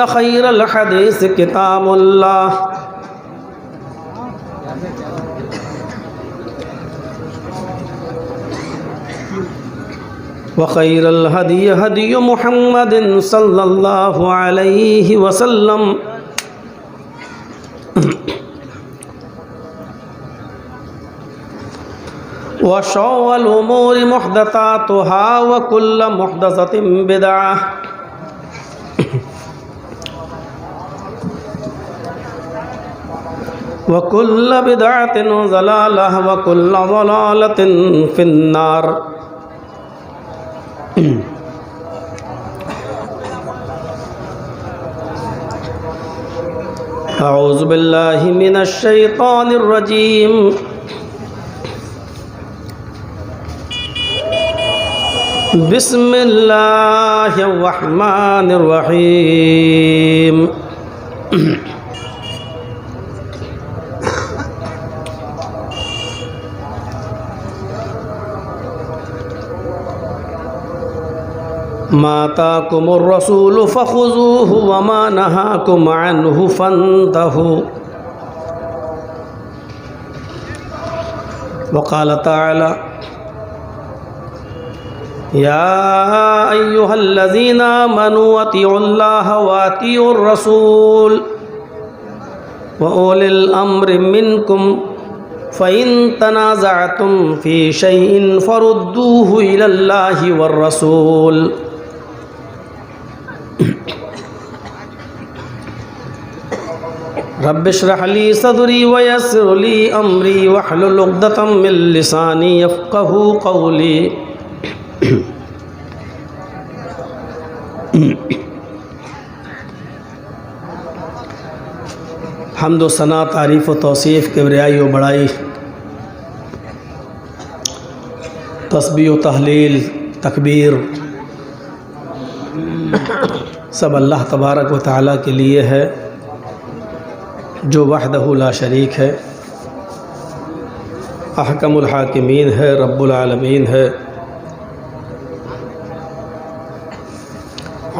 فإن خير الحديث كتاب الله وخير الهدي هدي محمد صلى الله عليه وسلم وشر الأمور محدثاتها وكل محدثة بدعة وكل بدعة ضلالة وكل ضلالة في النار. أعوذ بالله من الشيطان الرجيم. بسم الله الرحمن الرحيم. ما آتاكم الرسول فخذوه وما نهاكم عنه فانتهوا. وقال تعالى: يا أيها الذين آمنوا أطيعوا الله وأطيعوا الرسول وأولي الأمر منكم فإن تنازعتم في شيء فردوه إلى الله والرسول. رب اشرح لي صدري ويسر لي أمري واحلل عقدة من لساني يفقهوا قولي. حمد و ثنا، تعریف و توصیف، کبریائی و بڑائی، تسبیح و تحلیل، تکبیر سب اللہ تبارک و تعالیٰ کے لیے ہے جو وحدہ لا شریک ہے، احکم الحاکمین ہے، رب العالمین ہے،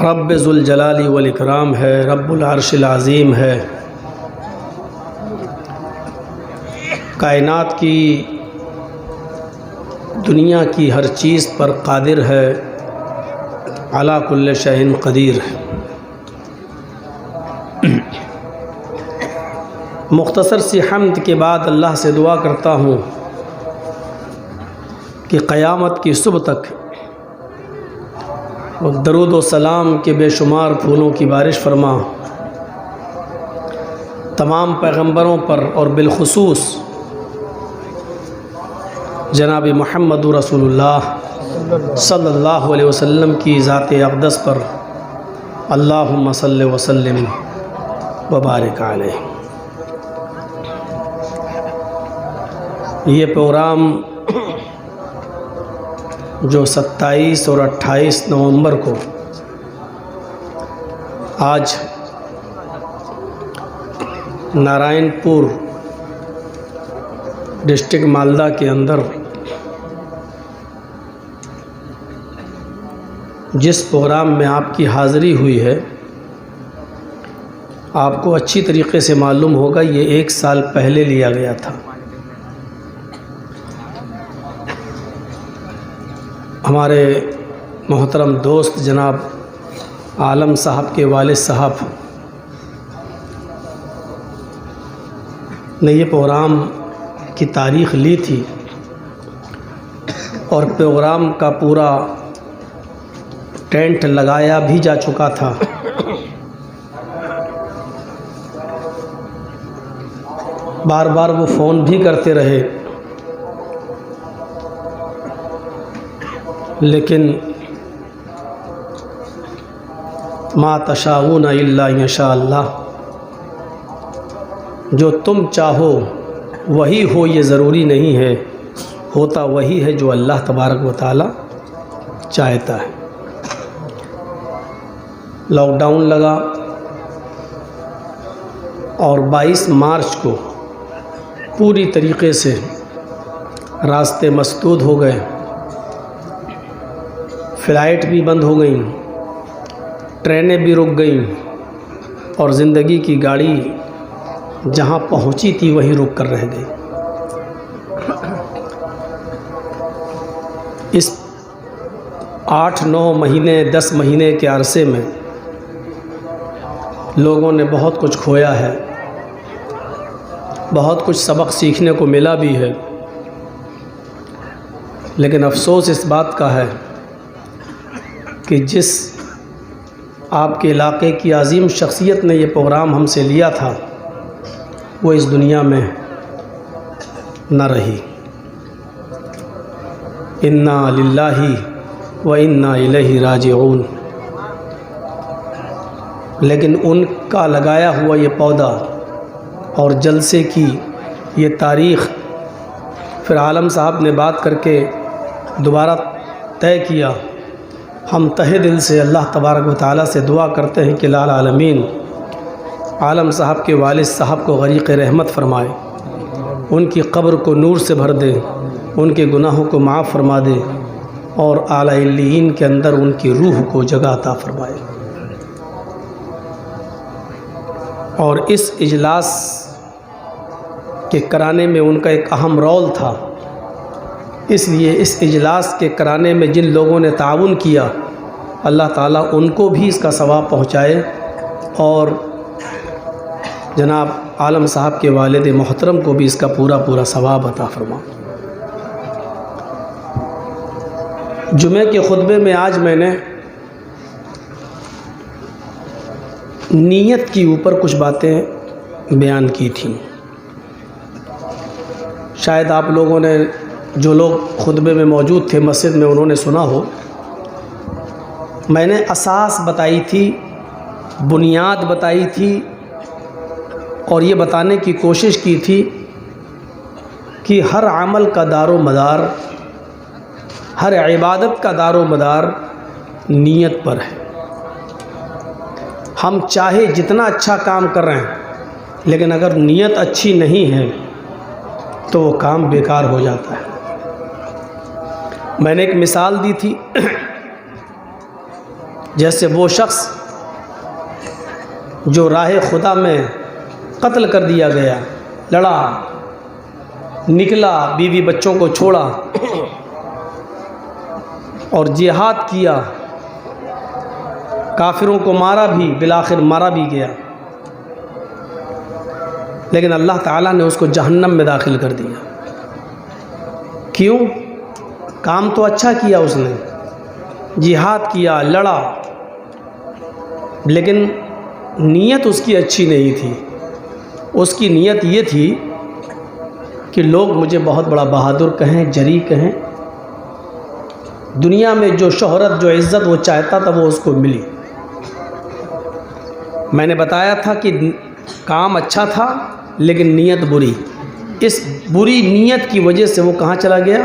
رب ذوالجلال والاکرام ہے، رب العرش العظیم ہے، کائنات کی، دنیا کی ہر چیز پر قادر ہے، علی کل شیء قدیر ہے۔ مختصر سی حمد کے بعد اللہ سے دعا کرتا ہوں کہ قیامت کی صبح تک درود و سلام کے بے شمار پھولوں کی بارش فرما، تمام پیغمبروں پر اور بالخصوص جناب محمد رسول اللہ صلی اللہ علیہ وسلم کی ذات اقدس پر اللہم صلی وسلم وبارک علیہ۔ یہ پروگرام جو 27 اور 28 نومبر کو آج نارائن پور ڈسٹرکٹ مالدہ کے اندر جس پروگرام میں آپ کی حاضری ہوئی ہے، آپ کو اچھی طریقے سے معلوم ہوگا یہ 1 سال پہلے لیا گیا تھا۔ ہمارے محترم دوست جناب عالم صاحب کے والد صاحب نے یہ پروگرام کی تاریخ لی تھی اور پروگرام کا پورا ٹینٹ لگایا بھی جا چکا تھا۔ بار بار وہ فون بھی کرتے رہے، لیکن ما تشاءون الا ان شاء اللہ، جو تم چاہو وہی ہو یہ ضروری نہیں ہے، ہوتا وہی ہے جو اللہ تبارک و تعالی چاہتا ہے۔ لاک ڈاؤن لگا اور 22 مارچ کو پوری طریقے سے راستے مسدود ہو گئے، فلائٹ بھی بند ہو گئیں، ٹرینیں بھی رک گئیں، اور زندگی کی گاڑی جہاں پہنچی تھی وہیں رک کر رہ گئی۔ اس 8-9 مہینے 10 مہینے کے عرصے میں لوگوں نے بہت کچھ کھویا ہے، بہت کچھ سبق سیکھنے کو ملا بھی ہے، لیکن افسوس اس بات کا ہے کہ جس آپ کے علاقے کی عظیم شخصیت نے یہ پروگرام ہم سے لیا تھا وہ اس دنیا میں نہ رہی۔ انا للہ و انا الیہ راجعون۔ لیکن ان کا لگایا ہوا یہ پودا اور جلسے کی یہ تاریخ پھر عالم صاحب نے بات کر کے دوبارہ طے کیا۔ ہم تہہ دل سے اللہ تبارک و تعالیٰ سے دعا کرتے ہیں کہ لالا العالمین عالم صاحب کے والد صاحب کو غریق رحمت فرمائے، ان کی قبر کو نور سے بھر دے، ان کے گناہوں کو معاف فرما دے اور اعلیٰ علیین کے اندر ان کی روح کو جگہ عطا فرمائے۔ اور اس اجلاس کے کرانے میں ان کا ایک اہم رول تھا، اس لیے اس اجلاس کے کرانے میں جن لوگوں نے تعاون کیا اللہ تعالیٰ ان کو بھی اس کا ثواب پہنچائے اور جناب عالم صاحب کے والد محترم کو بھی اس کا پورا ثواب عطا فرمائے۔ جمعے کے خطبے میں آج میں نے نیت کے اوپر کچھ باتیں بیان کی تھیں۔ شاید آپ لوگوں نے جو لوگ خطبے میں موجود تھے مسجد میں انہوں نے سنا ہو، میں نے اساس بتائی تھی، بنیاد بتائی تھی اور یہ بتانے کی کوشش کی تھی کہ ہر عمل کا دار و مدار، ہر عبادت کا دار و مدار نیت پر ہے۔ ہم چاہے جتنا اچھا کام کر رہے ہیں لیکن اگر نیت اچھی نہیں ہے تو وہ کام بیکار ہو جاتا ہے۔ میں نے ایک مثال دی تھی، جیسے وہ شخص جو راہ خدا میں قتل کر دیا گیا، لڑا، نکلا، بیوی بچوں کو چھوڑا اور جہاد کیا، کافروں کو مارا بھی، بالآخر مارا بھی گیا، لیکن اللہ تعالیٰ نے اس کو جہنم میں داخل کر دیا۔ کیوں؟ کام تو اچھا کیا اس نے، جہاد کیا، لڑا، لیکن نیت اس کی اچھی نہیں تھی۔ اس کی نیت یہ تھی کہ لوگ مجھے بہت بڑا بہادر کہیں، جری کہیں، دنیا میں جو شہرت، جو عزت وہ چاہتا تھا وہ اس کو ملی۔ میں نے بتایا تھا کہ کام اچھا تھا لیکن نیت بری، اس بری نیت کی وجہ سے وہ کہاں چلا گیا؟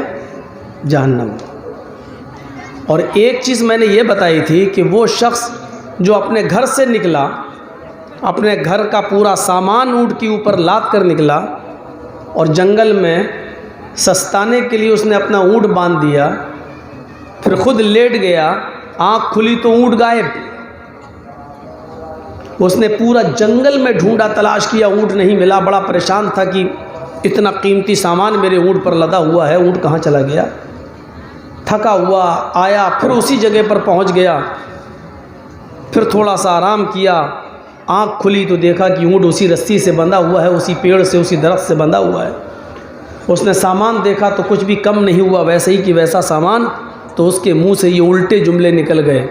جہنم۔ اور ایک چیز میں نے یہ بتائی تھی کہ وہ شخص جو اپنے گھر سے نکلا، اپنے گھر کا پورا سامان اونٹ کے اوپر لاد کر نکلا اور جنگل میں سستانے کے لیے اس نے اپنا اونٹ باندھ دیا، پھر خود لیٹ گیا، آنکھ کھلی تو اونٹ غائب۔ اس نے پورا جنگل میں ڈھونڈا، تلاش کیا، اونٹ نہیں ملا، بڑا پریشان تھا کہ اتنا قیمتی سامان میرے اونٹ پر لدا ہوا ہے، اونٹ کہاں چلا گیا؟ تھکا ہوا آیا، پھر اسی جگہ پر پہنچ گیا، پھر تھوڑا سا آرام کیا، آنکھ کھلی تو دیکھا کہ اونٹ اسی رسی سے بندھا ہوا ہے، اسی پیڑ سے، اسی درخت سے بندھا ہوا ہے۔ اس نے سامان دیکھا تو کچھ بھی کم نہیں ہوا، ویسے ہی کہ ویسا سامان، تو اس کے منہ سے یہ الٹے جملے نکل گئے،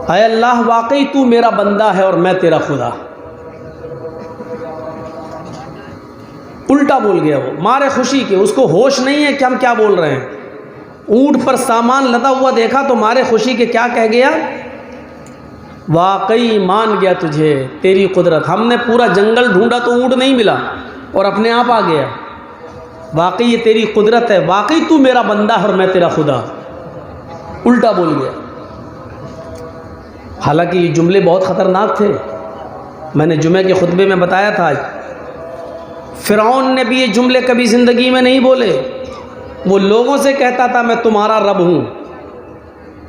اے اللہ واقعی تو میرا بندہ ہے اور میں تیرا خدا۔ الٹا بول گیا وہ، مارے خوشی کے، اس کو ہوش نہیں ہے کہ ہم کیا بول رہے ہیں۔ اونٹ پر سامان لدا ہوا دیکھا تو مارے خوشی کے کیا کہہ گیا؟ واقعی مان گیا تجھے، تیری قدرت، ہم نے پورا جنگل ڈھونڈا تو اونٹ نہیں ملا اور اپنے آپ آ گیا، واقعی یہ تیری قدرت ہے، واقعی تو میرا بندہ ہے اور میں تیرا خدا۔ الٹا بول گیا۔ حالانکہ یہ جملے بہت خطرناک تھے، میں نے جمعے کے خطبے میں بتایا تھا۔ فرعون نے بھی یہ جملے کبھی زندگی میں نہیں بولے، وہ لوگوں سے کہتا تھا میں تمہارا رب ہوں،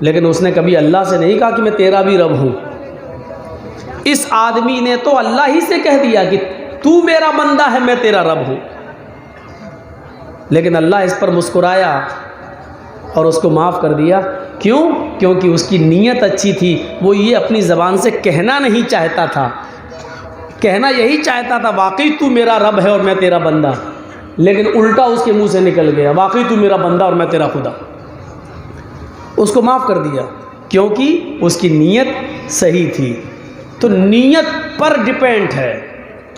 لیکن اس نے کبھی اللہ سے نہیں کہا کہ میں تیرا بھی رب ہوں. اس آدمی نے تو اللہ ہی سے کہہ دیا کہ تو میرا بندہ ہے، میں تیرا رب ہوں. لیکن اللہ اس پر مسکرایا اور اس کو معاف کر دیا. کیوں؟ کیونکہ اس کی نیت اچھی تھی. وہ یہ اپنی زبان سے کہنا نہیں چاہتا تھا، کہنا یہی چاہتا تھا واقعی تو میرا رب ہے اور میں تیرا بندہ، لیکن الٹا اس کے منہ سے نکل گیا واقعی تو میرا بندہ اور میں تیرا خدا. اس کو معاف کر دیا کیونکہ اس کی نیت صحیح تھی. تو نیت پر ڈیپینڈ ہے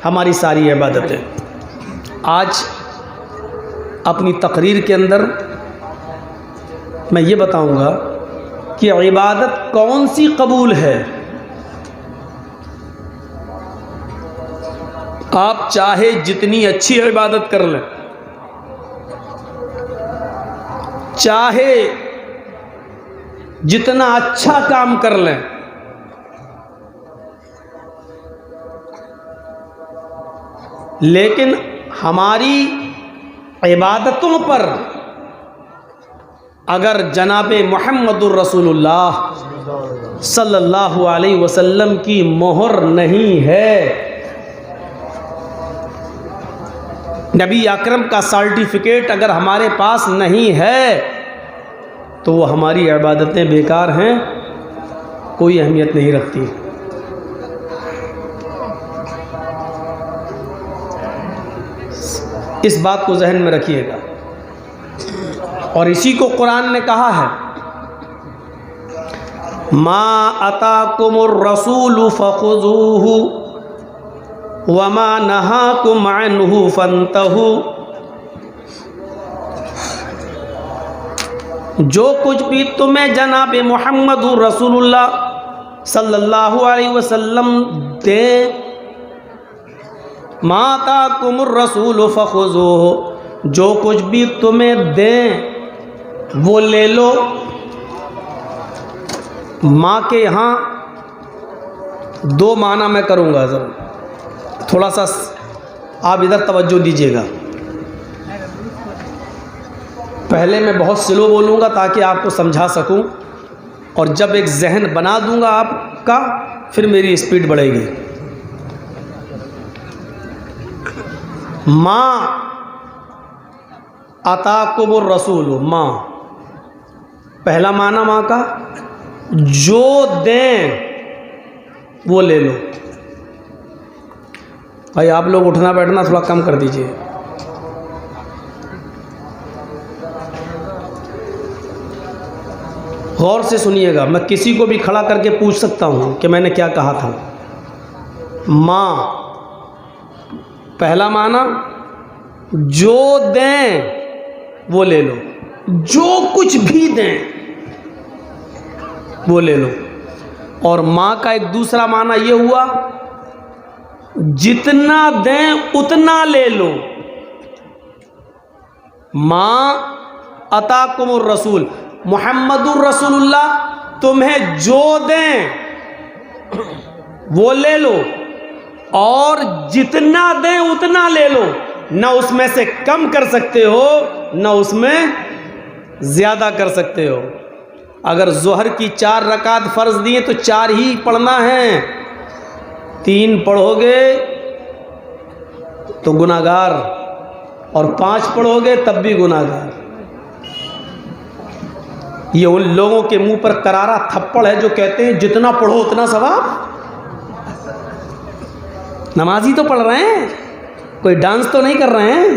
ہماری ساری عبادتیں. آج اپنی تقریر کے اندر میں یہ بتاؤں گا کہ عبادت کون سی قبول ہے. آپ چاہے جتنی اچھی عبادت کر لیں، چاہے جتنا اچھا کام کر لیں، لیکن ہماری عبادتوں پر اگر جناب محمد الرسول اللہ صلی اللہ علیہ وسلم کی مہر نہیں ہے، نبی اکرم کا سرٹیفکیٹ اگر ہمارے پاس نہیں ہے، تو وہ ہماری عبادتیں بیکار ہیں، کوئی اہمیت نہیں رکھتی. اس بات کو ذہن میں رکھیے گا. اور اسی کو قرآن نے کہا ہے، ما اتاکم الرسول فخذوہ وما نہاکم عنہ فانتہوا. جو کچھ بھی تمہیں جناب محمد رسول اللہ صلی اللہ علیہ وسلم دیں، ما آتاکم الرسول فخذوہ، جو کچھ بھی تمہیں دیں وہ لے لو. ماں کے یہاں دو معنی میں کروں گا، ذرا تھوڑا سا آپ ادھر توجہ دیجیے گا. پہلے میں بہت سلو بولوں گا تاکہ آپ کو سمجھا سکوں، اور جب ایک ذہن بنا دوں گا آپ کا پھر میری اسپیڈ بڑھے گی. ماں آتاکم الرسول، ماں پہلا معنی ماں کا، جو دیں وہ لے لو. بھائی آپ لوگ اٹھنا بیٹھنا تھوڑا کم کر دیجئے. غور سے سنیے گا، میں کسی کو بھی کھڑا کر کے پوچھ سکتا ہوں کہ میں نے کیا کہا تھا. ماں پہلا معنی، جو دیں وہ لے لو، جو کچھ بھی دیں وہ لے لو. اور ماں کا ایک دوسرا معنی یہ ہوا، جتنا دیں اتنا لے لو. ماں اتاکم الرسول، محمد الرسول اللہ تمہیں جو دیں وہ لے لو، اور جتنا دیں اتنا لے لو. نہ اس میں سے کم کر سکتے ہو نہ اس میں زیادہ کر سکتے ہو. اگر ظہر کی 4 رکعت فرض دیے تو 4 ہی پڑھنا ہے. 3 پڑھو گے تو گناہگار، اور 5 پڑھو گے تب بھی گناہگار. یہ ان لوگوں کے منہ پر کرارا تھپڑ ہے جو کہتے ہیں جتنا پڑھو اتنا ثواب. نمازی تو پڑھ رہے ہیں، کوئی ڈانس تو نہیں کر رہے ہیں،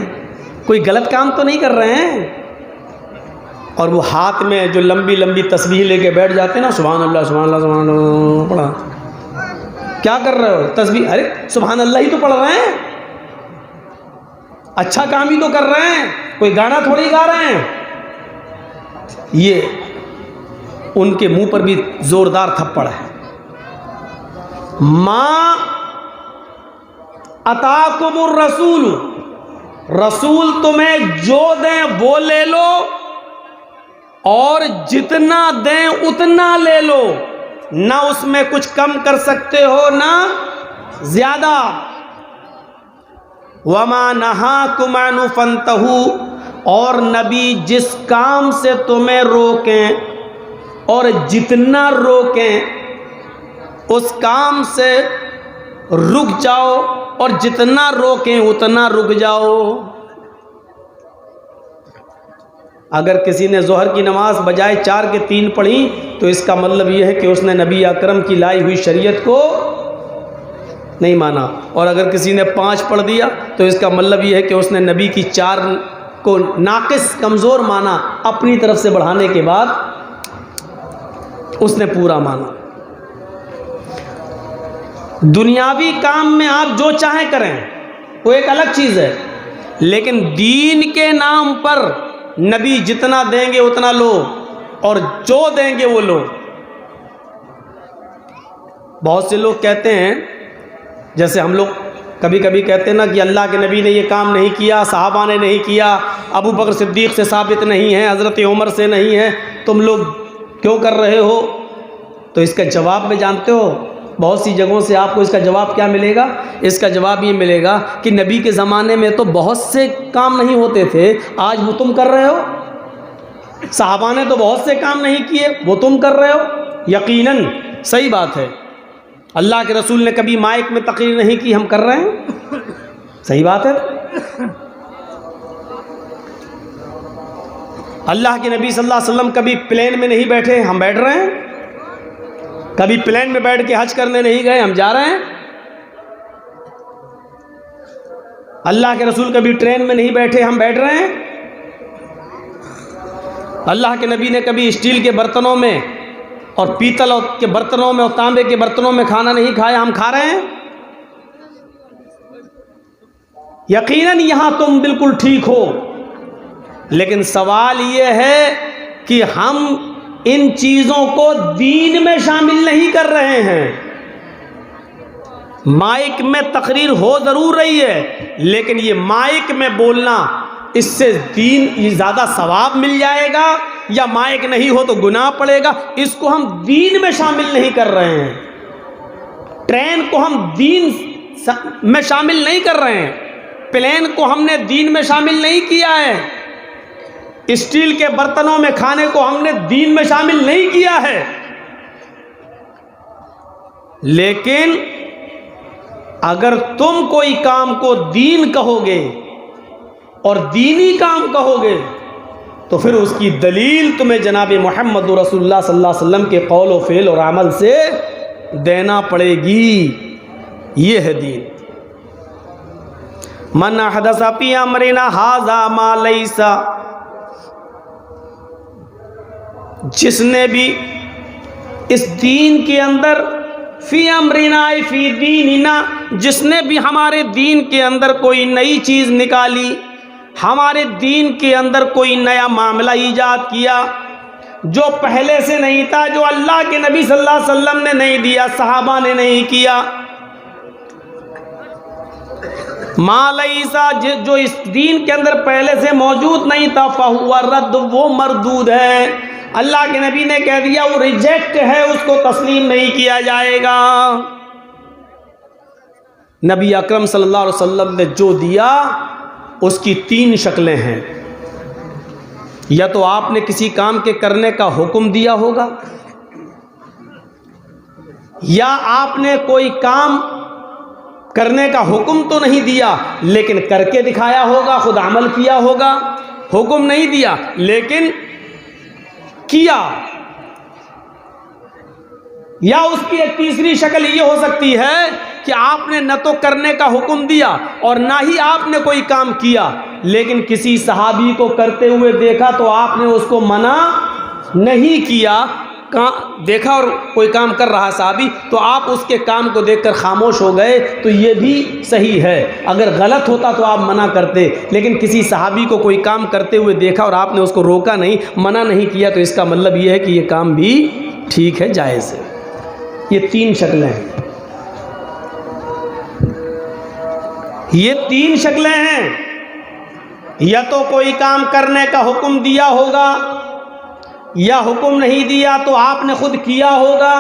کوئی غلط کام تو نہیں کر رہے ہیں. اور وہ ہاتھ میں جو لمبی لمبی تسبیح لے کے بیٹھ جاتے ہیں نا، سبحان اللہ سبحان اللہ سبحان اللہ پڑھا. کیا کر رہے ہو؟ تسبیح. ارے سبحان اللہ ہی تو پڑھ رہے ہیں، اچھا کام ہی تو کر رہے ہیں، کوئی گانا تھوڑی گا رہے ہیں. یہ ان کے منہ پر بھی زوردار تھپڑ ہے. ماں اتاکم الرسول، رسول تمہیں جو دیں وہ لے لو، اور جتنا دیں اتنا لے لو. نہ اس میں کچھ کم کر سکتے ہو نہ زیادہ. وما نہاکم عنہ فانتہوا، اور نبی جس کام سے تمہیں روکیں اور جتنا روکیں اس کام سے رک جاؤ، اور جتنا روکیں اتنا رک جاؤ۔ اگر کسی نے ظہر کی نماز بجائے 4 کے 3 پڑھی تو اس کا مطلب یہ ہے کہ اس نے نبی اکرم کی لائی ہوئی شریعت کو نہیں مانا، اور اگر کسی نے 5 پڑھ دیا تو اس کا مطلب یہ ہے کہ اس نے نبی کی 4 کو ناقص کمزور مانا، اپنی طرف سے بڑھانے کے بعد اس نے پورا مانا۔ دنیاوی کام میں آپ جو چاہیں کریں وہ ایک الگ چیز ہے، لیکن دین کے نام پر نبی جتنا دیں گے اتنا لو، اور جو دیں گے وہ لو۔ بہت سے لوگ کہتے ہیں، جیسے ہم لوگ کبھی کبھی کہتے ہیں نا کہ اللہ کے نبی نے یہ کام نہیں کیا، صحابہ نے نہیں کیا، ابو بکر صدیق سے ثابت نہیں ہے، حضرت عمر سے نہیں ہے، تم لوگ کیوں کر رہے ہو؟ تو اس کا جواب میں جانتے ہو، بہت سی جگہوں سے آپ کو اس کا جواب کیا ملے گا؟ اس کا جواب یہ ملے گا کہ نبی کے زمانے میں تو بہت سے کام نہیں ہوتے تھے، آج وہ تم کر رہے ہو۔ صحابہ نے تو بہت سے کام نہیں کیے، وہ تم کر رہے ہو۔ یقیناً صحیح بات ہے، اللہ کے رسول نے کبھی مائک میں تقریر نہیں کی، ہم کر رہے ہیں، صحیح بات ہے۔ اللہ کے نبی صلی اللہ علیہ وسلم کبھی پلین میں نہیں بیٹھے، ہم بیٹھ رہے ہیں۔ کبھی پلین میں بیٹھ کے حج کرنے نہیں گئے، ہم جا رہے ہیں۔ اللہ کے رسول کبھی ٹرین میں نہیں بیٹھے، ہم بیٹھ رہے ہیں۔ اللہ کے نبی نے کبھی اسٹیل کے برتنوں میں اور پیتل کے برتنوں میں اور تانبے کے برتنوں میں کھانا نہیں کھایا، ہم کھا رہے ہیں۔ یقیناً یہاں تم بالکل ٹھیک ہو، لیکن سوال یہ ہے کہ ہم ان چیزوں کو دین میں شامل نہیں کر رہے ہیں۔ مائک میں تقریر ہو ضرور رہی ہے، لیکن یہ مائک میں بولنا، اس سے دین یہ زیادہ ثواب مل جائے گا، یا مائک نہیں ہو تو گناہ پڑے گا، اس کو ہم دین میں شامل نہیں کر رہے ہیں۔ ٹرین کو ہم دین میں شامل نہیں کر رہے ہیں، پلین کو ہم نے دین میں شامل نہیں کیا ہے، اسٹیل کے برتنوں میں کھانے کو ہم نے دین میں شامل نہیں کیا ہے۔ لیکن اگر تم کوئی کام کو دین کہو گے اور دینی کام کہو گے تو پھر اس کی دلیل تمہیں جناب محمد رسول اللہ صلی اللہ علیہ وسلم کے قول و فعل اور عمل سے دینا پڑے گی۔ یہ ہے دین۔ من احدث فی امرنا ھذا ما لیس، جس نے بھی اس دین کے اندر، فی امرنا فی دیننا، جس نے بھی ہمارے دین کے اندر کوئی نئی چیز نکالی، ہمارے دین کے اندر کوئی نیا معاملہ ایجاد کیا جو پہلے سے نہیں تھا، جو اللہ کے نبی صلی اللہ علیہ وسلم نے نہیں دیا، صحابہ نے نہیں کیا، ما لیسا، جو اس دین کے اندر پہلے سے موجود نہیں تھا، فہو رد، وہ مردود ہے۔ اللہ کے نبی نے کہہ دیا وہ ریجیکٹ ہے، اس کو تسلیم نہیں کیا جائے گا۔ نبی اکرم صلی اللہ علیہ وسلم نے جو دیا اس کی 3 شکلیں ہیں۔ یا تو آپ نے کسی کام کے کرنے کا حکم دیا ہوگا، یا آپ نے کوئی کام کرنے کا حکم تو نہیں دیا لیکن کر کے دکھایا ہوگا، خود عمل کیا ہوگا، حکم نہیں دیا لیکن کیا۔ یا اس کی ایک تیسری شکل یہ ہو سکتی ہے کہ آپ نے نہ تو کرنے کا حکم دیا اور نہ ہی آپ نے کوئی کام کیا، لیکن کسی صحابی کو کرتے ہوئے دیکھا تو آپ نے اس کو منع نہیں کیا، دیکھا اور کوئی کام کر رہا صحابی تو آپ اس کے کام کو دیکھ کر خاموش ہو گئے، تو یہ بھی صحیح ہے۔ اگر غلط ہوتا تو آپ منع کرتے، لیکن کسی صحابی کو کوئی کام کرتے ہوئے دیکھا اور آپ نے اس کو روکا نہیں، منع نہیں کیا، تو اس کا مطلب یہ ہے کہ یہ کام بھی ٹھیک ہے، جائز ہے۔ یہ 3 شکلیں ہیں، یہ 3 شکلیں ہیں۔ یا تو کوئی کام کرنے کا حکم دیا ہوگا، یا حکم نہیں دیا تو آپ نے خود کیا ہوگا،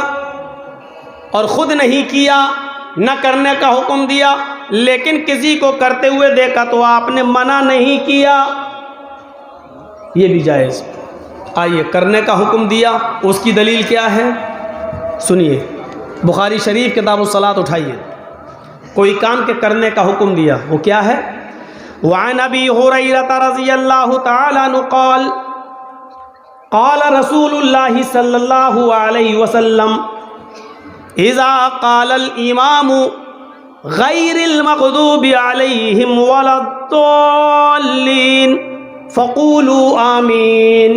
اور خود نہیں کیا، نہ کرنے کا حکم دیا لیکن کسی کو کرتے ہوئے دیکھا تو آپ نے منع نہیں کیا، یہ بھی جائز۔ آئیے کرنے کا حکم دیا، اس کی دلیل کیا ہے سنیے۔ بخاری شریف کتاب الصلاۃ اٹھائیے، کوئی کام کے کرنے کا حکم دیا، وہ کیا ہے؟ وعن ابی ہریرہ رضی اللہ تعالی عنہ قال قال رسول اللہ صلی اللہ علیہ وسلم اذا قال الامام غیر المغضوب علیہم ولا الضالین فقولوا آمین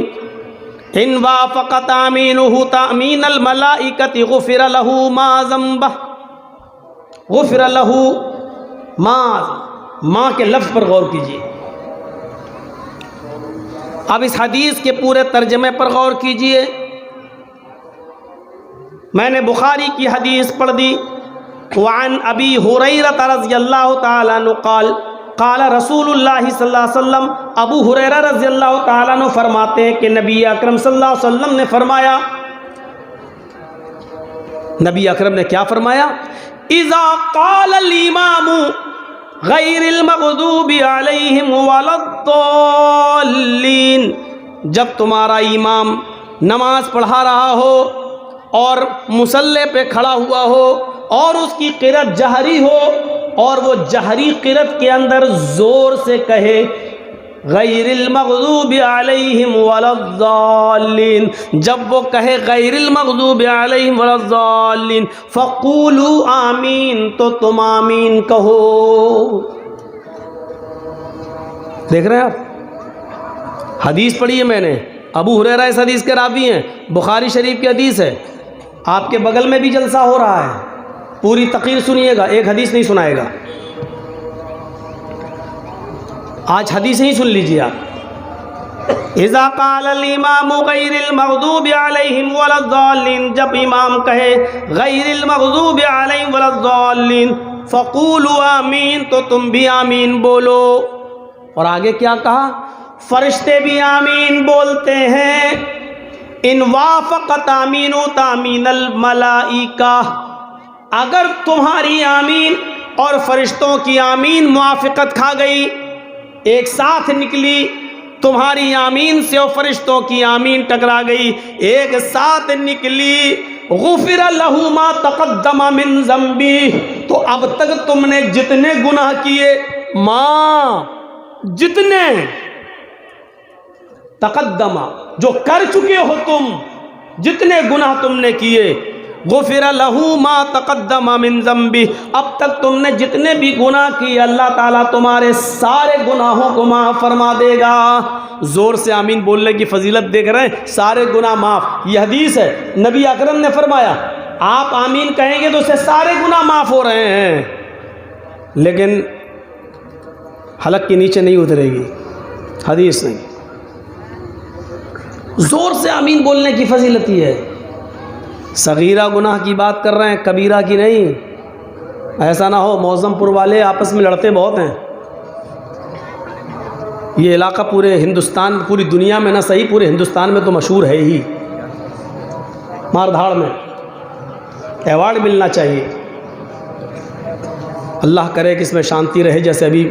ان وافق تامینہ تامین الملائکۃ غفر لہ ما ذنبہ، غفر لہ ماں کے لفظ پر غور کیجیے۔ اب اس حدیث کے پورے ترجمے پر غور کیجیے۔ میں نے بخاری کی حدیث پڑھ دی، وعن ابی ہریرہ رضی اللہ تعالی عنہ قال قال رسول اللہ صلی اللہ علیہ وسلم، ابو ہریرہ رضی اللہ تعالیٰ عنہ فرماتے ہیں کہ نبی اکرم صلی اللہ علیہ وسلم نے فرمایا، نبی اکرم نے کیا فرمایا؟ اذا قال الامام غیر المغضوب علیہم ولا الضالین، جب تمہارا امام نماز پڑھا رہا ہو اور مصلی پہ کھڑا ہوا ہو اور اس کی قرأت جہری ہو اور وہ جہری قرأت کے اندر زور سے کہے غیر المغضوب علیہم ولا الضالین، جب وہ کہے غیر المغضوب علیہم ولا الضالین فقولوا آمین، تو تم آمین کہو۔ دیکھ رہے ہیں آپ، حدیث پڑھی ہے میں نے، ابو ہریرہ اس حدیث کے راوی ہیں، بخاری شریف کی حدیث ہے۔ آپ کے بغل میں بھی جلسہ ہو رہا ہے، پوری تقریر سنیے گا، ایک حدیث نہیں سنائے گا، آج حدیث ہی سن لیجیے آپ۔ اذا قال الامام غیر المغضوب علیہم ولا الضالین، جب امام کہے غیر المغضوب علیہم ولا الضالین فقولوا آمین، تو تم بھی آمین بولو۔ اور آگے کیا کہا؟ فرشتے بھی آمین بولتے ہیں، ان وافق تامین تامین الملائکہ، اگر تمہاری آمین اور فرشتوں کی آمین موافقت کھا گئی، ایک ساتھ نکلی، تمہاری آمین سے اور فرشتوں کی آمین ٹکرا گئی، ایک ساتھ نکلی، غفر لہ ما تقدم من ذنبہ، تو اب تک تم نے جتنے گناہ کیے، جتنے تقدم جو کر چکے ہو تم، جتنے گناہ تم نے کیے، غفر لہ ما تقدم من ذنبہ، اب تک تم نے جتنے بھی گناہ کیے اللہ تعالیٰ تمہارے سارے گناہوں کو معاف فرما دے گا۔ زور سے آمین بولنے کی فضیلت دیکھ رہے ہیں، سارے گناہ معاف، یہ حدیث ہے، نبی اکرم نے فرمایا آپ آمین کہیں گے تو اس سے سارے گناہ معاف ہو رہے ہیں، لیکن حلق کے نیچے نہیں اترے گی، حدیث نہیں۔ زور سے آمین بولنے کی فضیلت یہ ہے۔ صغیرہ گناہ کی بات کر رہے ہیں، کبیرہ کی نہیں، ایسا نہ ہو معظم پور والے آپس میں لڑتے بہت ہیں، یہ علاقہ پورے ہندوستان، پوری دنیا میں نہ صحیح، پورے ہندوستان میں تو مشہور ہے ہی، مار دھاڑ میں ایوارڈ ملنا چاہیے۔ اللہ کرے کہ اس میں شانتی رہے جیسے ابھی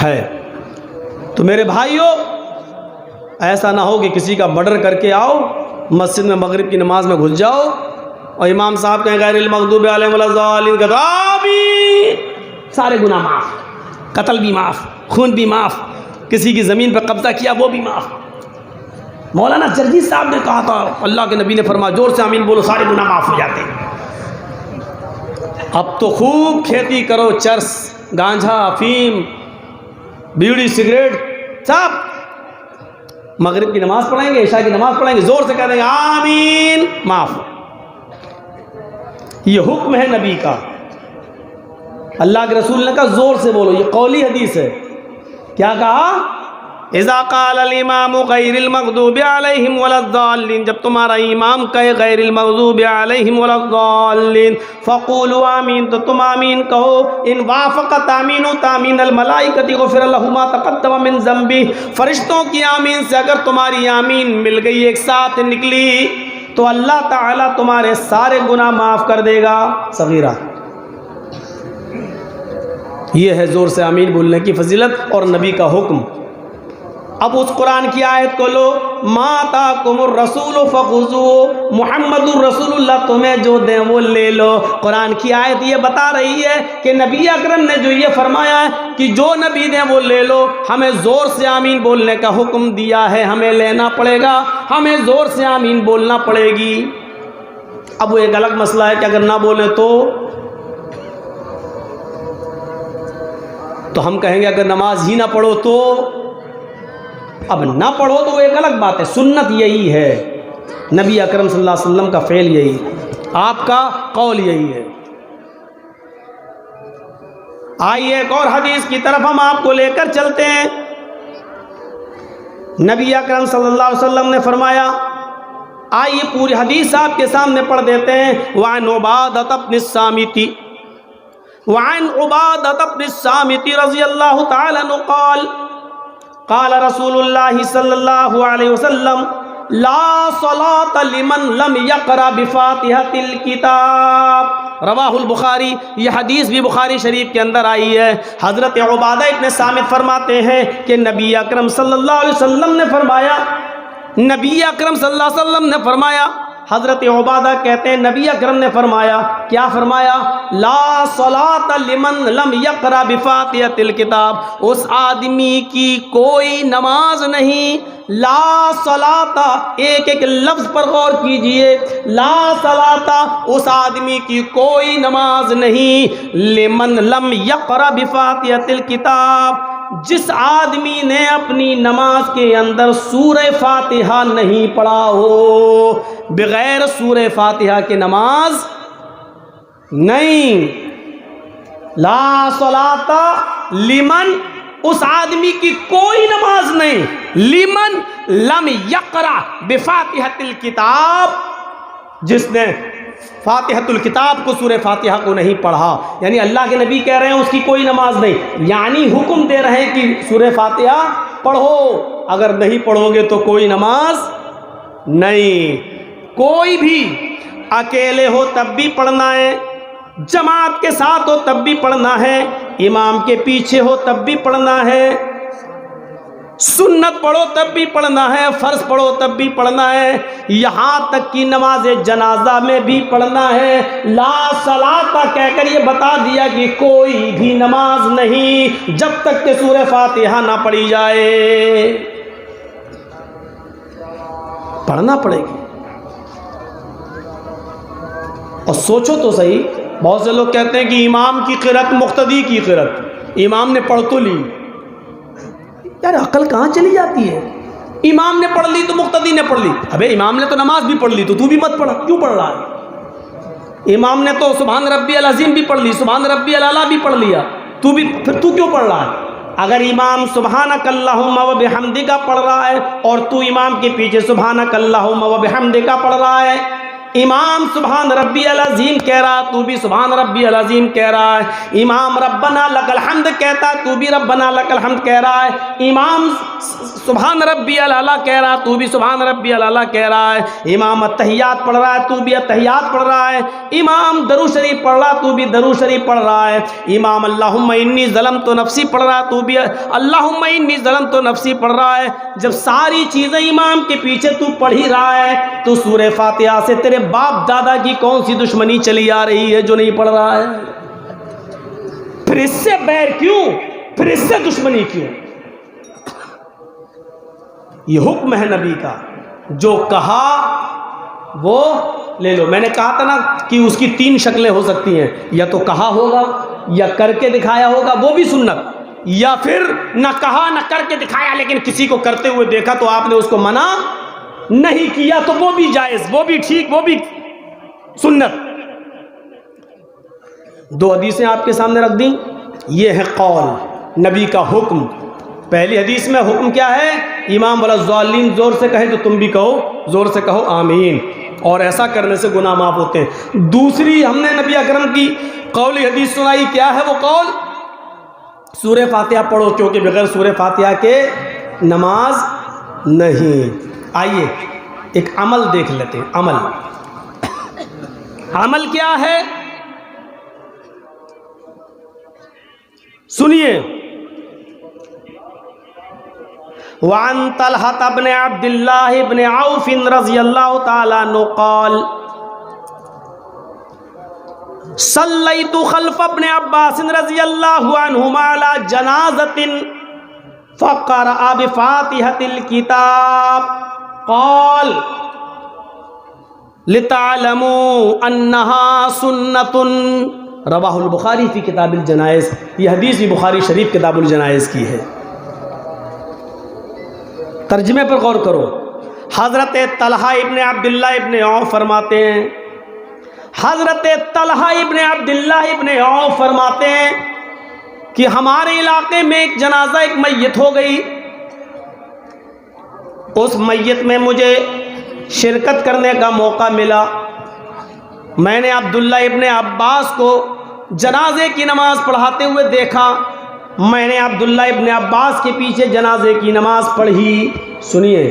ہے۔ تو میرے بھائیوں، ایسا نہ ہو کہ کسی کا مرڈر کر کے آؤ مسجد میں مغرب کی نماز میں گھس جاؤ اور امام صاحب کہیں غیر المغضوب علیہم ولا الضالین، کہتے آمین، سارے گناہ معاف، قتل بھی معاف، خون بھی معاف، کسی کی زمین پہ قبضہ کیا وہ بھی معاف۔ مولانا جرجی صاحب نے کہا تھا، اللہ کے نبی نے فرمایا زور سے آمین بولو سارے گناہ معاف ہو جاتے ہیں۔ اب تو خوب کھیتی کرو، چرس، گانجا، افیم، بیڑی، سگریٹ، سب مغرب کی نماز پڑھیں گے، عشاء کی نماز پڑھیں گے، زور سے کہہ دیں گے آمین، معاف۔ یہ حکم ہے نبی کا، اللہ کے رسول نے کہا زور سے بولو، یہ قولی حدیث ہے۔ کیا کہا؟ اذا قال الامام غیر المغضوب علیہم ولا الضالین، جب تمہارا امام کہے غیر المغضوب علیہم ولا الضالین فقولوا آمین، تو تم آمین کہو۔ ان وافق تامین تامین الملائکۃ غفر لہ ما تقدم من ذنبہ، فرشتوں کی آمین سے اگر تمہاری آمین مل گئی، ایک ساتھ نکلی، تو اللہ تعالیٰ تمہارے سارے گناہ معاف کر دے گا۔ صغیرہ، یہ ہے زور سے آمین بولنے کی فضیلت اور نبی کا حکم۔ اب اس قرآن کی آیت کو لو ما آتاکم الرسول فخذوہ، محمد الرسول اللہ تمہیں جو دیں وہ لے لو۔ قرآن کی آیت یہ بتا رہی ہے کہ نبی اکرم نے جو یہ فرمایا ہے کہ جو نبی دیں وہ لے لو، ہمیں زور سے آمین بولنے کا حکم دیا ہے، ہمیں لینا پڑے گا، ہمیں زور سے آمین بولنا پڑے گی۔ اب وہ ایک الگ مسئلہ ہے کہ اگر نہ بولیں تو ہم کہیں گے اگر نماز ہی نہ پڑھو تو، اب نہ پڑھو تو وہ ایک الگ بات ہے، سنت یہی ہے، نبی اکرم صلی اللہ علیہ وسلم کا فعل یہی ہے، آپ کا قول یہی ہے۔ آئیے ایک اور حدیث کی طرف ہم آپ کو لے کر چلتے ہیں۔ نبی اکرم صلی اللہ علیہ وسلم نے فرمایا، آئیے پوری حدیث آپ کے سامنے پڑھ دیتے ہیں۔ وعن عبادۃ بن الصامت رضی اللہ تعالی عنہ قال قال رسول اللہ صلی اللہ علیہ وسلم لا صلاة لمن لم يقرأ بفاتحة الكتاب، رواہ البخاری۔ یہ حدیث بھی بخاری شریف کے اندر آئی ہے۔ حضرت عبادہ ابن صامت فرماتے ہیں کہ نبی اکرم صلی اللہ علیہ وسلم نے فرمایا، نبی اکرم صلی اللہ علیہ وسلم نے فرمایا، حضرت عبادہ کہتے ہیں نبی اکرم نے فرمایا، کیا فرمایا؟ لا صلاۃ لمن لم یقرأ بفاتحۃ الکتاب، اس آدمی کی کوئی نماز نہیں، لا صلاۃ، ایک ایک لفظ پر غور کیجئے، لا صلاۃ، اس آدمی کی کوئی نماز نہیں، لمن لم یقرأ بفاتحۃ الکتاب، جس آدمی نے اپنی نماز کے اندر سورہ فاتحہ نہیں پڑھا ہو، بغیر سورہ فاتحہ کے نماز نہیں۔ لا صلاۃ لمن، اس آدمی کی کوئی نماز نہیں، لمن لم یقرأ بفاتحۃ الکتاب، جس نے فاتحۃ الکتاب کو، سورہ فاتحہ کو نہیں پڑھا، یعنی اللہ کے نبی کہہ رہے ہیں اس کی کوئی نماز نہیں، یعنی حکم دے رہے ہیں کہ سورہ فاتحہ پڑھو، اگر نہیں پڑھو گے تو کوئی نماز نہیں۔ کوئی بھی اکیلے ہو تب بھی پڑھنا ہے، جماعت کے ساتھ ہو تب بھی پڑھنا ہے، امام کے پیچھے ہو تب بھی پڑھنا ہے، سنت پڑھو تب بھی پڑھنا ہے، فرض پڑھو تب بھی پڑھنا ہے، یہاں تک کہ نماز جنازہ میں بھی پڑھنا ہے۔ لا صلاۃ کہہ کر یہ بتا دیا کہ کوئی بھی نماز نہیں جب تک کہ سورہ فاتحہ نہ پڑھی جائے، پڑھنا پڑے گی۔ اور سوچو تو صحیح، بہت سے لوگ کہتے ہیں کہ امام کی قرأت مقتدی کی قرأت، امام نے پڑھ تو لی، یار عقل کہاں چلی جاتی ہے؟ امام نے پڑھ لی تو مقتدی نے پڑھ لی، ابے امام نے تو نماز بھی پڑھ لی تو بھی مت پڑھ، کیوں پڑھ رہا ہے؟ امام نے تو سبحان ربی العظیم بھی پڑھ لی، سبحان ربی الاعلیٰ بھی پڑھ لیا، پھر تو کیوں پڑھ رہا ہے؟ اگر امام سبحانک اللہم و بحمدک پڑھ رہا ہے اور تو امام کے پیچھے سبحانک اللہم و بحمدک پڑھ رہا ہے، امام سبحان ربی العظیم کہہ رہا ہے تو بھی سبحان ربی العظیم کہہ رہا ہے، امام ربنا لک الحمد کہتا ہے تو بھی ربنا لک الحمد کہہ رہا ہے، امام سبحان ربی الاعلیٰ کہہ رہا ہے تو بھی سبحان ربی الاعلیٰ کہہ رہا ہے، امام التحیات پڑھ رہا ہے تو بھی التحیات پڑھ رہا ہے، امام درود شریف پڑھ رہا ہے تو بھی درود شریف پڑھ رہا ہے، امام اللہم انی ظلمت نفسی پڑھ رہا ہے تو بھی اللہم انی ظلمت نفسی پڑھ رہا ہے۔ جب ساری چیزیں امام کے پیچھے تو پڑھ ہی رہا ہے تو سورہ فاتحہ سے تیرے باپ دادا کی کون سی دشمنی چلی آ رہی ہے جو نہیں پڑھ رہا ہے؟ پھر اس سے بیر کیوں؟ پھر اس سے دشمنی کیوں؟ یہ حکم ہے نبی کا، جو کہا وہ لے لو۔ میں نے کہا تھا نا کہ اس کی تین شکلیں ہو سکتی ہیں، یا تو کہا ہوگا، یا کر کے دکھایا ہوگا وہ بھی سنت، یا پھر نہ کہا نہ کر کے دکھایا لیکن کسی کو کرتے ہوئے دیکھا تو آپ نے اس کو منع نہیں کیا تو وہ بھی جائز، وہ بھی ٹھیک، وہ بھی سنت۔ دو حدیثیں آپ کے سامنے رکھ دیں، یہ ہے قول نبی کا حکم۔ پہلی حدیث میں حکم کیا ہے؟ امام ولا الضالین زور سے کہے تو تم بھی کہو، زور سے کہو آمین، اور ایسا کرنے سے گناہ معاف ہوتے ہیں۔ دوسری ہم نے نبی اکرم کی قولی حدیث سنائی، کیا ہے وہ قول؟ سورہ فاتحہ پڑھو، کیونکہ بغیر سورہ فاتحہ کے نماز نہیں۔ آئیے ایک عمل دیکھ لیتے ہیں۔ عمل کیا ہے؟ سنیے، وعن طلحة بن عبد الله بن عوف رضی اللہ تعالی عنہ قال صلیت خلف ابن عباس رضی اللہ عنہما على جنازة فقرأ بفاتحة الكتاب قال لتعلموا انها سنة رواہ البخاری فی کتاب الجنائز. یہ حدیث بھی بخاری شریف کتاب الجنائز کی ہے. ترجمے پر غور کرو. حضرت طلحہ ابن عبداللہ ابن عوف فرماتے ہیں، حضرت طلحہ ابن عبداللہ ابن عوف فرماتے ہیں کہ ہمارے علاقے میں ایک جنازہ، ایک میت ہو گئی. اس میت میں مجھے شرکت کرنے کا موقع ملا. میں نے عبداللہ ابن عباس کو جنازے کی نماز پڑھاتے ہوئے دیکھا. میں نے عبداللہ ابن عباس کے پیچھے جنازے کی نماز پڑھی. سنیے،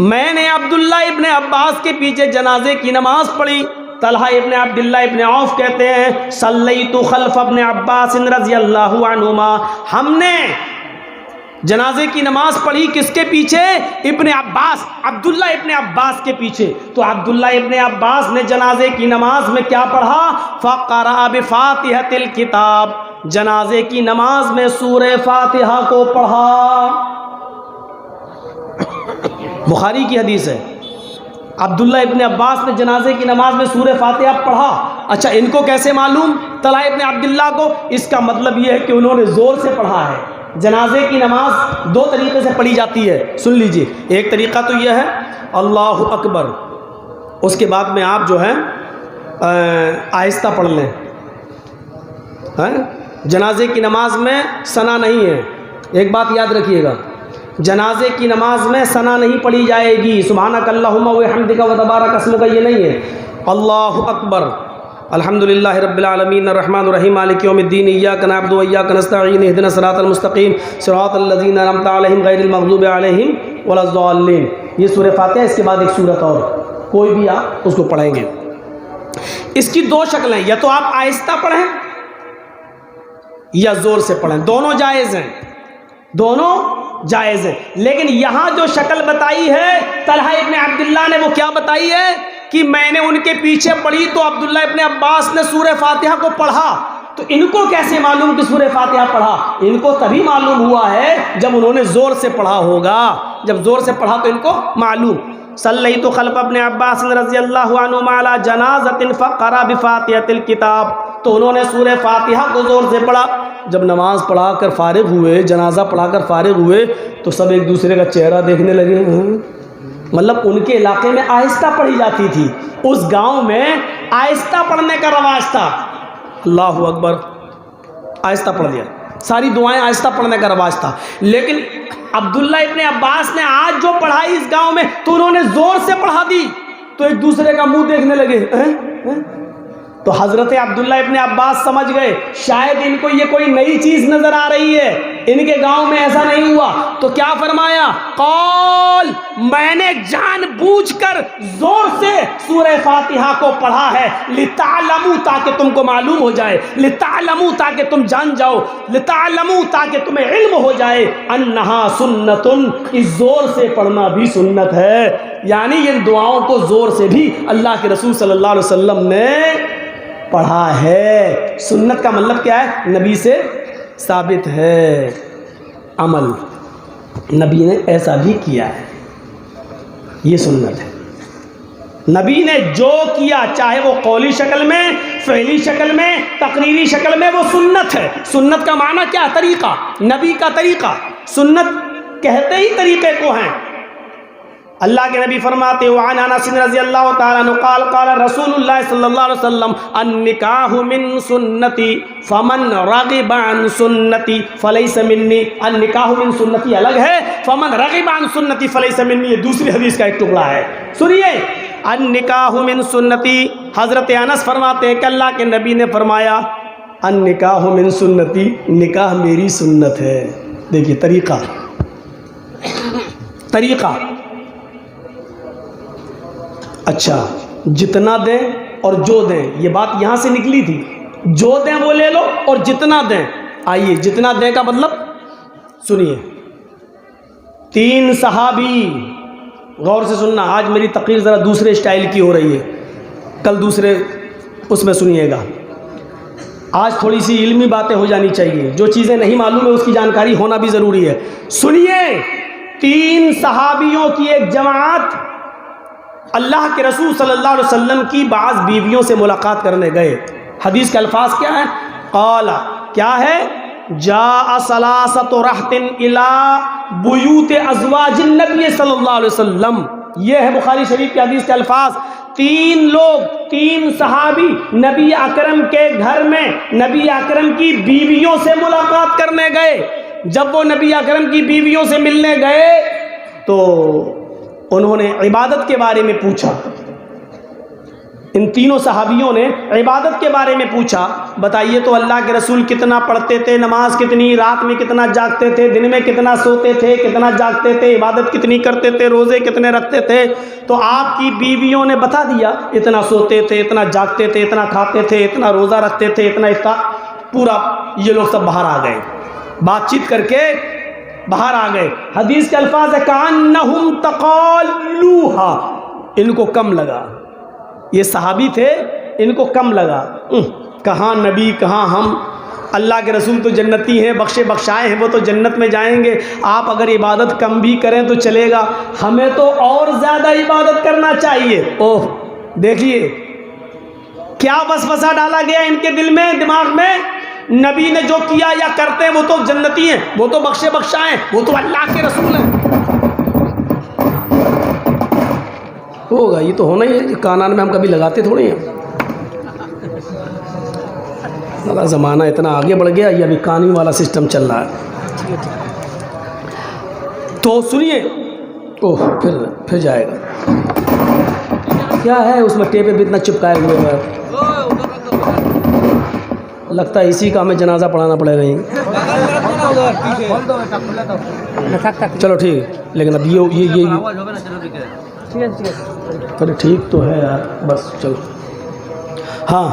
میں نے عبداللہ ابن عباس کے پیچھے جنازے کی نماز پڑھی. طلحہ ابن عبداللہ ابن عوف کہتے ہیں صلیت خلف ابن عباس رضی اللہ عنہما، ہم نے جنازے کی نماز پڑھی کس کے پیچھے؟ ابن عباس، عبداللہ ابن عباس کے پیچھے. تو عبداللہ ابن عباس نے جنازے کی نماز میں کیا پڑھا؟ فقرأ بفاتحة الکتاب، جنازے کی نماز میں سورہ فاتحہ کو پڑھا. بخاری کی حدیث ہے. عبداللہ ابن عباس نے جنازے کی نماز میں سورہ فاتحہ پڑھا. اچھا، ان کو کیسے معلوم طلحہ ابن عبداللہ کو؟ اس کا مطلب یہ ہے کہ انہوں نے زور سے پڑھا ہے. جنازے کی نماز دو طریقے سے پڑھی جاتی ہے، سن لیجئے. ایک طریقہ تو یہ ہے اللہ اکبر، اس کے بعد میں آپ جو ہے آہستہ پڑھ لیں. جنازے کی نماز میں ثنا نہیں ہے. ایک بات یاد رکھیے گا، جنازے کی نماز میں ثنا نہیں پڑھی جائے گی. سبحانک اللہم وبحمدک وتبارک اسمک، یہ نہیں ہے. اللہ اکبر، الحمدللہ رب العالمین الرحمن الرحیم مالک یوم الدین ایاک نعبد و ایاک نستعین اہدنا الصراط المستقیم صراط الذین انعمت علیہم غیر المغضوب علیہم ولا الضالین. یہ سورہ فاتحہ. اس کے بعد ایک سورت اور، کوئی بھی آپ اس کو پڑھیں گے. اس کی دو شکلیں، یا تو آپ آہستہ پڑھیں یا زور سے پڑھیں. دونوں جائز ہیں، دونوں جائز ہیں. لیکن یہاں جو شکل بتائی ہے طلحہ ابن عبداللہ نے، وہ کیا بتائی ہے کہ میں نے ان کے پیچھے پڑھی تو عبداللہ ابن عباس نے سورہ فاتحہ کو پڑھا. تو ان کو کیسے معلوم کہ سورہ فاتحہ پڑھا؟ ان کو تبھی معلوم ہوا ہے جب انہوں نے زور سے پڑھا ہوگا. جب زور سے پڑھا تو ان کو معلوم. صلیت خلف ابن عباس رضی اللہ عنہما علی جنازۃ فقرأ بفاتحۃ الکتاب، تو انہوں نے سورہ فاتحہ کو زور سے پڑھا. جب نماز پڑھا کر فارغ ہوئے، جنازہ پڑھا کر فارغ ہوئے، تو سب ایک دوسرے کا چہرہ دیکھنے لگے. مطلب ان کے علاقے میں آہستہ پڑھی جاتی تھی، اس گاؤں میں آہستہ پڑھنے کا رواج تھا. اللہ اکبر، آہستہ پڑھ لیا. ساری دعائیں آہستہ پڑھنے کا رواج تھا. لیکن عبداللہ ابن عباس نے آج جو پڑھائی اس گاؤں میں، تو انہوں نے زور سے پڑھا دی، تو ایک دوسرے کا منہ دیکھنے لگے. تو حضرت عبداللہ ابن عباس سمجھ گئے شاید ان کو یہ کوئی نئی چیز نظر آ رہی ہے، ان کے گاؤں میں ایسا نہیں ہوا. تو کیا فرمایا؟ قال، میں نے جان بوجھ کر زور سے سورہ فاتحہ کو پڑھا ہے. لتعلموا، تاکہ تم کو معلوم ہو جائے. لتعلموا، تاکہ تم جان جاؤ. لتعلموا، تاکہ تمہیں علم ہو جائے. انہا سنتن، اس زور سے پڑھنا بھی سنت ہے. یعنی ان دعاؤں کو زور سے بھی اللہ کے رسول صلی اللہ علیہ وسلم نے پڑھا ہے. سنت کا مطلب کیا ہے؟ نبی سے ثابت ہے. عمل نبی نے ایسا بھی کیا ہے، یہ سنت ہے. نبی نے جو کیا، چاہے وہ قولی شکل میں، فعلی شکل میں، تقریری شکل میں، وہ سنت ہے. سنت کا معنی کیا؟ طریقہ، نبی کا طریقہ. سنت کہتے ہی طریقے کو ہیں. اللہ کے نبی فرماتے ہیں وعن انس رضی اللہ تعالیٰ عنہ قال قال رسول اللہ صلی اللہ علیہ وسلم النکاح من سنتی فمن رغب عن سنتی فلیس منی. النکاح من سنتی الگ ہے، فمن رغب عن سنتی فلیس منی یہ دوسری حدیث کا ایک ٹکڑا ہے. سنیے، النکاح من سنتی، حضرت انس فرماتے ہیں کہ اللہ کے نبی نے فرمایا النکاح من سنتی، نکاح میری سنت ہے. دیکھیے طریقہ، طریقہ. اچھا، جتنا دیں اور جو دیں، یہ بات یہاں سے نکلی تھی. جو دیں وہ لے لو اور جتنا دیں. آئیے، جتنا دیں کا مطلب سنیے. 3 صحابی، غور سے سننا، آج میری تقریر ذرا دوسرے اسٹائل کی ہو رہی ہے، کل دوسرے اس میں سنیے گا۔ آج تھوڑی سی علمی باتیں ہو جانی چاہیے، جو چیزیں نہیں معلوم ہے اس کی جانکاری ہونا بھی ضروری ہے۔ سنیے، 3 صحابیوں کی ایک جماعت اللہ کے رسول صلی اللہ علیہ وسلم کی بعض بیویوں سے ملاقات کرنے گئے۔ حدیث کے الفاظ کیا ہیں؟ قال، کیا ہے؟ جاء ثلاثۃ رہط الی بیوت ازواج النبی صلی اللہ علیہ وسلم، یہ ہے بخاری شریف کی حدیث کے الفاظ۔ 3 لوگ، 3 صحابی نبی اکرم کے گھر میں نبی اکرم کی بیویوں سے ملاقات کرنے گئے۔ جب وہ نبی اکرم کی بیویوں سے ملنے گئے تو انہوں نے عبادت کے بارے میں پوچھا۔ ان تینوں صحابیوں نے عبادت کے بارے میں پوچھا، بتائیے تو اللہ کے رسول کتنا پڑھتے تھے، نماز کتنی، رات میں کتنا جاگتے تھے، دن میں کتنا سوتے تھے، کتنا جاگتے تھے، عبادت کتنی کرتے تھے، روزے کتنے رکھتے تھے؟ تو آپ کی بیویوں نے بتا دیا، اتنا سوتے تھے، اتنا جاگتے تھے، اتنا کھاتے تھے، اتنا روزہ رکھتے تھے، اتنا افطار، پورا۔ یہ لوگ سب باہر آ گئے، بات چیت کر کے باہر آ گئے۔ حدیث کے الفاظ ہے کأنہم تقالوہا، ان کو کم لگا، یہ صحابی تھے، ان کو کم لگا، کہاں نبی کہاں ہم، اللہ کے رسول تو جنتی ہیں، بخشے بخشائے ہیں، وہ تو جنت میں جائیں گے، آپ اگر عبادت کم بھی کریں تو چلے گا، ہمیں تو اور زیادہ عبادت کرنا چاہیے۔ اوہ، دیکھیے کیا وسوسہ ڈالا گیا ان کے دل میں، دماغ میں۔ نبی نے جو کیا یا کرتے ہیں وہ تو جنتی ہیں، وہ تو بخشے بخشائے ہیں، وہ تو اللہ کے رسول ہیں۔ ہوگا، یہ تو ہونا ہی ہے، کانان میں ہم کبھی لگاتے تھوڑے ہیں۔ اللہ، زمانہ اتنا آگے بڑھ گیا، یہ ابھی کانی والا سسٹم چل رہا ہے۔ تو سنیے، اوہ پھر جائے گا، کیا ہے اس میں ٹیپے بھی اتنا چپکائے ہوئے ہیں، لگتا ہے اسی کا ہمیں جنازہ پڑھانا پڑے گا۔ چلو ٹھیک ہے، لیکن اب یہ ٹھیک تو ہے یار، بس چلو۔ ہاں،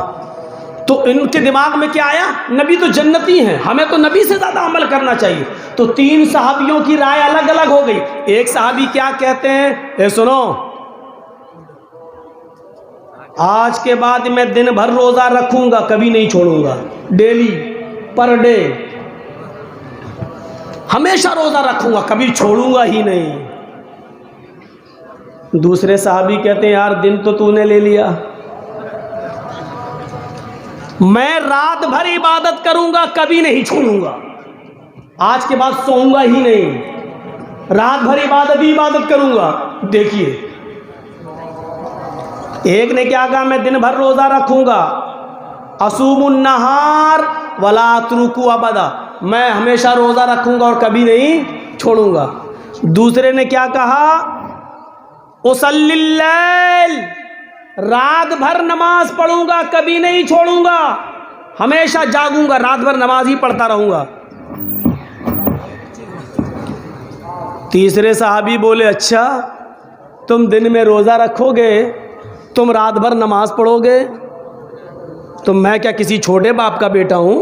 تو ان کے دماغ میں کیا آیا؟ نبی تو جنتی ہیں، ہمیں تو نبی سے زیادہ عمل کرنا چاہیے۔ تو 3 صحابیوں کی رائے الگ الگ ہو گئی۔ ایک صحابی کیا کہتے ہیں؟ اے سنو، آج کے بعد میں دن بھر روزہ رکھوں گا، کبھی نہیں چھوڑوں گا، ڈیلی پر ڈے ہمیشہ روزہ رکھوں گا، کبھی چھوڑوں گا ہی نہیں۔ دوسرے صحابی کہتے ہیں یار دن تو نے لے لیا، میں رات بھر عبادت کروں گا، کبھی نہیں چھوڑوں گا، آج کے بعد سوؤں گا ہی نہیں، رات بھر عبادت ہی عبادت کروں گا۔ دیکھیے ایک نے کیا کہا؟ میں دن بھر روزہ رکھوں گا، اصوم النہار ولا اترکو ابدا، میں ہمیشہ روزہ رکھوں گا اور کبھی نہیں چھوڑوں گا۔ دوسرے نے کیا کہا؟ اصلی اللیل، رات بھر نماز پڑھوں گا، کبھی نہیں چھوڑوں گا، ہمیشہ جاگوں گا، رات بھر نماز ہی پڑھتا رہوں گا۔ تیسرے صحابی بولے اچھا، تم دن میں روزہ رکھو گے، تم رات بھر نماز پڑھو گے، تو میں کیا کسی چھوٹے باپ کا بیٹا ہوں؟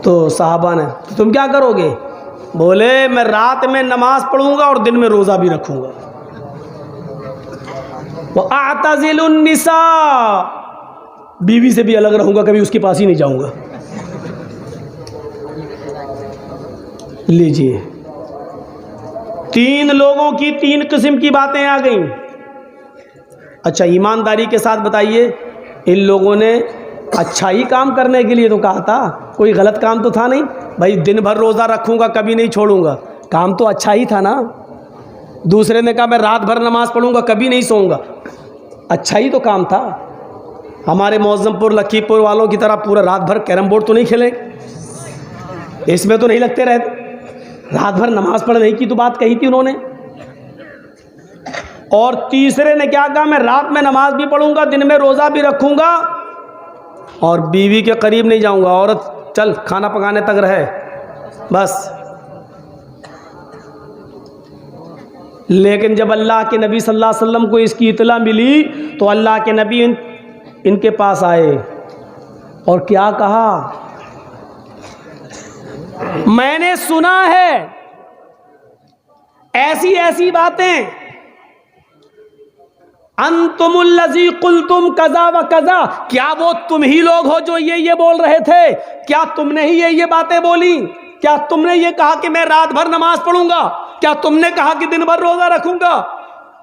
تو صحابہ نے تم کیا کرو گے؟ بولے میں رات میں نماز پڑھوں گا اور دن میں روزہ بھی رکھوں گا۔ وَأَعْتَزِلُ النِّسَاءَ، بیوی سے بھی الگ رہوں گا، کبھی اس کے پاس ہی نہیں جاؤں گا۔ لیجئے 3 لوگوں کی 3 قسم کی باتیں آ گئیں۔ اچھا ایمانداری کے ساتھ بتائیے، ان لوگوں نے اچھا ہی کام کرنے کے لیے تو کہا تھا، کوئی غلط کام تو تھا نہیں بھائی، دن بھر روزہ رکھوں گا، کبھی نہیں چھوڑوں گا، کام تو اچھا ہی تھا نا۔ دوسرے نے کہا میں رات بھر نماز پڑھوں گا، کبھی نہیں سوؤں گا، اچھا ہی تو کام تھا۔ ہمارے معظم پور لکھی پور والوں کی طرح پورا رات بھر کیرم بورڈ تو نہیں کھیلیں، اس میں تو نہیں لگتے رہتے، رات بھر نماز پڑھنے کی تو بات کہی تھی انہوں نے۔ اور تیسرے نے کیا کہا؟ میں رات میں نماز بھی پڑھوں گا، دن میں روزہ بھی رکھوں گا اور بیوی کے قریب نہیں جاؤں گا، عورت چل کھانا پکانے تک رہے بس۔ لیکن جب اللہ کے نبی صلی اللہ علیہ وسلم کو اس کی اطلاع ملی تو اللہ کے نبی ان کے پاس آئے اور کیا کہا؟ میں نے سنا ہے ایسی ایسی باتیں، انتم الذی قلتم کذا و کذا، کیا وہ تم ہی لوگ ہو جو یہ بول رہے تھے؟ کیا تم نے ہی یہ باتیں بولی؟ کیا تم نے یہ کہا کہ میں رات بھر نماز پڑھوں گا؟ کیا تم نے کہا کہ دن بھر روزہ رکھوں گا؟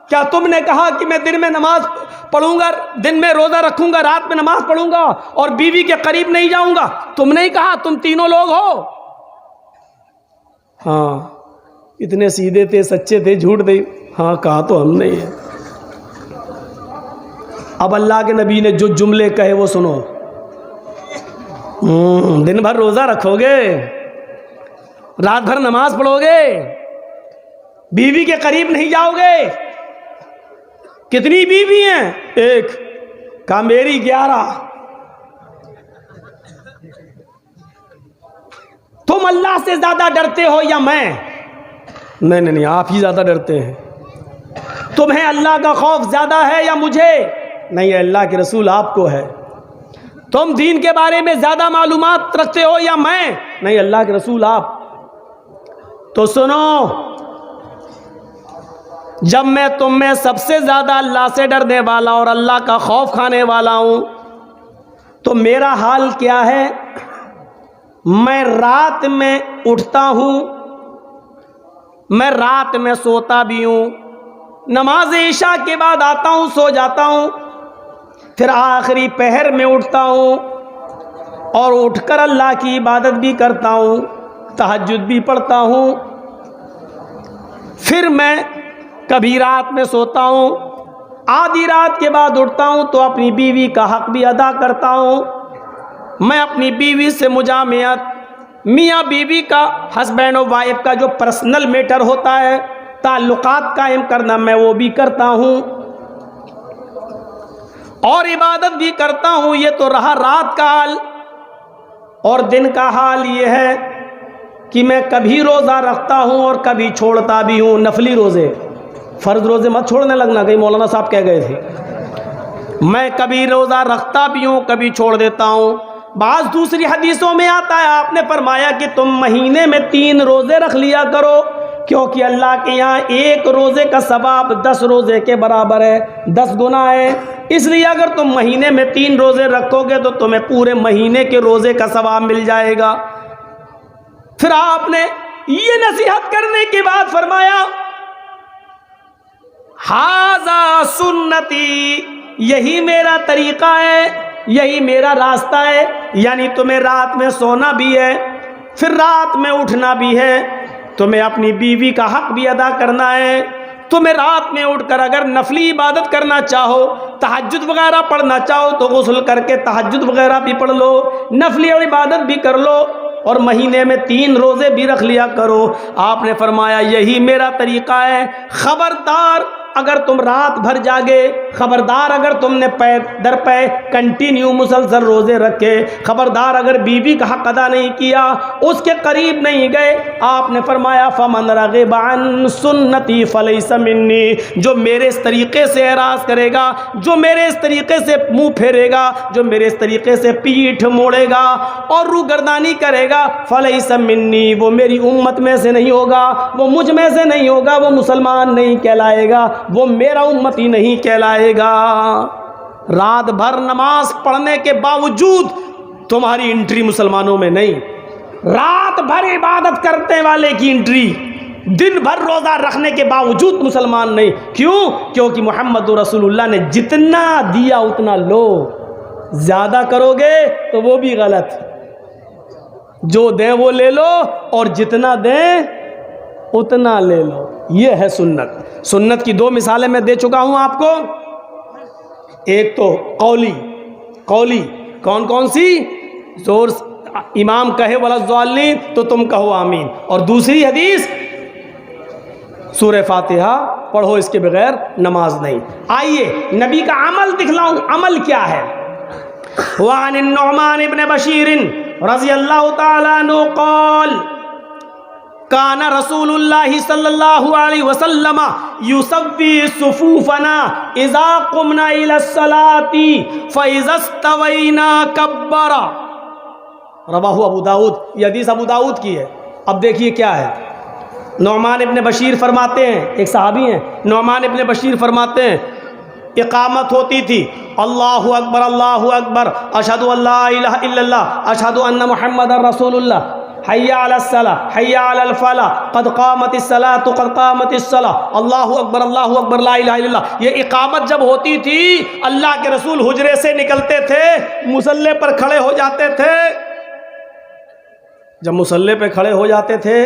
کیا تم نے کہا کہ میں دن میں نماز پڑھوں گا، دن میں روزہ رکھوں گا، رات میں نماز پڑھوں گا اور بیوی کے قریب نہیں جاؤں گا؟ تم نے ہی کہا، تم تینوں لوگ ہو۔ ہاں، اتنے سیدھے تھے، سچے تھے، جھوٹ نہیں، ہاں کہا تو ہم نے ہے۔ اب اللہ کے نبی نے جو جملے کہے وہ سنو۔ دن بھر روزہ رکھو گے، رات بھر نماز پڑھو گے، بیوی کے قریب نہیں جاؤ گے۔ کتنی بیوی ہیں؟ ایک۔ کہا میری 11۔ تم اللہ سے زیادہ ڈرتے ہو یا میں؟ نہیں، آپ ہی زیادہ ڈرتے ہیں۔ تمہیں اللہ کا خوف زیادہ ہے یا مجھے؟ نہیں، اللہ کے رسول آپ کو ہے۔ تم دین کے بارے میں زیادہ معلومات رکھتے ہو یا میں؟ نہیں، اللہ کے رسول آپ۔ تو سنو، جب میں تم میں سب سے زیادہ اللہ سے ڈرنے والا اور اللہ کا خوف کھانے والا ہوں، تو میرا حال کیا ہے؟ میں رات میں اٹھتا ہوں، میں رات میں سوتا بھی ہوں، نماز عشاء کے بعد آتا ہوں، سو جاتا ہوں، پھر آخری پہر میں اٹھتا ہوں اور اٹھ کر اللہ کی عبادت بھی کرتا ہوں، تہجد بھی پڑھتا ہوں، پھر میں کبھی رات میں سوتا ہوں، آدھی رات کے بعد اٹھتا ہوں تو اپنی بیوی کا حق بھی ادا کرتا ہوں۔ میں اپنی بیوی سے مجامعت، میاں بیوی کا، ہسبینڈ اور وائف کا جو پرسنل میٹر ہوتا ہے، تعلقات قائم کرنا، میں وہ بھی کرتا ہوں اور عبادت بھی کرتا ہوں۔ یہ تو رہا رات کا حال، اور دن کا حال یہ ہے کہ میں کبھی روزہ رکھتا ہوں اور کبھی چھوڑتا بھی ہوں۔ نفلی روزے، فرض روزے مت چھوڑنے لگنا، کہیں مولانا صاحب کہہ گئے تھے۔ میں کبھی روزہ رکھتا بھی ہوں، کبھی چھوڑ دیتا ہوں۔ بعض دوسری حدیثوں میں آتا ہے، آپ نے فرمایا کہ تم مہینے میں 3 روزے رکھ لیا کرو، کیونکہ اللہ کے یہاں ایک روزے کا ثواب 10 روزے کے برابر ہے، 10 گنا ہے۔ اس لیے اگر تم مہینے میں 3 روزے رکھو گے تو تمہیں پورے مہینے کے روزے کا ثواب مل جائے گا۔ پھر آپ نے یہ نصیحت کرنے کے بعد فرمایا، ھذا سنتی، یہی میرا طریقہ ہے، یہی میرا راستہ ہے۔ یعنی تمہیں رات میں سونا بھی ہے، پھر رات میں اٹھنا بھی ہے، تمہیں اپنی بیوی کا حق بھی ادا کرنا ہے۔ تمہیں رات میں اٹھ کر اگر نفلی عبادت کرنا چاہو، تہجد وغیرہ پڑھنا چاہو تو غسل کر کے تہجد وغیرہ بھی پڑھ لو، نفلی عبادت بھی کر لو، اور مہینے میں 3 روزے بھی رکھ لیا کرو۔ آپ نے فرمایا یہی میرا طریقہ ہے۔ خبردار اگر تم رات بھر جاگے، خبردار اگر تم نے پے در پے کنٹینیو مسلسل روزے رکھے، خبردار اگر بیوی کا حق ادا نہیں کیا، اس کے قریب نہیں گئے، آپ نے فرمایا فمن رغب عن سنتی فلیس منی، جو میرے اس طریقے سے اعراض کرے گا، جو میرے اس طریقے سے منہ پھیرے گا، جو میرے اس طریقے سے پیٹھ موڑے گا اور روگردانی کرے گا، فلیس منی، وہ میری امت میں سے نہیں ہوگا، وہ مجھ میں سے نہیں ہوگا، وہ مسلمان نہیں کہلائے گا، وہ میرا امتی نہیں کہلائے گا۔ رات بھر نماز پڑھنے کے باوجود تمہاری انٹری مسلمانوں میں نہیں، رات بھر عبادت کرنے والے کی انٹری، دن بھر روزہ رکھنے کے باوجود مسلمان نہیں۔ کیوں؟ کیونکہ محمد رسول اللہ نے جتنا دیا اتنا لو، زیادہ کرو گے تو وہ بھی غلط، جو دیں وہ لے لو اور جتنا دیں اتنا لے لو، یہ ہے سنت۔ سنت کی 2 مثالیں میں دے چکا ہوں آپ کو، ایک تو قولی کون کون سی؟ زور امام کہے ولا الضالین تو تم کہو آمین، اور دوسری حدیث سورہ فاتحہ پڑھو، اس کے بغیر نماز نہیں۔ آئیے نبی کا عمل دکھلاؤں، عمل کیا ہے۔ وعن النعمان بن بشیر رضی اللہ تعالیٰ عنہ قال کان رسول اللہ صلی اللہ علیہ وسلم یسوی صفوفنا اذا قمنا الى الصلاة فاذا استوینا کبر۔ رواہ ابو داؤد، یہ حدیث ابو داؤد کی ہے۔ اب دیکھیے کیا ہے، نعمان ابن بشیر فرماتے ہیں، ایک صحابی ہیں، نعمان ابن بشیر فرماتے ہیں اقامت ہوتی تھی، اللہ اکبر اللہ اکبر، اشہد ان لا الہ الا اللہ، اشہد ان محمد رسول اللہ، حی علی الصلاۃ حی علی الفلاح، قد قامت الصلاۃ قد قامت الصلاۃ، اللہ اکبر لا الہ الا اللہ۔ یہ اقامت جب ہوتی تھی اللہ کے رسول حجرے سے نکلتے تھے، مصلی پر کھڑے ہو جاتے تھے۔ جب مصلی پہ کھڑے ہو جاتے تھے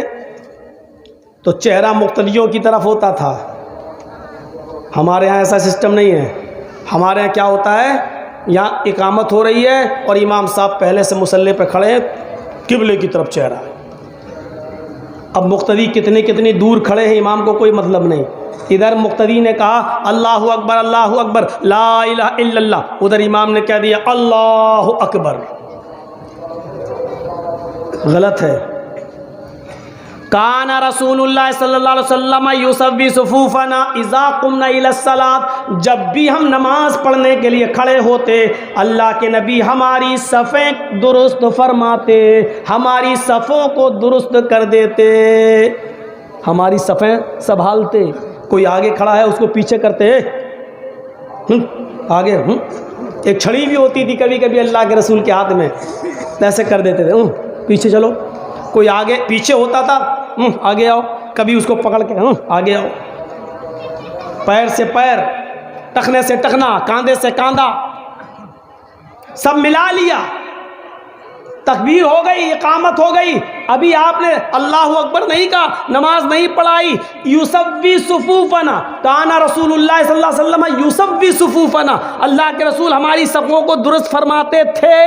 تو چہرہ مقتدیوں کی طرف ہوتا تھا۔ ہمارے ہاں ایسا سسٹم نہیں ہے، ہمارے ہاں کیا ہوتا ہے، یہاں اقامت ہو رہی ہے اور امام صاحب پہلے سے مصلی پہ کھڑے ہیں، قبلے کی طرف چہرہ ہے۔ اب مقتدی کتنی دور کھڑے ہیں امام کو کوئی مطلب نہیں۔ ادھر مقتدی نے کہا اللہ اکبر لا الہ الا اللہ، ادھر امام نے کہہ دیا اللہ اکبر، غلط ہے۔ کان رسول اللہ صلی اللہ علیہ وسلم یسوی صفوفنا اذا قمنا الی الصلاۃ، جب بھی ہم نماز پڑھنے کے لیے کھڑے ہوتے اللہ کے نبی ہماری صفیں درست فرماتے، ہماری صفوں کو درست کر دیتے، ہماری صفیں سنبھالتے۔ کوئی آگے کھڑا ہے اس کو پیچھے کرتے، آگے ایک چھڑی بھی ہوتی تھی کبھی کبھی اللہ کے رسول کے ہاتھ میں، ایسے کر دیتے تھے، پیچھے چلو۔ کوئی آگے پیچھے ہوتا تھا، آگے آؤ، کبھی اس کو پکڑ کے آگے آؤ، پیر سے پیر، ٹخنے سے ٹخنا، کاندھے سے کاندھا، سب ملا لیا، تکبیر ہو گئی، اقامت ہو گئی، ابھی آپ نے اللہ اکبر نہیں کہا، نماز نہیں پڑھائی۔ یسوی صفوفنا، کانا رسول اللہ صلی اللہ علیہ وسلم یسوی صفوفنا، اللہ کے رسول ہماری صفوں کو درست فرماتے تھے۔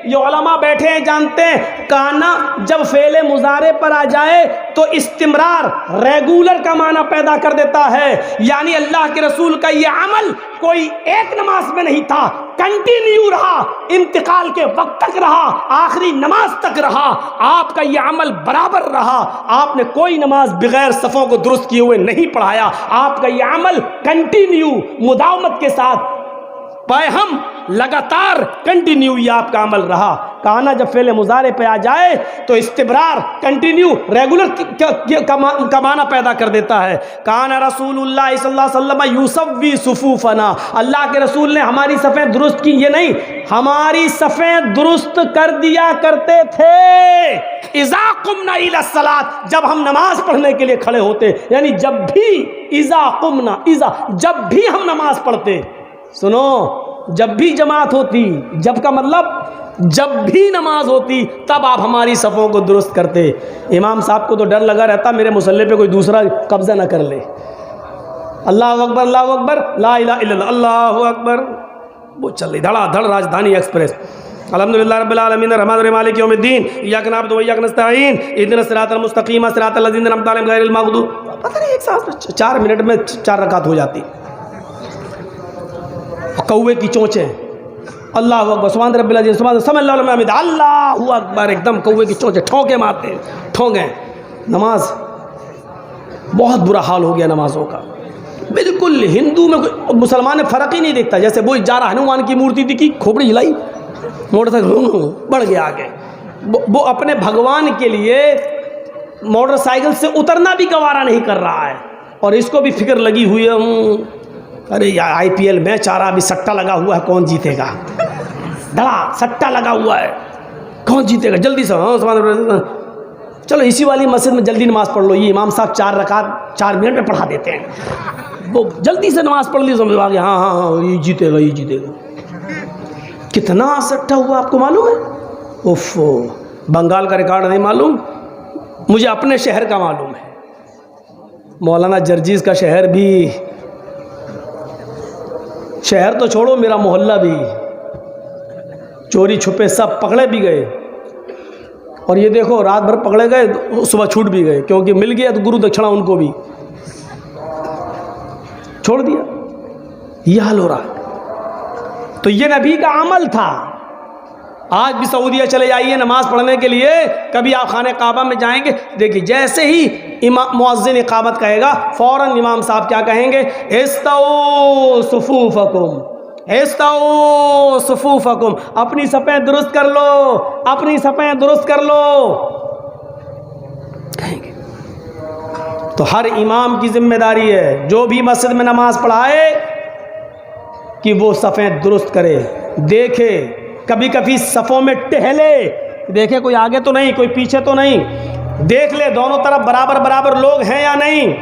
یہ علماء بیٹھے ہیں جانتے ہیں، کانا جب فعل مضارع پر آ جائے تو استمرار، ریگولر کا معنی پیدا کر دیتا ہے، یعنی اللہ کے رسول کا یہ عمل کوئی ایک نماز میں نہیں تھا، کنٹینیو رہا، انتقال کے وقت تک رہا، آخری نماز تک رہا، آپ کا یہ عمل برابر رہا۔ آپ نے کوئی نماز بغیر صفوں کو درست کیے ہوئے نہیں پڑھایا، آپ کا یہ عمل کنٹینیو، مداومت کے ساتھ، ہم لگاتار کنٹینیو یہ آپ کا عمل رہا۔ کہنا جب فعل مضارع پہ آ جائے تو استمرار، کنٹینیو، ریگولر کا معنی پیدا کر دیتا ہے۔ کان رسول اللہ صلی اللہ علیہ وسلم یسوی صفوفنا، اللہ کے رسول نے ہماری صفیں درست کی، یہ نہیں، ہماری صفیں درست کر دیا کرتے تھے۔ اذا قمنا الی الصلاۃ، جب ہم نماز پڑھنے کے لیے کھڑے ہوتے، یعنی جب بھی، اذا قمنا، جب بھی ہم نماز پڑھتے، سنو، جب بھی جماعت ہوتی، جب کا مطلب جب بھی نماز ہوتی، تب آپ ہماری صفوں کو درست کرتے۔ امام صاحب کو تو ڈر لگا رہتا میرے مصلی پہ کوئی دوسرا قبضہ نہ کر لے۔ اللہ اکبر لا الہ الا اللہ، اللہ اکبر، وہ چل رہی دھڑا دھڑ راجدھانی ایکسپریس۔ الحمدللہ رب العالمین الرحمن الرحیم مالک یوم الدین، ایاک نعبد و ایاک نستعین، اہدنا الصراط المستقیم صراط الذین انعمت علیہم غیر المغضوب۔ پتہ نہیں ایک ساتھ 4 منٹ میں 4 رکعت ہو جاتی۔ کوے کی چونچیں، اللہ اکبر، سبحان رب العظیم، سبحان سمع اللہ لمن حمدہ، اللہ اکبر، ایک دم کوے کی چونچیں، ٹھونکے مارتے، ٹھونکے۔ نماز بہت برا حال ہو گیا نمازوں کا، بالکل ہندو میں مسلمان میں فرق ہی نہیں دیکھتا۔ جیسے وہ جا رہا ہنومان کی مورتی دکھی، کھوپڑی ہلائی، موٹر سائیکل بڑھ گیا آگے، وہ اپنے بھگوان کے لیے موٹر سائیکل سے اترنا بھی گوارا نہیں کر رہا ہے، اور اس کو بھی فکر لگی ہوئی ہے، ارے یار IPL میچ آ رہا، ابھی سٹا لگا ہوا ہے، کون جیتے گا، دھڑا سٹا لگا ہوا ہے، کون جیتے گا، جلدی سے چلو اسی والی مسجد میں جلدی نماز پڑھ لو، یہ امام صاحب 4 رکعت 4 منٹ میں پڑھا دیتے ہیں، وہ جلدی سے نماز پڑھ لی، سمجھ آ گیا، ہاں یہ جیتے گا، یہ جیتے گا۔ کتنا سٹا ہوا آپ کو معلوم ہے؟ اوف، بنگال کا ریکارڈ نہیں معلوم، مجھے اپنے شہر کا معلوم ہے، مولانا جرجیز کا شہر بھی، شہر تو چھوڑو میرا محلہ بھی، چوری چھپے سب پکڑے بھی گئے، اور یہ دیکھو رات بھر پکڑے گئے، صبح چھوٹ بھی گئے، کیونکہ مل گیا تو گرو دکھشنا ان کو بھی چھوڑ دیا۔ یہ حال ہو رہا ہے، تو یہ نبی کا عمل تھا۔ آج بھی سعودیہ چلے جائیے نماز پڑھنے کے لیے، کبھی آپ خانہ کعبہ میں جائیں گے، دیکھیے جیسے ہی مؤذن اقامت کہے گا، فوراً امام صاحب کیا کہیں گے؟ استو صفوفکم، استو صفوفکم، اپنی صفیں درست کر لو، اپنی صفیں درست کر لو، کہیں گے۔ تو ہر امام کی ذمہ داری ہے جو بھی مسجد میں نماز پڑھائے کہ وہ صفیں درست کرے، دیکھے، کبھی کبھی صفوں میں ٹہلے، دیکھے کوئی آگے تو نہیں، کوئی پیچھے تو نہیں، دیکھ لے دونوں طرف برابر برابر لوگ ہیں یا نہیں،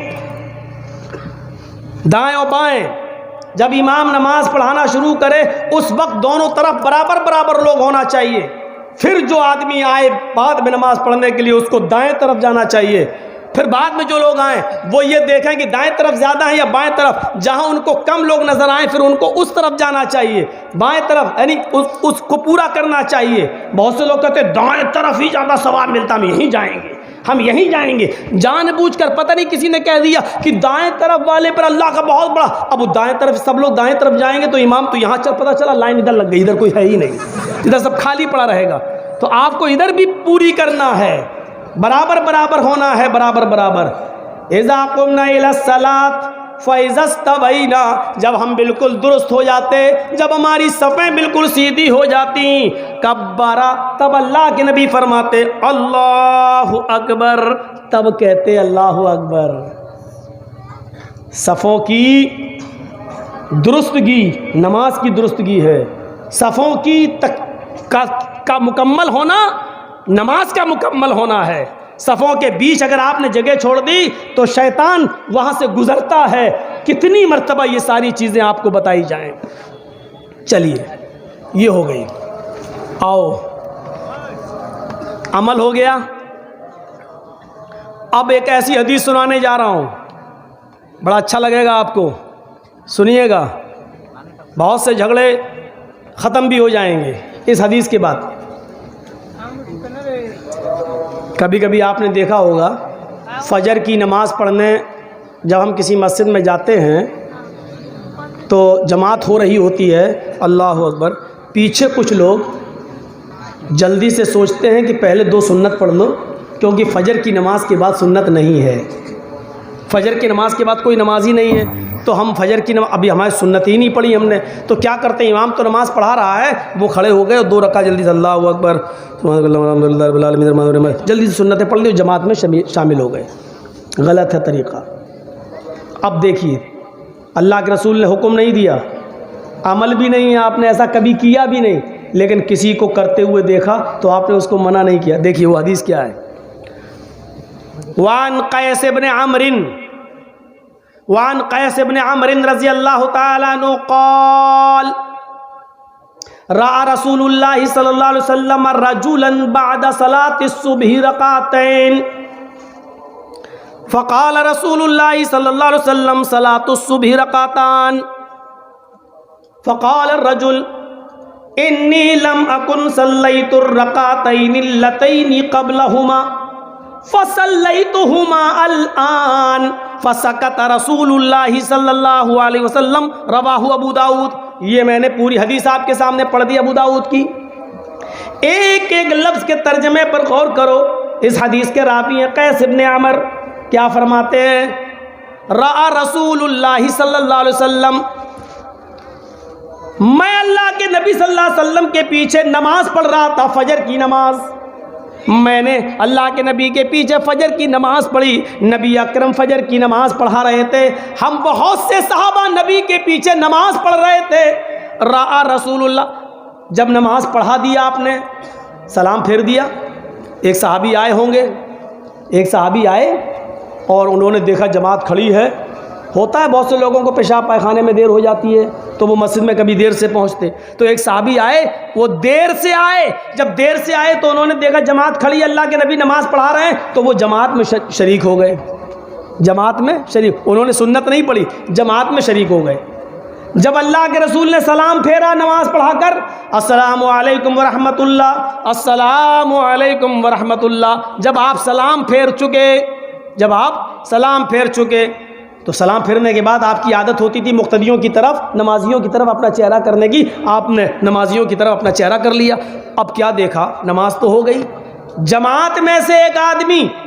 دائیں اور بائیں۔ جب امام نماز پڑھانا شروع کرے اس وقت دونوں طرف برابر برابر لوگ ہونا چاہیے، پھر جو آدمی آئے بعد میں نماز پڑھنے کے لیے اس کو دائیں طرف جانا چاہیے، پھر بعد میں جو لوگ آئیں وہ یہ دیکھیں کہ دائیں طرف زیادہ ہیں یا بائیں طرف، جہاں ان کو کم لوگ نظر آئیں پھر ان کو اس طرف جانا چاہیے، بائیں طرف یعنی اس کو پورا کرنا چاہیے۔ بہت سے لوگ کہتے ہیں دائیں طرف ہی زیادہ ثواب ملتا، ہم یہیں جائیں گے، ہم یہیں جائیں گے، جان بوجھ کر پتہ نہیں کسی نے کہہ دیا کہ دائیں طرف والے پر اللہ کا بہت بڑا، اب وہ دائیں طرف سب لوگ دائیں طرف جائیں گے تو امام تو یہاں پتہ چلا لائن ادھر لگ گئی، ادھر کوئی ہے ہی نہیں، ادھر سب خالی پڑا رہے گا۔ تو آپ کو ادھر بھی پوری کرنا ہے، برابر برابر ہونا ہے، برابر برابر۔ اذا قمنا الى الصلاۃ فاذا استوینا، جب ہم بالکل درست ہو جاتے، جب ہماری صفیں بالکل سیدھی ہو جاتی، کبرا، تب اللہ کے نبی فرماتے اللہ اکبر، تب کہتے اللہ اکبر۔ صفوں کی درستگی نماز کی درستگی ہے، صفوں کی کا مکمل ہونا نماز کا مکمل ہونا ہے۔ صفوں کے بیچ اگر آپ نے جگہ چھوڑ دی تو شیطان وہاں سے گزرتا ہے۔ کتنی مرتبہ یہ ساری چیزیں آپ کو بتائی جائیں۔ چلیے یہ ہو گئی، آؤ عمل ہو گیا۔ اب ایک ایسی حدیث سنانے جا رہا ہوں، بڑا اچھا لگے گا آپ کو، سنیے گا، بہت سے جھگڑے ختم بھی ہو جائیں گے اس حدیث کے بعد۔ کبھی کبھی آپ نے دیکھا ہوگا فجر کی نماز پڑھنے جب ہم کسی مسجد میں جاتے ہیں تو جماعت ہو رہی ہوتی ہے، اللہ اکبر، پیچھے کچھ لوگ جلدی سے سوچتے ہیں کہ پہلے 2 سنت پڑھ لو کیونکہ فجر کی نماز کے بعد سنت نہیں ہے، فجر کی نماز کے بعد کوئی نماز ہی نہیں ہے، تو ہم فجر کی نماز ابھی ہماری سنت ہی نہیں پڑھی ہم نے، تو کیا کرتے ہیں، امام تو نماز پڑھا رہا ہے، وہ کھڑے ہو گئے اور 2 رکعت جلدی سے اللہ اکبر الحمدللہ رب العالمین جلدی سے سنتیں پڑھ لی، جماعت میں شامل ہو گئے۔ غلط ہے طریقہ۔ اب دیکھیے اللہ کے رسول نے حکم نہیں دیا، عمل بھی نہیں ہے، آپ نے ایسا کبھی کیا بھی نہیں، لیکن کسی کو کرتے ہوئے دیکھا تو آپ نے اس کو منع نہیں کیا۔ دیکھیے وہ حدیث کیا ہے، وعن قیس بن عمرو رضی اللہ تعالی عنہ قال رأى رسول اللہ صلی اللہ علیہ وسلم رجلا بعد صلاة الصبح رکعتین فقال رسول اللہ صلی اللہ علیہ وسلم صلاة الصبح رکعتان فقال الرجل انی لم اکن صلیت الرکعتین اللتین قبلہما فصلیتہما الآن فسکت رسول اللہ صلی اللہ علیہ وسلم، رواہ ابو داؤد۔ یہ میں نے پوری حدیث آپ کے سامنے پڑھ دی ابو داؤد کی، ایک ایک لفظ کے ترجمے پر غور کرو۔ اس حدیث کے راوی ہیں قیس بن عمر، کیا فرماتے ہیں، رأى رسول اللہ صلی اللہ علیہ وسلم، میں اللہ کے نبی صلی اللہ علیہ وسلم کے پیچھے نماز پڑھ رہا تھا، فجر کی نماز، میں نے اللہ کے نبی کے پیچھے فجر کی نماز پڑھی، نبی اکرم فجر کی نماز پڑھا رہے تھے، ہم بہت سے صحابہ نبی کے پیچھے نماز پڑھ رہے تھے۔ رأى رسول اللہ، جب نماز پڑھا دیا آپ نے، سلام پھیر دیا، ایک صحابی آئے ہوں گے، ایک صحابی آئے اور انہوں نے دیکھا جماعت کھڑی ہے، ہوتا ہے بہت سے لوگوں کو پیشاب پائخانے میں دیر ہو جاتی ہے تو وہ مسجد میں کبھی دیر سے پہنچتے، تو ایک صحابی آئے، وہ دیر سے آئے، جب دیر سے آئے تو انہوں نے دیکھا جماعت کھڑی، اللہ کے نبی نماز پڑھا رہے ہیں، تو وہ جماعت میں شریک ہو گئے، جماعت میں شریک، انہوں نے سنت نہیں پڑھی، جماعت میں شریک ہو گئے۔ جب اللہ کے رسول نے سلام پھیرا نماز پڑھا کر، السلام علیکم ورحمۃ اللہ، السلام علیکم ورحمۃ اللہ، جب آپ سلام پھیر چکے تو سلام پھرنے کے بعد آپ کی عادت ہوتی تھی مقتدیوں کی طرف، نمازیوں کی طرف اپنا چہرہ کرنے کی، آپ نے نمازیوں کی طرف اپنا چہرہ کر لیا۔ اب کیا دیکھا، نماز تو ہو گئی، جماعت میں سے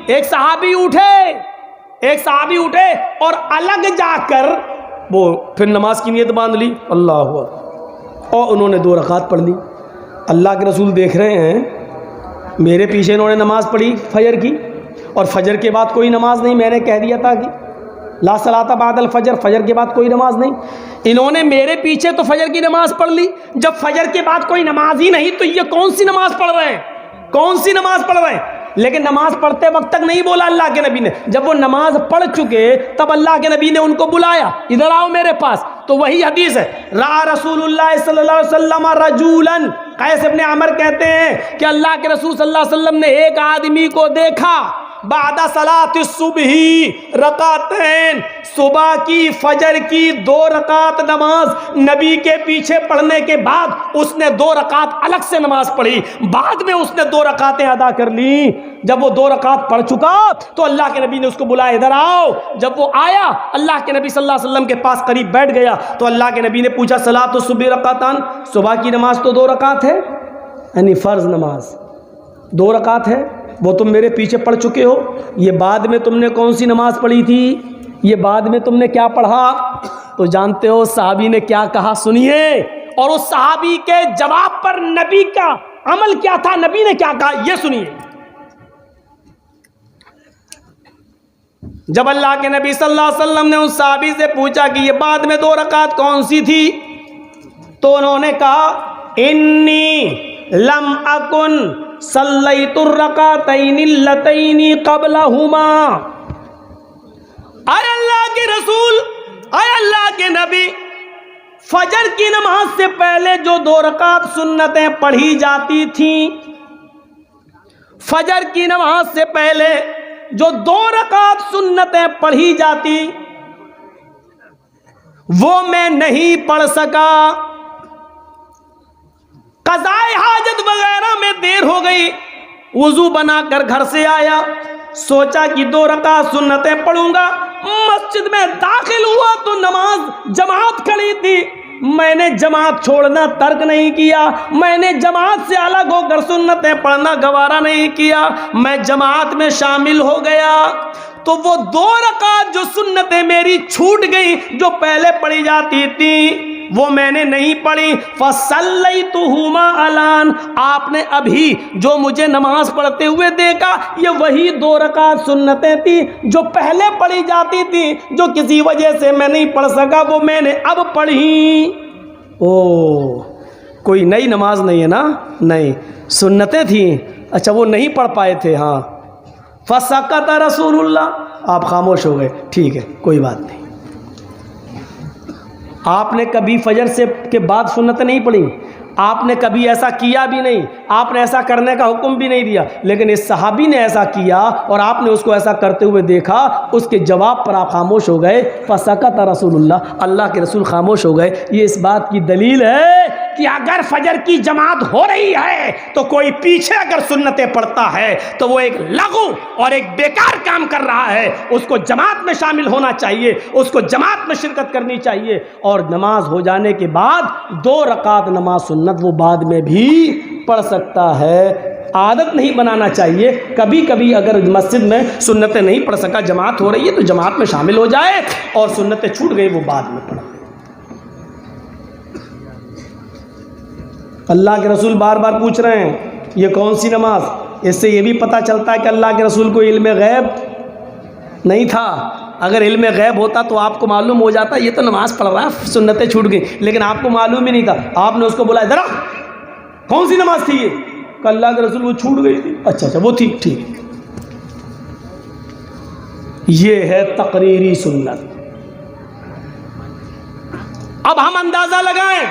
ایک صحابی اٹھے اور الگ جا کر وہ پھر نماز کی نیت باندھ لی، اللہ اکبر، اور انہوں نے 2 رکعت پڑھ لی۔ اللہ کے رسول دیکھ رہے ہیں میرے پیچھے انہوں نے نماز پڑھی فجر کی، اور فجر کے بعد کوئی نماز نہیں. میں نے کہہ دیا تھا کہ لا صلاۃ بعد الفجر، فجر کے بعد کوئی نماز نہیں. انہوں نے میرے پیچھے تو فجر کی نماز پڑھ لی. جب فجر کے بعد کوئی نماز ہی نہیں تو یہ کون سی نماز پڑھ رہے ہیں؟ کون سی نماز پڑھ رہے ہیں؟ لیکن نماز پڑھتے وقت تک نہیں بولا اللہ کے نبی نے. جب وہ نماز پڑھ چکے تب اللہ کے نبی نے ان کو بلایا، ادھر آؤ میرے پاس. تو وہی حدیث ہے، رأى رسول اللہ صلی اللہ علیہ وسلم رجولا. قیس ابن عمر کہتے ہیں کہ اللہ کے رسول صلی اللہ علیہ وسلم نے ایک آدمی کو دیکھا بعد صلاۃ الصبح رکعتین، صبح کی فجر کی 2 رکعت نماز نبی کے پیچھے پڑھنے کے بعد اس نے 2 رکعت الگ سے نماز پڑھی، بعد میں اس نے 2 رکعتیں ادا کر لی. جب وہ 2 رکعت پڑھ چکا تو اللہ کے نبی نے اس کو بلایا، ادھر آؤ. جب وہ آیا اللہ کے نبی صلی اللہ علیہ وسلم کے پاس قریب بیٹھ گیا تو اللہ کے نبی نے پوچھا صلاۃ الصبح رکعتان، صبح کی نماز تو 2 رکعت ہے، یعنی فرض نماز 2 رکعت ہے، وہ تم میرے پیچھے پڑھ چکے ہو. یہ بعد میں تم نے کون سی نماز پڑھی تھی؟ یہ بعد میں تم نے کیا پڑھا؟ تو جانتے ہو صحابی نے کیا کہا؟ سنیے. اور اس صحابی کے جواب پر نبی کا عمل کیا تھا، نبی نے کیا کہا، یہ سنیے. جب اللہ کے نبی صلی اللہ علیہ وسلم نے اس صحابی سے پوچھا کہ یہ بعد میں 2 رکعت کون سی تھی، تو انہوں نے کہا انی لم اکن صلیت الرکعتین اللتین قبلہما. اے اللہ کے رسول، اے اللہ کے نبی، فجر کی نماز سے پہلے جو 2 رکعت سنتیں پڑھی جاتی تھیں، فجر کی نماز سے پہلے جو 2 رکعت سنتیں پڑھی جاتی وہ میں نہیں پڑھ سکا. قضاء حاجت وغیرہ میں دیر ہو گئی، وضو بنا کر گھر سے آیا، سوچا کہ 2 رکعت سنتیں پڑھوں گا. مسجد میں داخل ہوا تو نماز جماعت کھڑی تھی. میں نے جماعت چھوڑنا ترک نہیں کیا، میں نے جماعت سے الگ ہو کر سنتیں پڑھنا گوارا نہیں کیا، میں جماعت میں شامل ہو گیا. تو وہ 2 رکعت جو سنتیں میری چھوٹ گئی، جو پہلے پڑھی جاتی تھی، وہ میں نے نہیں پڑھی. فَصَلَّيْتُهُمَا الآن، آپ نے ابھی جو مجھے نماز پڑھتے ہوئے دیکھا یہ وہی 2 رکعت سنتیں تھی جو پہلے پڑھی جاتی تھی، جو کسی وجہ سے میں نہیں پڑھ سکا، وہ میں نے اب پڑھی. او کوئی نئی نماز نہیں ہے نا؟ نہیں، سنتیں تھیں. اچھا وہ نہیں پڑھ پائے تھے. ہاں. فَسَكَتَ رسول اللہ، آپ خاموش ہو گئے. ٹھیک ہے کوئی بات نہیں. آپ نے کبھی فجر سے کے بعد سنت نہیں پڑھی، آپ نے کبھی ایسا کیا بھی نہیں، آپ نے ایسا کرنے کا حکم بھی نہیں دیا، لیکن اس صحابی نے ایسا کیا اور آپ نے اس کو ایسا کرتے ہوئے دیکھا، اس کے جواب پر آپ خاموش ہو گئے. فسکت رسول اللہ، اللہ کے رسول خاموش ہو گئے. یہ اس بات کی دلیل ہے کہ اگر فجر کی جماعت ہو رہی ہے تو کوئی پیچھے اگر سنتیں پڑھتا ہے تو وہ ایک لغو اور ایک بیکار کام کر رہا ہے. اس کو جماعت میں شامل ہونا چاہیے، اس کو جماعت میں شرکت کرنی چاہیے، اور نماز ہو جانے کے بعد 2 رکعت نماز سنت وہ بعد میں بھی پڑھ سکتا ہے. عادت نہیں بنانا چاہیے. کبھی کبھی اگر مسجد میں سنتیں نہیں پڑھ سکا، جماعت ہو رہی ہے تو جماعت میں شامل ہو جائے، اور سنتیں چھوٹ گئی وہ بعد میں پڑھے. اللہ کے رسول بار بار پوچھ رہے ہیں یہ کون سی نماز. اس سے یہ بھی پتہ چلتا ہے کہ اللہ کے رسول کو علم غیب نہیں تھا. اگر علم غیب ہوتا تو آپ کو معلوم ہو جاتا یہ تو نماز پڑھ رہا ہے، سنتیں چھوٹ گئی، لیکن آپ کو معلوم ہی نہیں تھا. آپ نے اس کو بولا ذرا کون سی نماز تھی یہ؟ کہ اللہ کے رسول وہ چھوٹ گئی تھی. اچھا وہ تھی، ٹھیک. یہ ہے تقریری سنت. اب ہم اندازہ لگائیں،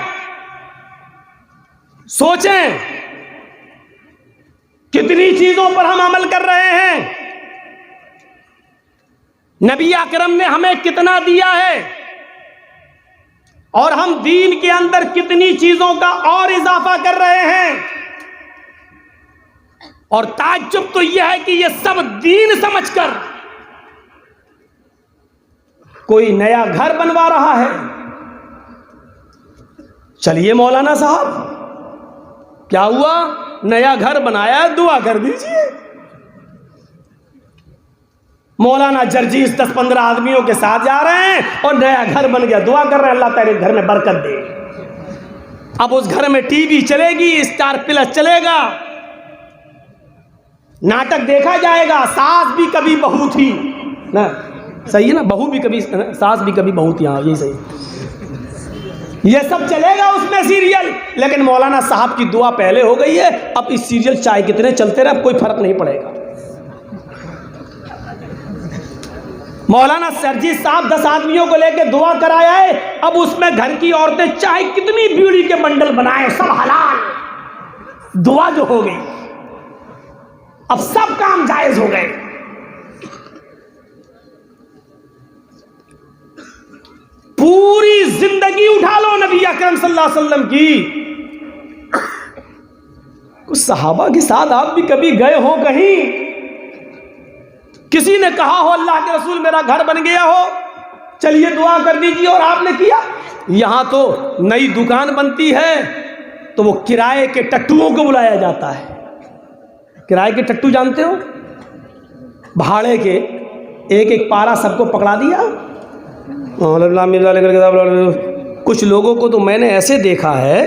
سوچیں کتنی چیزوں پر ہم عمل کر رہے ہیں. نبی اکرم نے ہمیں کتنا دیا ہے، اور ہم دین کے اندر کتنی چیزوں کا اور اضافہ کر رہے ہیں. اور تعجب تو یہ ہے کہ یہ سب دین سمجھ کر کوئی نیا گھر بنوا رہا ہے. چلیے مولانا صاحب کیا ہوا، نیا گھر بنایا ہے، دعا کر دیجئے. مولانا جرجیس 10-15 آدمیوں کے ساتھ جا رہے ہیں اور نیا گھر بن گیا، دعا کر رہے ہیں اللہ تعالی گھر میں برکت دے. اب اس گھر میں ٹی وی چلے گی، اسٹار پلس چلے گا، ناٹک دیکھا جائے گا، ساس بھی کبھی بہو تھی نا، صحیح ہے نا، بہو بھی کبھی ساس بھی کبھی بہو تھی، ہاں یہی صحیح، یہ سب چلے گا اس میں سیریل، لیکن مولانا صاحب کی دعا پہلے ہو گئی ہے، اب اس سیریل چاہے کتنے چلتے رہے اب کوئی فرق نہیں پڑے گا۔ مولانا سرجیت صاحب 10 آدمیوں کو لے کے دعا کرایا ہے، اب اس میں گھر کی عورتیں چاہے کتنی بیڑی کے بنڈل بنائیں سب حلال، دعا جو ہو گئی، اب سب کام جائز ہو گئے۔ پوری زندگی اٹھا لو نبی اکرم صلی اللہ علیہ وسلم کی، کچھ صحابہ کے ساتھ آپ بھی کبھی گئے ہو کہیں، کسی نے کہا ہو اللہ کے رسول میرا گھر بن گیا ہو، چلیے دعا کر دیجیے، اور آپ نے کیا؟ یہاں تو نئی دکان بنتی ہے تو وہ کرائے کے ٹٹوؤں کو بلایا جاتا ہے، کرائے کے ٹٹو جانتے ہو، بھاڑے کے، ایک ایک پارا سب کو پکڑا دیا۔ کچھ لوگوں کو تو میں نے ایسے دیکھا ہے،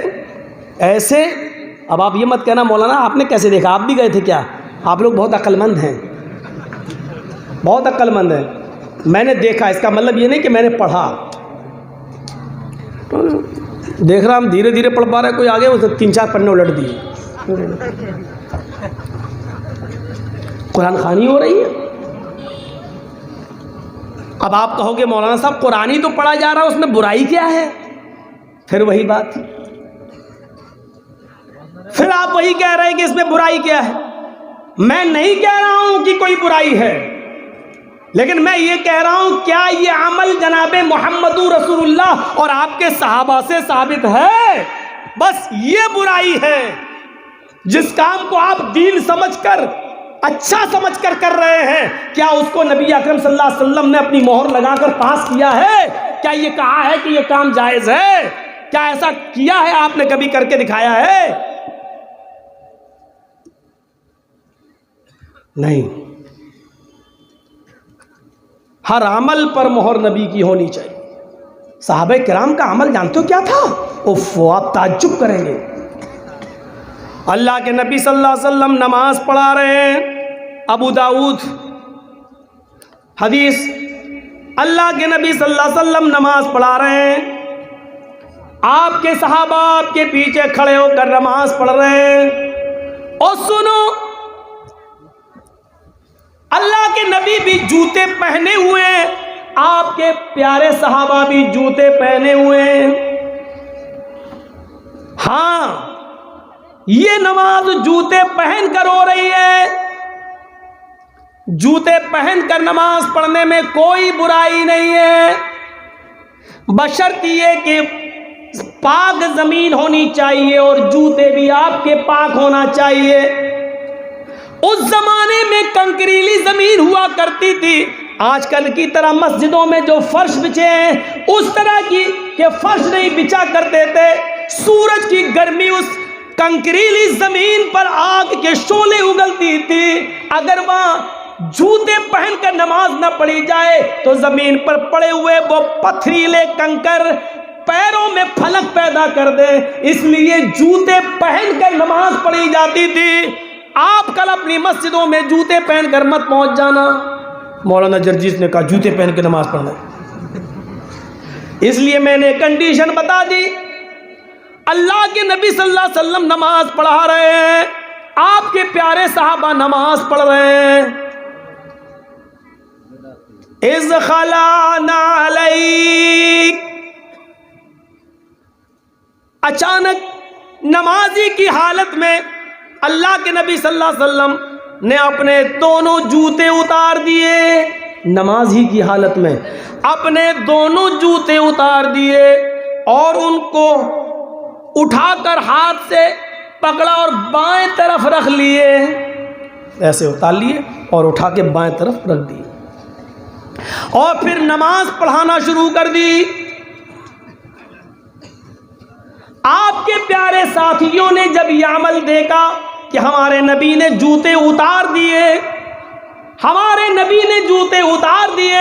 ایسے، اب آپ یہ مت کہنا مولانا آپ نے کیسے دیکھا، آپ بھی گئے تھے کیا؟ آپ لوگ بہت عقل مند ہیں، بہت عقل مند ہیں، میں نے دیکھا، اس کا مطلب یہ نہیں کہ میں نے پڑھا، دیکھ رہا ہم دھیرے دھیرے پڑھ پا رہے، کوئی آگے وہ 3-4 پنے الٹ دیے، قرآن خوانی ہو رہی ہے۔ اب آپ کہو گے مولانا صاحب قرآن ہی تو پڑھا جا رہا ہے، اس میں برائی کیا ہے؟ پھر وہی بات، پھر آپ وہی کہہ رہے ہیں کہ اس میں برائی کیا ہے۔ میں نہیں کہہ رہا ہوں کہ کوئی برائی ہے، لیکن میں یہ کہہ رہا ہوں کیا یہ عمل جناب محمد رسول اللہ اور آپ کے صحابہ سے ثابت ہے؟ بس یہ برائی ہے، جس کام کو آپ دین سمجھ کر، اچھا سمجھ کر کر رہے ہیں، کیا اس کو نبی اکرم صلی اللہ علیہ وسلم نے اپنی مہر لگا کر پاس کیا ہے؟ کیا یہ کہا ہے کہ یہ کام جائز ہے؟ کیا ایسا کیا ہے؟ آپ نے کبھی کر کے دکھایا ہے؟ نہیں۔ ہر عمل پر مہر نبی کی ہونی چاہیے۔ صحابہ کرام کا عمل جانتے ہو کیا تھا؟ آپ تعجب کریں گے، اللہ کے نبی صلی اللہ علیہ وسلم نماز پڑھا رہے ہیں، ابو داؤد حدیث، اللہ کے نبی صلی اللہ علیہ وسلم نماز پڑھا رہے ہیں، آپ کے صحابہ آپ کے پیچھے کھڑے ہو کر نماز پڑھ رہے ہیں، اور سنو، اللہ کے نبی بھی جوتے پہنے ہوئے ہیں، آپ کے پیارے صحابہ بھی جوتے پہنے ہوئے ہیں۔ ہاں، یہ نماز جوتے پہن کر ہو رہی ہے، جوتے پہن کر نماز پڑھنے میں کوئی برائی نہیں ہے، بشرط یہ کہ پاک زمین ہونی چاہیے اور جوتے بھی آپ کے پاک ہونا چاہیے۔ اس زمانے میں کنکریلی زمین ہوا کرتی تھی، آج کل کی طرح مسجدوں میں جو فرش بچھے ہیں اس طرح کی کہ فرش نہیں بچھا کرتے تھے، سورج کی گرمی اس کنکریلی زمین پر آگ کے شعلے اگلتی تھی، اگر وہاں جوتے پہن کر نماز نہ پڑھی جائے تو زمین پر پڑے ہوئے وہ پتھریلے کنکر پیروں میں پھلک پیدا کر دے، اس لیے جوتے پہن کر نماز پڑھی جاتی تھی۔ آپ کل اپنی مسجدوں میں جوتے پہن کر مت پہنچ جانا، مولانا جرجیس نے کہا جوتے پہن کے نماز پڑھنا، اس لیے میں نے کنڈیشن بتا دی، اللہ کے نبی صلی اللہ علیہ وسلم نماز پڑھا رہے ہیں، آپ کے پیارے صحابہ نماز پڑھ رہے ہیں، اذ خلانا علیک، اچانک نمازی کی حالت میں اللہ کے نبی صلی اللہ علیہ وسلم نے اپنے دونوں جوتے اتار دیے، نماز ہی کی حالت میں اپنے دونوں جوتے اتار دیے اور ان کو اٹھا کر ہاتھ سے پکڑا اور بائیں طرف رکھ لیے، ایسے اتار لیے اور اٹھا کے بائیں طرف رکھ دیے، اور پھر نماز پڑھانا شروع کر دی۔ آپ کے پیارے ساتھیوں نے جب یہ عمل دیکھا کہ ہمارے نبی نے جوتے اتار دیے، ہمارے نبی نے جوتے اتار دیے،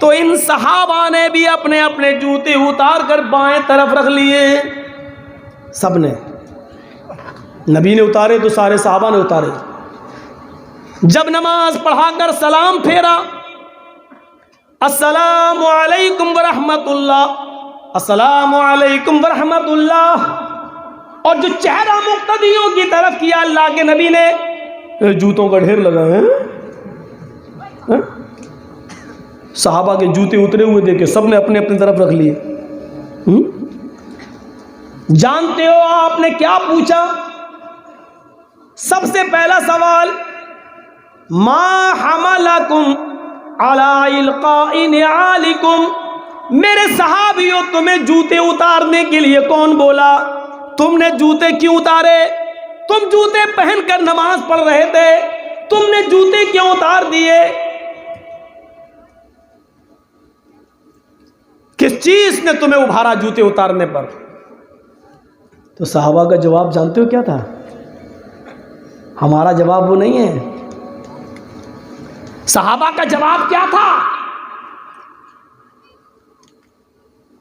تو ان صحابہ نے بھی اپنے اپنے جوتے اتار کر بائیں طرف رکھ لیے، سب نے، نبی نے اتارے تو سارے صحابہ نے اتارے، جب نماز پڑھا کر سلام پھیرا، السلام علیکم ورحمت اللہ، السلام علیکم ورحمت اللہ، اور جو چہرہ مقتدیوں کی طرف کیا، اللہ کے نبی نے جوتوں کا ڈھیر لگا ہے، صحابہ کے جوتے اترے ہوئے دیکھے، سب نے اپنے اپنے طرف رکھ لیے۔ جانتے ہو آپ نے کیا پوچھا؟ سب سے پہلا سوال، ما حملکم علی القاء نعالکم، میرے صحابیوں تمہیں جوتے اتارنے کے لیے کون بولا؟ تم نے جوتے کیوں اتارے؟ تم جوتے پہن کر نماز پڑھ رہے تھے، تم نے جوتے کیوں اتار دیے؟ کس چیز نے تمہیں ابھارا جوتے اتارنے پر؟ تو صحابہ کا جواب جانتے ہو کیا تھا؟ ہمارا جواب وہ نہیں ہے، صحابہ کا جواب کیا تھا؟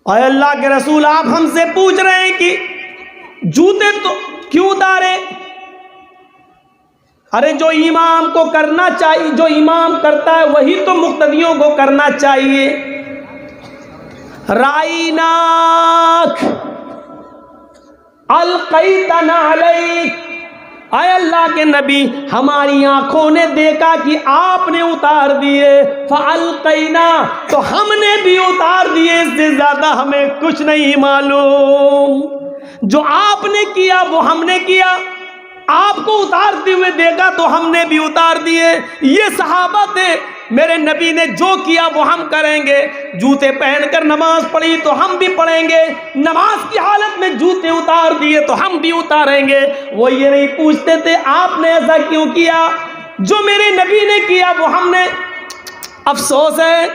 اے اللہ کے رسول، آپ ہم سے پوچھ رہے ہیں کہ جوتے تو کیوں اتارے؟ ارے جو امام کو کرنا چاہیے، جو امام کرتا ہے وہی تو مقتدیوں کو کرنا چاہیے۔ رائناک القیتنا علیک، اے اللہ کے نبی، ہماری آنکھوں نے دیکھا کہ آپ نے اتار دیے، فالقینا، تو ہم نے بھی اتار دیے، اس سے زیادہ ہمیں کچھ نہیں معلوم۔ جو آپ نے کیا وہ ہم نے کیا، آپ کو اتارتے ہوئے دیکھا تو ہم نے بھی اتار دیے۔ یہ صحابہ تھے، میرے نبی نے جو کیا وہ ہم کریں گے۔ جوتے پہن کر نماز پڑھی تو ہم بھی پڑھیں گے، نماز کی حالت میں جوتے اتار دیے تو ہم بھی اتاریں گے۔ وہ یہ نہیں پوچھتے تھے آپ نے ایسا کیوں کیا، جو میرے نبی نے کیا وہ ہم نے۔ افسوس ہے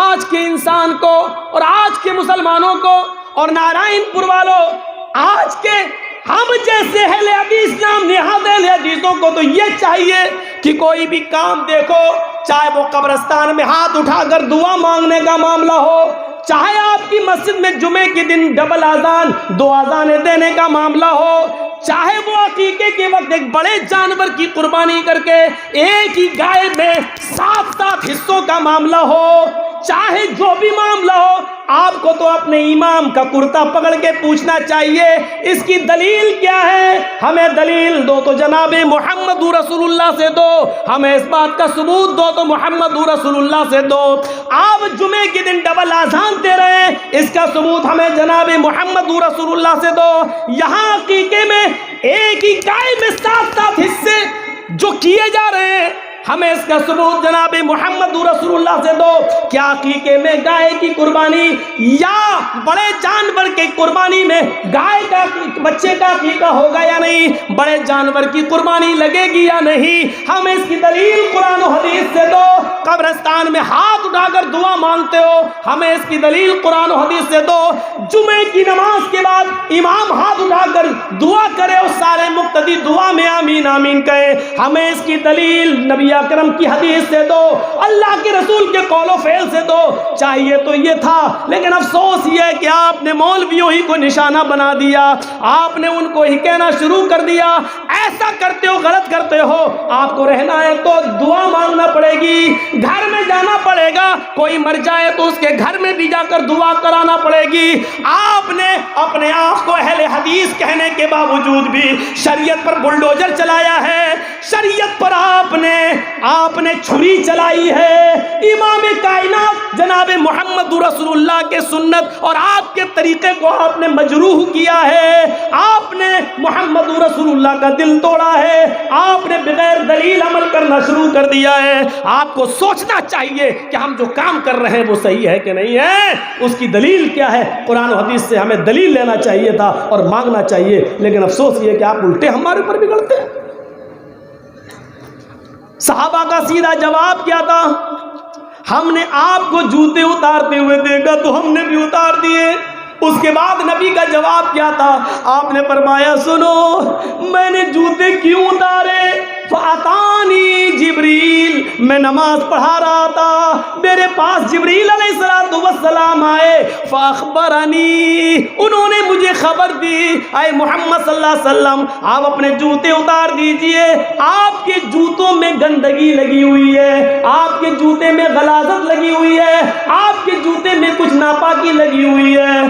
آج کے انسان کو اور آج کے مسلمانوں کو اور نارائن پور والوں، آج کے ہم جیسے اہل حدیث نام نہاد اہل حدیثوں کو تو یہ چاہیے کہ کوئی بھی کام دیکھو، چاہے وہ قبرستان میں ہاتھ اٹھا کر دعا مانگنے کا معاملہ ہو، چاہے آپ کی مسجد میں جمعے کے دن ڈبل اذان، 2 اذانیں دینے کا معاملہ ہو، چاہے وہ عقیقے کے وقت ایک بڑے جانور کی قربانی کر کے ایک ہی گائے میں 7 حصوں کا معاملہ ہو، چاہے جو بھی معاملہ ہو، آپ کو تو اپنے امام کا کرتا پکڑ کے پوچھنا چاہیے اس کی دلیل کیا ہے۔ ہمیں دلیل دو تو جناب محمد رسول اللہ سے دو، ہمیں اس بات کا ثبوت دو تو محمد رسول اللہ سے دو۔ آپ جمعے کے دن ڈبل اذان دے رہے ہیں، اس کا ثبوت ہمیں جناب محمد رسول اللہ سے دو۔ یہاں عقیقے میں ایک ہی گائے میں 7 حصے جو کیے جا رہے ہیں، ہمیں اس کا ثبوت جناب محمد رسول اللہ سے دو۔ کیا عقیقے میں گائے کی قربانی یا بڑے جانور کی قربانی میں گائے کا بچے کا عقیقہ ہوگا یا نہیں، بڑے جانور کی قربانی لگے گی یا نہیں، ہمیں اس کی دلیل قرآن و حدیث سے دو۔ قبرستان میں ہاتھ اٹھا کر دعا مانگتے ہو، ہمیں اس کی دلیل قرآن و حدیث سے دو۔ جمعے کی نماز کے بعد امام ہاتھ اٹھا کر دعا کرے اور سارے مقتدی دعا میں آمین آمین کہے، ہمیں اس کی دلیل نبی اکرم کی حدیث سے دو، اللہ کے رسول کے قول و فعل سے دو۔ چاہیے تو یہ تھا، لیکن افسوس یہ ہے کہ آپ نے مولویوں ہی کو نشانہ بنا دیا، آپ نے ان کو ہی کہنا شروع کر دیا ایسا کرتے ہو غلط کرتے ہو، آپ کو رہنا ہے تو دعا مانگنا پڑے گی، گھر میں جانا پڑے گا، کوئی مر جائے تو اس کے گھر میں بھی جا کر دعا کرانا پڑے گی۔ آپ نے اپنے آپ کو اہل حدیث کہنے کے باوجود بھی شریعت پر بلڈوزر چلایا ہے، شریعت پر آپ نے چھری چلائی ہے۔ امام کائنات جناب محمد رسول اللہ کے سنت اور آپ کے طریقے کو آپ نے مجروح کیا ہے، آپ نے محمد رسول اللہ کا دل توڑا ہے، آپ نے بغیر دلیل عمل کرنا شروع کر دیا ہے۔ آپ کو سوچنا چاہیے کہ ہم جو کام کر رہے ہیں وہ صحیح ہے کہ نہیں ہے، اس کی دلیل کیا ہے۔ قرآن و حدیث سے ہمیں دلیل لینا چاہیے تھا اور مانگنا چاہیے، لیکن افسوس یہ کہ آپ الٹے ہمارے اوپر بگڑتے ہیں۔ صحابہ کا سیدھا جواب کیا تھا؟ ہم نے آپ کو جوتے اتارتے ہوئے دیکھا تو ہم نے بھی اتار دیے۔ اس کے بعد نبی کا جواب کیا تھا؟ آپ نے فرمایا سنو، میں نے جوتے کیوں اتارے؟ فَأَتَانِي جبریل، میں نماز پڑھا رہا تھا، میرے پاس جبریل علیہ السلام آئے، فَأَخْبَرَنِي، انہوں نے مجھے خبر دی، اے محمد صلی اللہ علیہ وسلم آپ اپنے جوتے اتار دیجئے، آپ کے جوتوں میں گندگی لگی ہوئی ہے، آپ کے جوتے میں غلاظت لگی ہوئی ہے، آپ کے جوتے میں کچھ ناپاکی لگی ہوئی ہے۔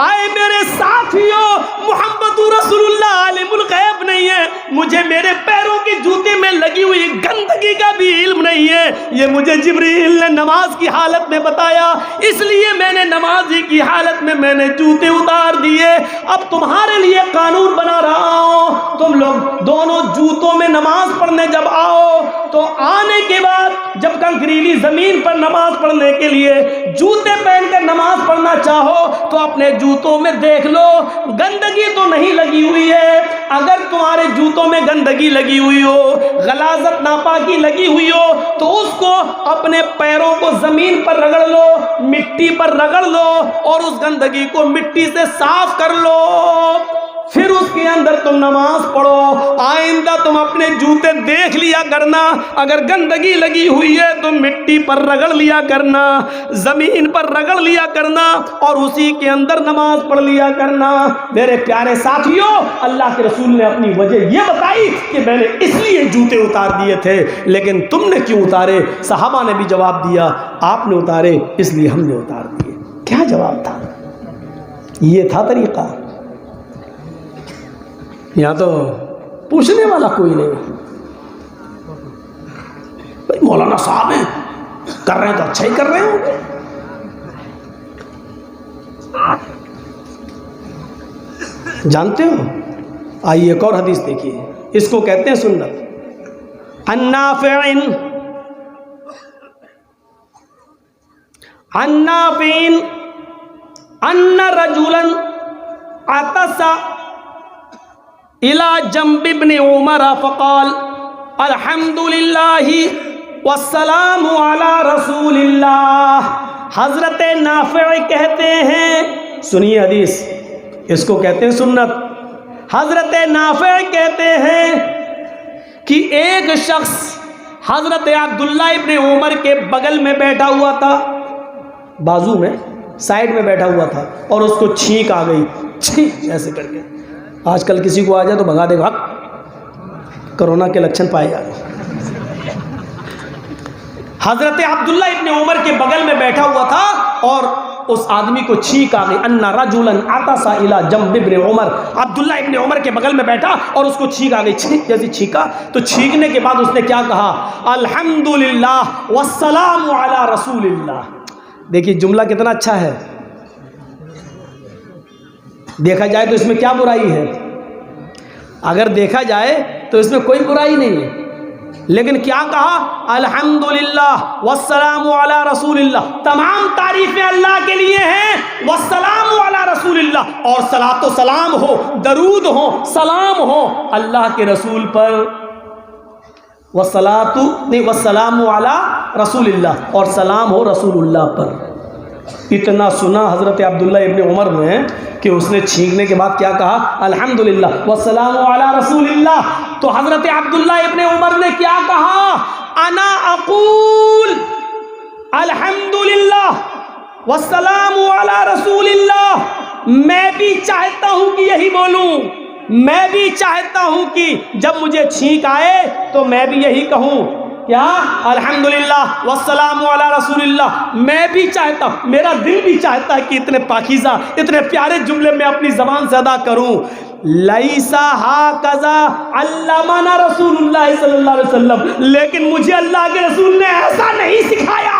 آئے میرے ساتھیوں، محمد رسول اللہ عالم الغیب نہیں ہے، مجھے میرے پیروں کے جوتے میں لگی ہوئی گندگی کا بھی علم نہیں ہے، یہ مجھے جبریل نے نماز کی حالت میں بتایا، اس لیے میں نے نمازی کی حالت میں نے جوتے اتار دیے۔ اب تمہارے لیے قانون بنا رہا ہوں، تم لوگ دونوں جوتوں میں نماز پڑھنے جب آؤ تو آنے کے بعد جب کنکریلی زمین پر نماز پڑھنے کے لیے جوتے پہن کر نماز پڑھنا چاہو تو اپنے جوتوں میں دیکھ لو گندگی تو نہیں لگی ہوئی ہے، اگر تمہارے جوتوں میں گندگی لگی ہوئی ہو، غلاظت ناپاکی لگی ہوئی ہو تو اس کو اپنے پیروں کو زمین پر رگڑ لو، مٹی پر رگڑ لو اور اس گندگی کو مٹی سے صاف کر لو، پھر اس کے اندر تم نماز پڑھو۔ آئندہ تم اپنے جوتے دیکھ لیا کرنا، اگر گندگی لگی ہوئی ہے تو مٹی پر رگڑ لیا کرنا، زمین پر رگڑ لیا کرنا اور اسی کے اندر نماز پڑھ لیا کرنا۔ میرے پیارے ساتھیوں، اللہ کے رسول نے اپنی وجہ یہ بتائی کہ میں نے اس لیے جوتے اتار دیے تھے، لیکن تم نے کیوں اتارے؟ صحابہ نے بھی جواب دیا، آپ نے اتارے اس لیے ہم نے اتار دیے۔ کیا جواب تھا؟ یہ تھا طریقہ۔ یہاں تو پوچھنے والا کوئی نہیں، بھائی مولانا صاحب ہیں، کر رہے ہیں تو اچھا ہی کر رہے ہوں گے۔ جانتے ہو؟ آئیے ایک اور حدیث دیکھیے، اس کو کہتے ہیں سنت۔ عن نافع ان رجلا عطس الى جنب ابن عمر فقال الحمد للہ والسلام علی رسول اللہ۔ حضرت نافع کہتے ہیں، سنیے حدیث، اس کو کہتے ہیں سنت۔ حضرت نافع کہتے ہیں کہ ایک شخص حضرت عبداللہ ابن عمر کے بغل میں بیٹھا ہوا تھا، بازو میں سائیڈ میں بیٹھا ہوا تھا، اور اس کو چھینک آ گئی، چھینک ایسے کر کے۔ آج کل کسی کو آ جائے تو بھگا دے گا، کرونا کے لچھن پائے جا رہے۔ حضرت عبداللہ ابن عمر کے بغل میں بیٹھا ہوا تھا اور اس آدمی کو چھینک آ گئی۔ ان رجلا عطس الى جنب ابن عمر، عبداللہ ابن عمر کے بغل میں بیٹھا اور اس کو چھینک آ گئی، چھینک جیسی چھینکا تو چھینکنے کے بعد اس نے کیا کہا؟ الحمدللہ والسلام علی رسول اللہ۔ دیکھیے جملہ کتنا اچھا ہے، دیکھا جائے تو اس میں کیا برائی ہے؟ اگر دیکھا جائے تو اس میں کوئی برائی نہیں ہے، لیکن کیا کہا؟ الحمدللہ والسلام علی رسول اللہ، تمام تعریفیں اللہ کے لیے ہیں، والسلام علی رسول اللہ، اور صلاۃ و سلام ہو، درود ہو، سلام ہو اللہ کے رسول پر، والسلام علی رسول اللہ، اور سلام ہو رسول اللہ پر۔ اتنا سنا حضرت عبداللہ ابن عمر نے کہ اس نے چھینکنے کے بعد کیا کہا؟ الحمدللہ والسلام علی رسول اللہ۔ تو حضرت عبداللہ ابن عمر نے کیا کہا؟ انا اقول الحمدللہ والسلام علی رسول اللہ، میں بھی چاہتا ہوں کہ یہی بولوں، میں بھی چاہتا ہوں کہ جب مجھے چھینک آئے تو میں بھی یہی کہوں، کیا؟ الحمدللہ والسلام علی رسول اللہ۔ میں بھی چاہتا ہوں، میرا دل بھی چاہتا ہے کہ اتنے پاکیزہ، اتنے پیارے جملے میں اپنی زبان سے ادا کروں۔ لیسا ہاکذا علمنا رسول اللہ صلی اللہ علیہ وسلم، لیکن مجھے اللہ کے رسول نے ایسا نہیں سکھایا۔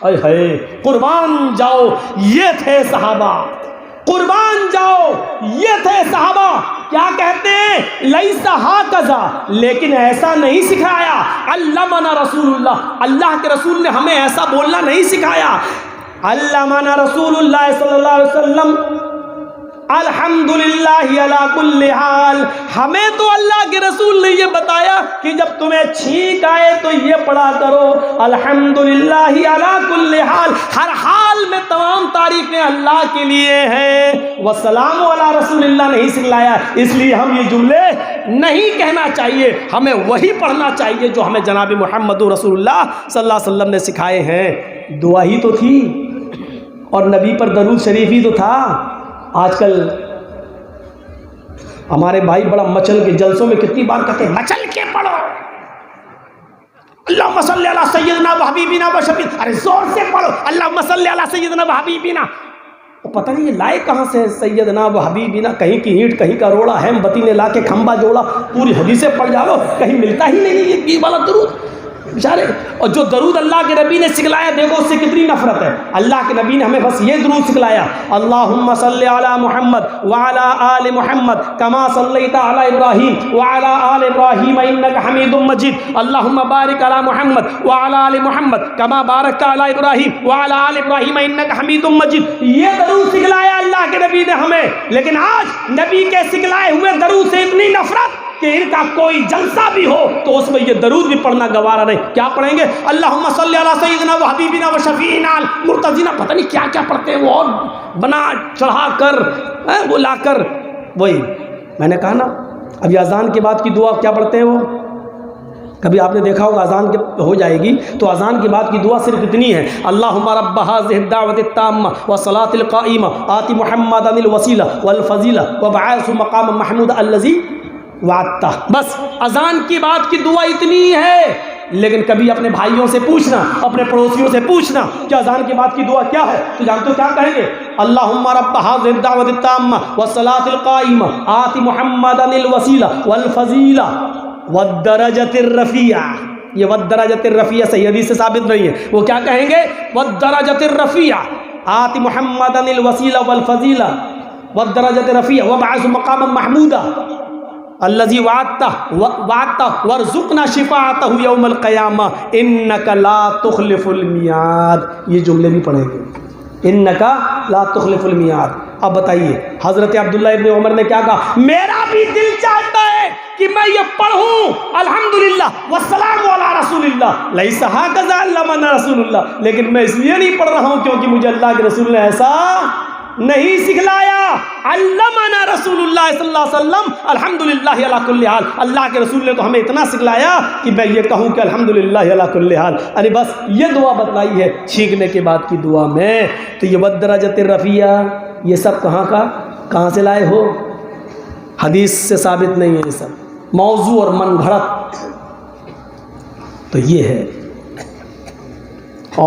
اے ہائے، قربان جاؤ، یہ تھے صحابہ، قربان جاؤ یہ تھے صحابہ۔ کیا کہتے ہیں؟ لیسا ہاکذا، لیکن ایسا نہیں سکھایا، علمنا رسول اللہ، اللہ کے رسول نے ہمیں ایسا بولنا نہیں سکھایا۔ علمنا رسول اللہ صلی اللہ علیہ وسلم الحمدللہ علی کل حال. ہمیں تو اللہ کے رسول نے یہ بتایا کہ جب تمہیں چھینک آئے تو یہ پڑھا کرو الحمدللہ علی کل حال. ہر حال میں تمام تعریفیں اللہ کے لیے ہیں. والسلام علی رسول اللہ نہیں سکھلایا, اس لیے ہم یہ جملے نہیں کہنا چاہیے, ہمیں وہی پڑھنا چاہیے جو ہمیں جناب محمد رسول اللہ صلی اللہ علیہ وسلم نے سکھائے ہیں. دعا ہی تو تھی اور نبی پر درود شریف ہی تو تھا. آج کل ہمارے بھائی بڑا مچل کے جلسوں میں کتنی بار کہتے ہیں مچل کے پڑھو اللہم صلی علی سیدنا و حبیبنا و شفیع. ارے زور سے پڑھو اللہم صلی علی سیدنا و حبیبنا. پتہ نہیں یہ لائے کہاں سے سیدنا و حبیبنا, کہیں کی اینٹ کہیں کا روڑا ہے, بتی نے لا کے کھمبا جوڑا, پوری حدیثیں پڑھ جاؤ, کہیں ملتا ہی نہیں یہ والا درود بیچارے. اور جو درود اللہ کے نبی نے سکھلایا دیکھو اس سے کتنی نفرت ہے. اللہ کے نبی نے ہمیں بس یہ درود سکھلایا اللہم صلی علی محمد وعلی آل محمد کما صلیت علی ابراہیم وعلی آل ابراہیم انک حمید مجید. اللہم بارک علی محمد وعلی آل محمد کما بارکت علی ابراہیم وعلی آل ابراہیم انک حمید مجید. یہ درود سکھلایا اللہ کے نبی نے ہمیں. لیکن آج نبی کے سکھلائے ہوئے درود سے اتنی نفرت کہ ان کا کوئی جلسہ بھی ہو تو اس میں یہ درود بھی پڑھنا گوارا نہیں. کیا پڑھیں گے اللہم صلی علی سیدنا و حبیبنا و شفیعنا مرتضینا, پتہ نہیں کیا کیا پڑھتے ہیں وہ, اور بنا چڑھا کر وہ لا کر. وہی میں نے کہا نا, ابھی اذان کے بعد کی دعا کیا پڑھتے ہیں وہ, کبھی آپ نے دیکھا ہوگا اذان کے ہو جائے گی تو اذان کے بعد کی دعا صرف اتنی ہے اللہم رب هذه الدعوة التامة والصلاة القائمة آت محمدا الوسیلة والفضیلة وابعثه مقاما محمودا الذی وعدتہ. بس اذان کی بات کی دعا اتنی ہے. لیکن کبھی اپنے بھائیوں سے پوچھنا, اپنے پڑوسیوں سے پوچھنا کہ اذان کے بعد کی دعا کیا ہے, تو جانتے ہو کیا کہیں گے اللہم رب هذه الدعوة التامة والصلاة القائمة آت محمدا الوسیلة والفضیلة والدرجة الرفیعہ. یہ والدرجة الرفیعہ صحیح حدیث سے ثابت نہیں ہے. وہ کیا کہیں گے والدرجة الرفیعہ آت محمدا الوسیلة والفضیلة والدرجة الرفیعہ وابعثه مقاما محمودا الذی وعدتہ وارزقنا شفاعتہ یوم القیامہ انک لا تخلف المیعاد. یہ جملے بھی پڑھیں گے انک لا تخلف المیعاد. اب بتائیے حضرت عبداللہ ابن عمر نے کیا کہا, میرا بھی دل چاہتا ہے کہ میں یہ پڑھوں الحمدللہ والسلام علی رسول اللہ لیس ہکذا علمنا رسول اللہ, لیکن میں اس لیے نہیں پڑھ رہا ہوں کیونکہ مجھے اللہ کے رسول نے ایسا نہیں سکھلایا. علمنا رسول اللہ صلی اللہ علیہ وسلم الحمدللہ علی کل حال. اللہ کے رسول نے تو ہمیں اتنا سکھلایا کہ میں یہ کہوں کہ الحمدللہ علی کل حال. ارے بس یہ دعا بتلائی ہے چھینکنے کے بعد کی دعا میں. تو یہ والدرجۃ الرفیعہ یہ سب کہاں سے لائے ہو, حدیث سے ثابت نہیں ہے, یہ سب موضوع اور من گھڑت. تو یہ ہے.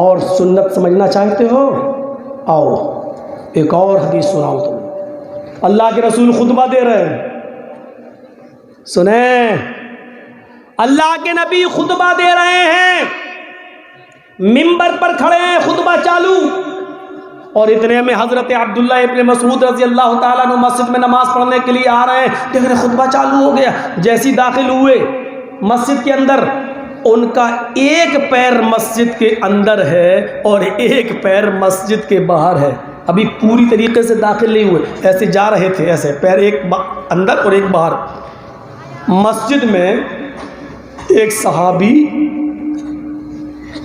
اور سنت سمجھنا چاہتے ہو, آؤ ایک اور حدیث سناؤں تمہیں. اللہ کے رسول خطبہ دے رہے ہیں, سنیں, اللہ کے نبی خطبہ دے رہے ہیں, منبر پر کھڑے ہیں, خطبہ چالو. اور اتنے میں حضرت عبداللہ ابن مسعود رضی اللہ تعالیٰ عنہ مسجد میں نماز پڑھنے کے لیے آ رہے ہیں. دیکھ رہے خطبہ چالو ہو گیا. جیسی داخل ہوئے مسجد کے اندر, ان کا ایک پیر مسجد کے اندر ہے اور ایک پیر مسجد کے باہر ہے. ابھی پوری طریقے سے داخل نہیں ہوئے, ایسے جا رہے تھے, ایسے پیر ایک اندر اور ایک باہر. مسجد میں ایک صحابی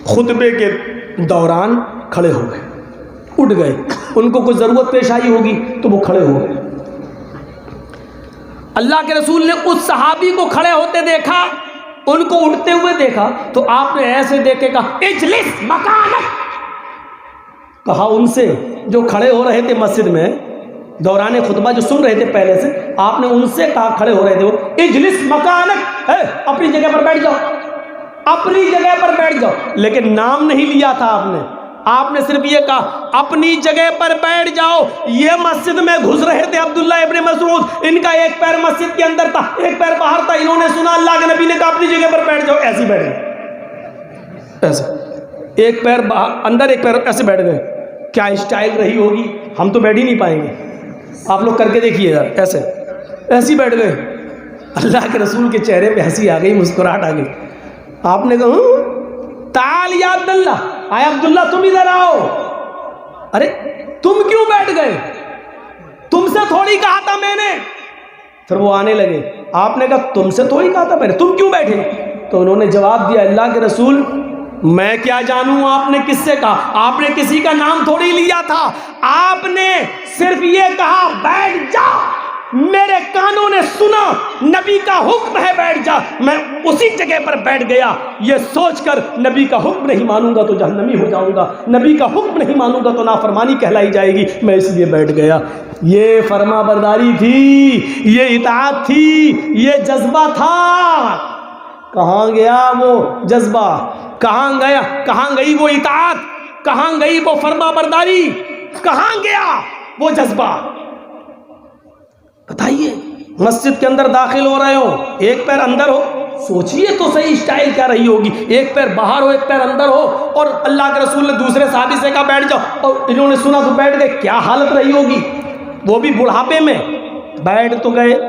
خطبے کے دوران کھڑے ہو گئے, اٹھ گئے. ان کو کوئی ضرورت پیش آئی ہوگی تو وہ کھڑے ہو گئے. اللہ کے رسول نے اس صحابی کو کھڑے ہوتے دیکھا, ان کو اٹھتے ہوئے دیکھا, تو آپ نے ایسے دیکھے کہا اجلس مکانک. کہا ان سے جو کھڑے ہو رہے تھے مسجد میں دوران خطبہ, جو سن رہے تھے پہلے سے, آپ نے ان سے کہا کھڑے ہو رہے تھے وہ اجلس مکانک, اپنی جگہ پر بیٹھ جاؤ, اپنی جگہ پر بیٹھ جاؤ. لیکن نام نہیں لیا تھا آپ نے, آپ نے صرف یہ کہا اپنی جگہ پر بیٹھ جاؤ. یہ مسجد میں گھس رہے تھے عبداللہ ابن مسعود, ان کا ایک پیر مسجد کے اندر تھا, ایک پیر باہر تھا. انہوں نے سنا اللہ کے نبی نے کہا اپنی جگہ پر بیٹھ جاؤ, ایسے بیٹھ گئے, ایسے ایک پیر اندر ایک پیر ایسے بیٹھ گئے. کیا اسٹائل رہی ہوگی, ہم تو بیٹھ ہی نہیں پائیں گے. آپ لوگ کر کے دیکھیے گا, ایسے بیٹھ گئے. اللہ کے رسول کے چہرے پہ ہنسی آ گئی, مسکراہٹ آ گئی. آپ نے کہا تعال یا عبداللہ, آئے عبداللہ تم ادھر آؤ. ارے تم کیوں بیٹھ گئے, تم سے تھوڑی کہا تھا میں نے. پھر وہ آنے لگے. آپ نے کہا تم سے تھوڑی کہا تھا میں نے, تم کیوں بیٹھے؟ تو انہوں نے جواب دیا, اللہ کے رسول میں کیا جانوں آپ نے کس سے کہا, آپ نے کسی کا نام تھوڑی لیا تھا, آپ نے صرف یہ کہا بیٹھ جا, میرے کانوں نے سنا نبی کا حکم ہے بیٹھ جا, میں اسی جگہ پر بیٹھ گیا, یہ سوچ کر نبی کا حکم نہیں مانوں گا تو جہنمی ہو جاؤں گا, نبی کا حکم نہیں مانوں گا تو نافرمانی کہلائی جائے گی, میں اس لیے بیٹھ گیا. یہ فرما برداری تھی, یہ اطاعت تھی, یہ جذبہ تھا. کہاں گیا وہ جذبہ, کہاں گیا, کہاں گئی وہ اطاعت, کہاں گئی وہ فرما برداری, کہاں گیا وہ جذبہ؟ بتائیے. مسجد کے اندر داخل ہو رہے ہو, ایک پیر اندر ہو, سوچئے تو صحیح اسٹائل کیا رہی ہوگی, ایک پیر باہر ہو ایک پیر اندر ہو, اور اللہ کے رسول نے دوسرے صحابی سے کہا بیٹھ جاؤ, اور انہوں نے سنا تو بیٹھ گئے, کیا حالت رہی ہوگی, وہ بھی بڑھاپے میں. بیٹھ تو گئے.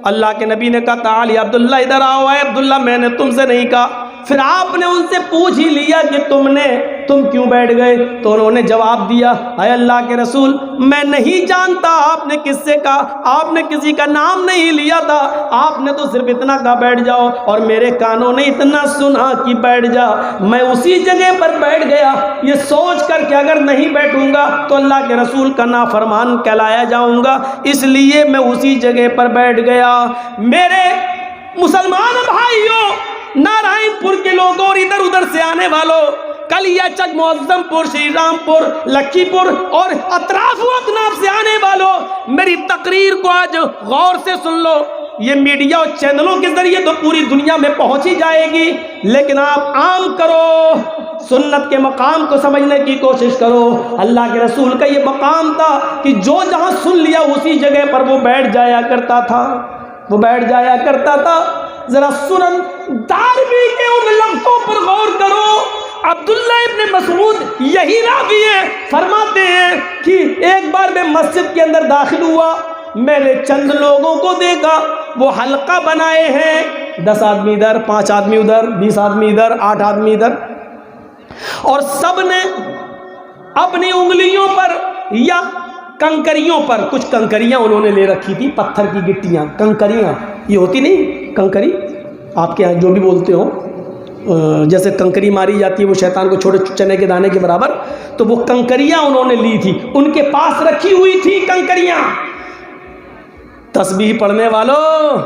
اللہ کے نبی نے کہا تعال یا عبداللہ ادھر آؤ. اے عبداللہ میں نے تم سے نہیں کہا. پھر آپ نے ان سے پوچھ ہی لیا کہ تم کیوں بیٹھ گئے؟ تو انہوں نے جواب دیا اے اللہ کے رسول میں نہیں جانتا آپ نے کس سے کہا, آپ نے کسی کا نام نہیں لیا تھا, آپ نے تو صرف اتنا کہا بیٹھ جاؤ, اور میرے کانوں نے اتنا سنا کہ بیٹھ جا, میں اسی جگہ پر بیٹھ گیا یہ سوچ کر کہ اگر نہیں بیٹھوں گا تو اللہ کے رسول کا نافرمان کہلایا جاؤں گا, اس لیے میں اسی جگہ پر بیٹھ گیا. میرے مسلمان بھائیوں, نارائن پور کے لوگوں اور ادھر ادھر سے آنے والوں, کلیا چک, معظم پور, شری رام پور, لکھی پور اور اطراف و اکناف سے آنے والوں, میری تقریر کو آج غور سے سن لو. یہ میڈیا اور چینلوں کے ذریعے تو پوری دنیا میں پہنچی جائے گی, لیکن آپ عام کرو, سنت کے مقام کو سمجھنے کی کوشش کرو. اللہ کے رسول کا یہ مقام تھا کہ جو جہاں سن لیا اسی جگہ پر وہ بیٹھ جایا کرتا تھا, وہ بیٹھ جایا کرتا تھا. ذرا سنن دارمی کے ان لفظوں پر غور کرو. عبداللہ ابن مسعود یہی راوی ہیں, فرماتے ہیں کہ ایک بار میں مسجد کے اندر داخل ہوا, میں نے چند لوگوں کو دیکھا, وہ حلقہ بنائے ہیں, 10 آدمی ادھر, 5 آدمی ادھر, 20 آدمی ادھر, 8 آدمی ادھر, اور سب نے اپنی انگلیوں پر یا کنکریوں پر, کچھ کنکریاں انہوں نے لے رکھی تھی, پتھر کی گٹیاں, کنکریاں یہ ہوتی نہیں کنکری, آپ کے یہاں جو بھی بولتے ہو, جیسے کنکری ماری جاتی ہے وہ شیطان کو چھوٹے چنے کے دانے کے برابر, تو وہ کنکریاں انہوں نے لی تھی, ان کے پاس رکھی ہوئی تھی کنکریاں. تسبیح پڑھنے والوں,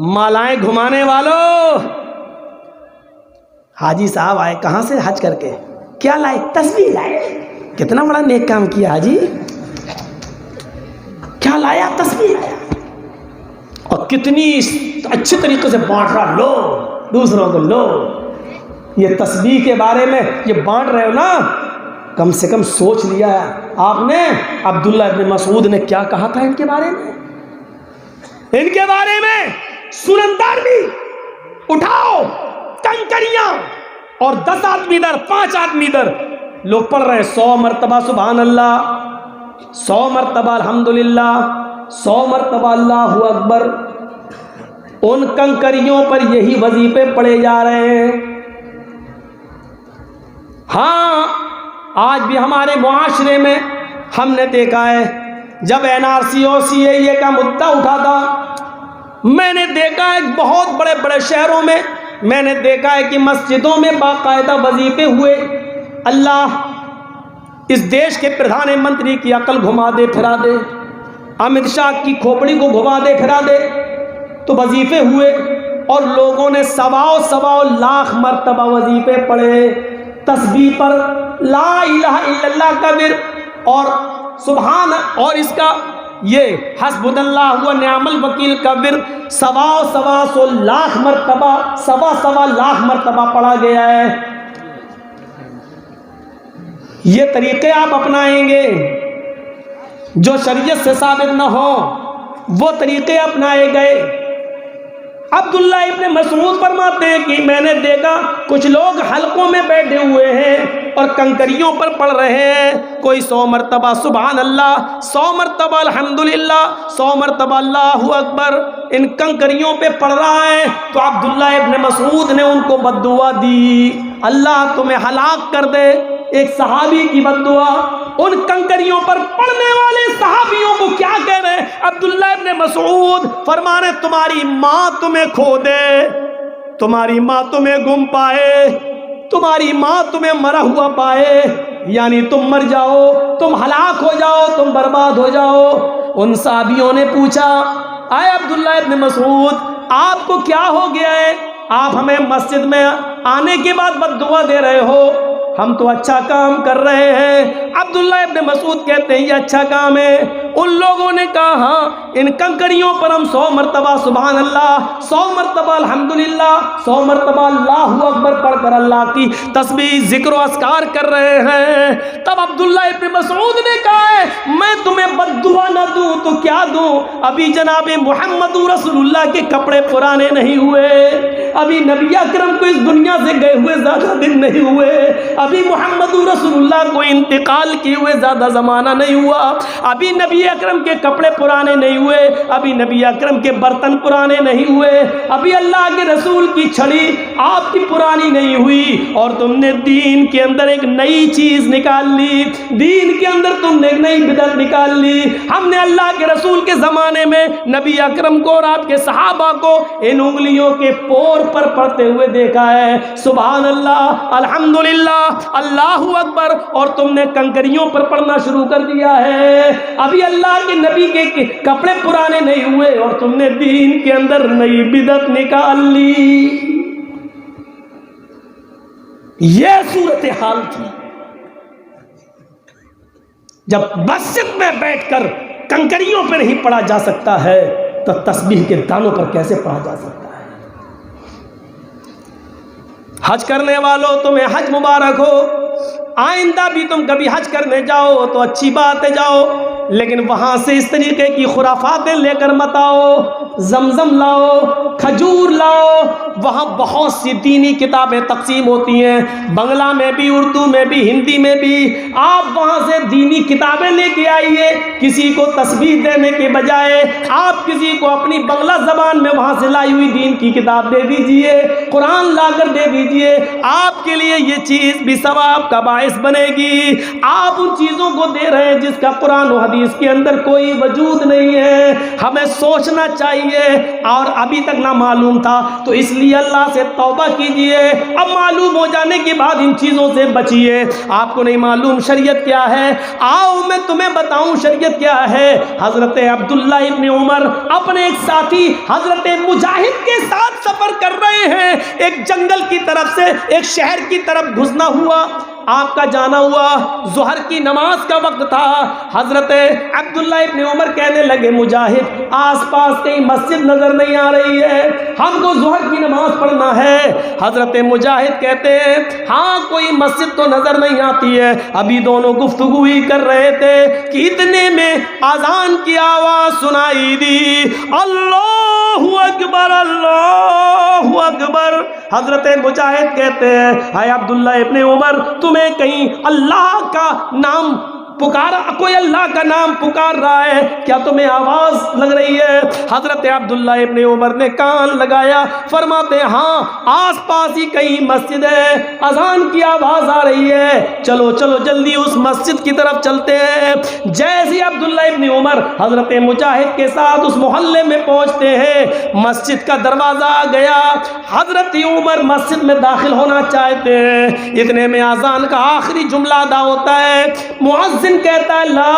مالائیں گھمانے والوں, حاجی صاحب آئے کہاں سے حج کر کے, کیا لائے؟ تسبیح لائے. کتنا بڑا نیک کام کیا حاجی, کیا لایا؟ تسبیح لایا, اور کتنی اچھے طریقے سے بانٹ رہا, لو دوسروں کو لو. یہ تسبیح کے بارے میں یہ بانٹ رہے ہو نا, کم سے کم سوچ لیا آپ نے عبداللہ ابن مسعود نے کیا کہا تھا ان کے بارے میں, ان کے بارے میں. سنندار بھی اٹھاؤ کنکریاں, اور 10 آدمی ادھر, 5 آدمی ادھر, لوگ پڑھ رہے 100 مرتبہ سبحان اللہ, 100 مرتبہ الحمدللہ, 100 مرتبہ اللہ اکبر. ان کنکریوں پر یہی وظیفے پڑھے جا رہے ہیں. ہاں آج بھی ہمارے معاشرے میں ہم نے دیکھا ہے, جب NRC اور CAA کا مدعا اٹھا تھا, میں نے دیکھا ہے بہت بڑے بڑے شہروں میں, میں نے دیکھا ہے کہ مسجدوں میں باقاعدہ وظیفے ہوئے. اللہ اس دیش کے پردھان منتری کی عقل گھما دے پھرا دے, امت شاہ کی کھوپڑی کو گھما دے پھرا دے, تو وظیفے ہوئے اور لوگوں نے 1.25 لاکھ مرتبہ وظیفے پڑھے. تسبیح پر لا الہ الا اللہ کا ورد اور سبحان اور اس کا یہ حسبنا اللہ و نعم الوکیل کا ورد 1.25 لاکھ مرتبہ 1.25 لاکھ مرتبہ پڑھا گیا ہے. یہ طریقے آپ اپنائیں گے جو شریعت سے ثابت نہ ہو, وہ طریقے اپنائے گئے. عبداللہ ابن مسعود فرماتے ہیں کہ میں نے دیکھا کچھ لوگ حلقوں میں بیٹھے ہوئے ہیں اور کنکریوں پر پڑھ رہے ہیں, کوئی 100 مرتبہ سبحان اللہ, 100 مرتبہ الحمدللہ, 100 مرتبہ اللہ اکبر ان کنکریوں پہ پڑھ رہا ہے. تو عبداللہ ابن مسعود نے ان کو بد دعا دی, اللہ تمہیں ہلاک کر دے. ایک صحابی کی بد دعا, ان کنکریوں پر پڑنے والے صحابیوں کو کیا کہہ رہے ہیں؟ عبداللہ ابن مسعود فرما رہے تمہاری ماں تمہیں کھو دے، تمہاری ماں تمہیں گم پائے، تمہاری ماں تمہیں مرا ہوا پائے، یعنی تم مر جاؤ، تم ہلاک ہو جاؤ، تم برباد ہو جاؤ۔ ان صحابیوں نے پوچھا اے عبداللہ ابن مسعود آپ کو کیا ہو گیا ہے؟ آپ ہمیں مسجد میں آنے کے بعد بد دعا دے رہے ہو، ہم تو اچھا کام کر رہے ہیں۔ عبداللہ ابن مسعود کہتے ہیں یہ اچھا کام ہے۔ ان لوگوں نے کہا ہاں ان کنکریوں پر ہم 100 مرتبہ سبحان اللہ، 100 مرتبہ الحمدللہ، 100 مرتبہ اللہ اکبر پڑھ کر اللہ کی تسبیح ذکر و اذکار کر رہے ہیں۔ تب عبداللہ ابن مسعود نے کہا ہے میں تمہیں بد دعا نہ دوں تو کیا دوں؟ ابھی جناب محمد رسول اللہ کے کپڑے پرانے نہیں ہوئے، ابھی نبی اکرم کو اس دنیا سے گئے ہوئے زیادہ دن نہیں ہوئے، ابھی محمد رسول اللہ کو انتقال کیے ہوئے زیادہ زمانہ نہیں ہوا، ابھی نبی اکرم کے کپڑے پرانے نہیں ہوئے، ابھی نبی اکرم کے برتن پرانے نہیں ہوئے، ابھی اللہ کے رسول کی چھڑی آپ کی پرانی نہیں ہوئی، اور تم نے دین کے اندر ایک نئی چیز نکال لی، دین کے اندر تم نے ایک نئی بدعت نکال لی۔ ہم نے اللہ کے رسول کے زمانے میں نبی اکرم کو اور آپ کے صحابہ کو ان انگلیوں کے پور پر پڑھتے ہوئے دیکھا ہے، سبحان اللہ، الحمدللہ، اللہ اکبر، اور تم نے کنکریوں پر پڑھنا شروع کر دیا ہے۔ ابھی اللہ کے نبی کے کپڑے پرانے نہیں ہوئے اور تم نے دین کے اندر نئی بدعت نکال لی۔ یہ صورتحال تھی جب مسجد میں بیٹھ کر کنکریوں پر نہیں پڑھا جا سکتا ہے تو تسبیح کے دانوں پر کیسے پڑھا جا سکتا ہے؟ حج کرنے والوں تمہیں حج مبارک ہو، آئندہ بھی تم کبھی حج کرنے جاؤ تو اچھی بات ہے جاؤ، لیکن وہاں سے اس طریقے کی خرافاتیں لے کر مت آؤ۔ زمزم لاؤ، کھجور لاؤ، وہاں بہت سی دینی کتابیں تقسیم ہوتی ہیں، بنگلہ میں بھی، اردو میں بھی، ہندی میں بھی۔ آپ وہاں سے دینی کتابیں لے کے آئیے، کسی کو تسبیح دینے کے بجائے آپ کسی کو اپنی بنگلہ زبان میں وہاں سے لائی ہوئی دین کی کتاب دے دیجئے، قرآن لا کر دے دیجئے، آپ کے لیے یہ چیز بھی ثواب کا باعث بنے گی۔ آپ ان چیزوں کو دے رہے ہیں جس کا قرآن و حدیث کے اندر کوئی وجود نہیں ہے۔ ہمیں سوچنا چاہیے، اور ابھی تک نہ معلوم تھا تو اس لیے اللہ سے توبہ کیجئے، اب معلوم ہو جانے کے بعد ان چیزوں سے بچیے۔ آپ کو نہیں معلوم شریعت کیا ہے، آؤ میں تمہیں بتاؤں شریعت کیا ہے۔ حضرت عبداللہ ابن عمر اپنے ایک ساتھی حضرت مجاہد کے ساتھ سفر کر رہے ہیں، ایک جنگل کی طرف سے ایک شہر کی طرف گھسنا ہوا، آپ کا جانا ہوا، ظہر کی نماز کا وقت تھا۔ حضرت عبداللہ ابن عمر کہنے لگے مجاہد آس پاس کہیں مسجد نظر نہیں آ رہی ہے، ہم کو ظہر کی نماز پڑھنا ہے۔ حضرت مجاہد کہتے ہیں ہاں کوئی مسجد تو نظر نہیں آتی ہے۔ ابھی دونوں گفتگو ہی کر رہے تھے کہ اتنے میں اذان کی آواز سنائی دی، اللہ اکبر، اللہ اکبر۔ حضرت مجاہد کہتے ہیں اے عبداللہ ابن عمر تمہیں کہیں اللہ کا نام پکارا، کوئی اللہ کا نام پکار رہا ہے کیا؟ تمہیں آواز لگ رہی ہے؟ حضرت عبداللہ ابن عمر نے کان لگایا، فرماتے ہاں آس پاس ہی کہیں مسجد ہے، اذان کی آواز آ رہی ہے، چلو چلو جلدی اس مسجد کی طرف چلتے ہیں۔ جیسے عبداللہ ابن عمر حضرت مجاہد کے ساتھ اس محلے میں پہنچتے ہیں، مسجد کا دروازہ آ گیا، حضرت عمر مسجد میں داخل ہونا چاہتے ہیں، اتنے میں اذان کا آخری جملہ ادا ہوتا ہے، مؤذن کہتا ہے لا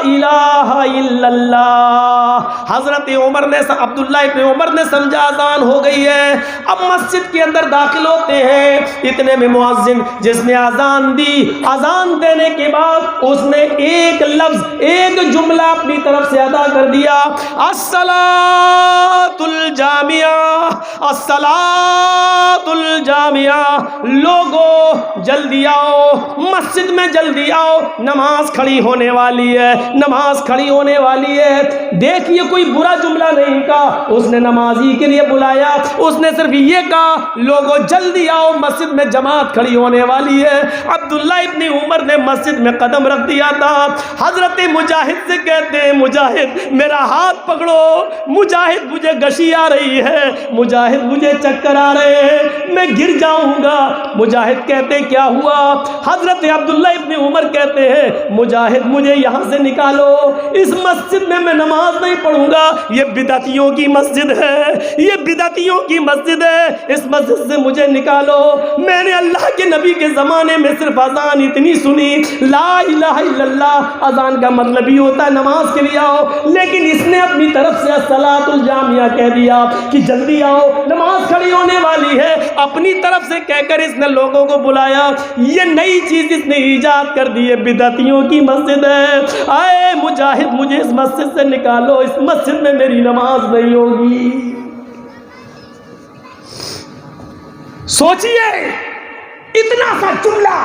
الہ الا اللہ۔ حضرت عمر نے عبداللہ ابن عمر نے سمجھا اذان ہو گئی ہے، اب مسجد کے اندر داخل ہوتے ہیں، اتنے میں مؤذن جس نے اذان دی، اذان دینے کے بعد اس نے ایک لفظ ایک جملہ اپنی طرف سے ادا کر دیا، الصلاۃ الجامعہ، الصلاۃ الجامعہ، لوگو جلدی آؤ مسجد میں، جلدی آؤ نماز کھڑی ہونے والی ہے، نماز کھڑی ہونے والی ہے۔ دیکھیے کوئی برا جملہ نہیں کہا، اس نے نمازی کے لیے بلایا، اس نے صرف یہ کہا لوگوں جلدی آؤ مسجد میں جماعت کھڑی ہونے والی ہے۔ عبداللہ ابن عمر نے مسجد میں قدم رکھ دیا تھا، حضرت مجاہد سے کہتے ہیں مجاہد میرا ہاتھ پکڑو، مجاہد مجھے گشی آ رہی ہے، مجاہد مجھے چکر آ رہے ہیں، میں گر جاؤں گا۔ مجاہد کہتے کیا ہوا؟ حضرت عبداللہ ابن عمر کہتے ہیں مجاہد مجھے یہاں سے نکالو، اس مسجد میں نماز نہیں پڑھوں گا، یہ بدعتیوں کی مسجد ہے، یہ بدعتیوں کی مسجد ہے، اس مسجد سے مجھے نکالو۔ میں نے اللہ کے نبی کے زمانے میں صرف اذان اتنی سنی، لا الہ الا اللہ، اذان کا مطلب یہ ہوتا ہے نماز کے لیے آؤ، لیکن اس نے اپنی طرف سے الصلاۃ الجامعہ کہہ دیا کہ جلدی آؤ نماز کھڑی ہونے والی ہے، اپنی طرف سے کہہ کر اس نے لوگوں کو بلایا۔ یہ نئی چیز اس نے ایجاد کر دی ہے، بدعتیوں کی مسجد ہے۔ آئے مجاہد مجھے اس مسجد سے نکالو، اس مسجد میں میری نماز نہیں ہوگی۔ سوچئے اتنا سا جملہ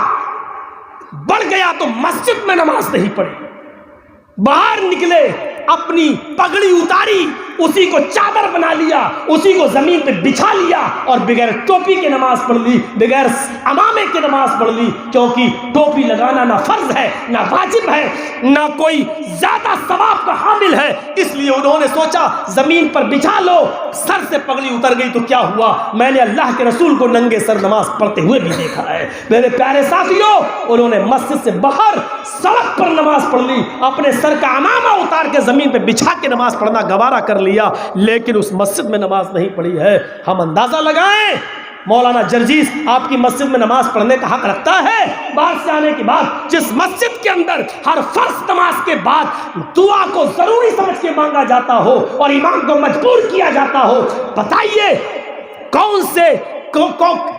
بڑھ گیا تو مسجد میں نماز نہیں پڑھی، باہر نکلے اپنی پگڑی اتاری، اسی کو چادر بنا لیا، اسی کو زمین پہ بچھا لیا اور بغیر ٹوپی کے نماز پڑھ لی، بغیر امامے کے نماز پڑھ لی، کیونکہ ٹوپی لگانا نہ فرض ہے نہ واجب ہے نہ کوئی زیادہ ثواب کا حامل ہے، اس لیے انہوں نے سوچا زمین پر بچھا لو، سر سے پگڑی اتر گئی تو کیا ہوا؟ میں نے اللہ کے رسول کو ننگے سر نماز پڑھتے ہوئے بھی دیکھا ہے۔ میرے پیارے ساتھیوں، انہوں نے مسجد سے باہر سڑک پر نماز پڑھ لی، اپنے سر کا امامہ اتار کے زمین پہ بچھا کے نماز پڑھنا گوارا کر لیا، لیکن اس مسجد میں نماز نہیں پڑھی ہے۔ ہم اندازہ لگائیں مولانا جرجیس آپ کی مسجد میں نماز پڑھنے کا حق رکھتا ہے؟ باہر سے آنے کے بعد جس مسجد کے اندر ہر فرض نماز کے بعد دعا کو ضروری سمجھ کے مانگا جاتا ہو اور امام کو مجبور کیا جاتا ہو، بتائیے کون سے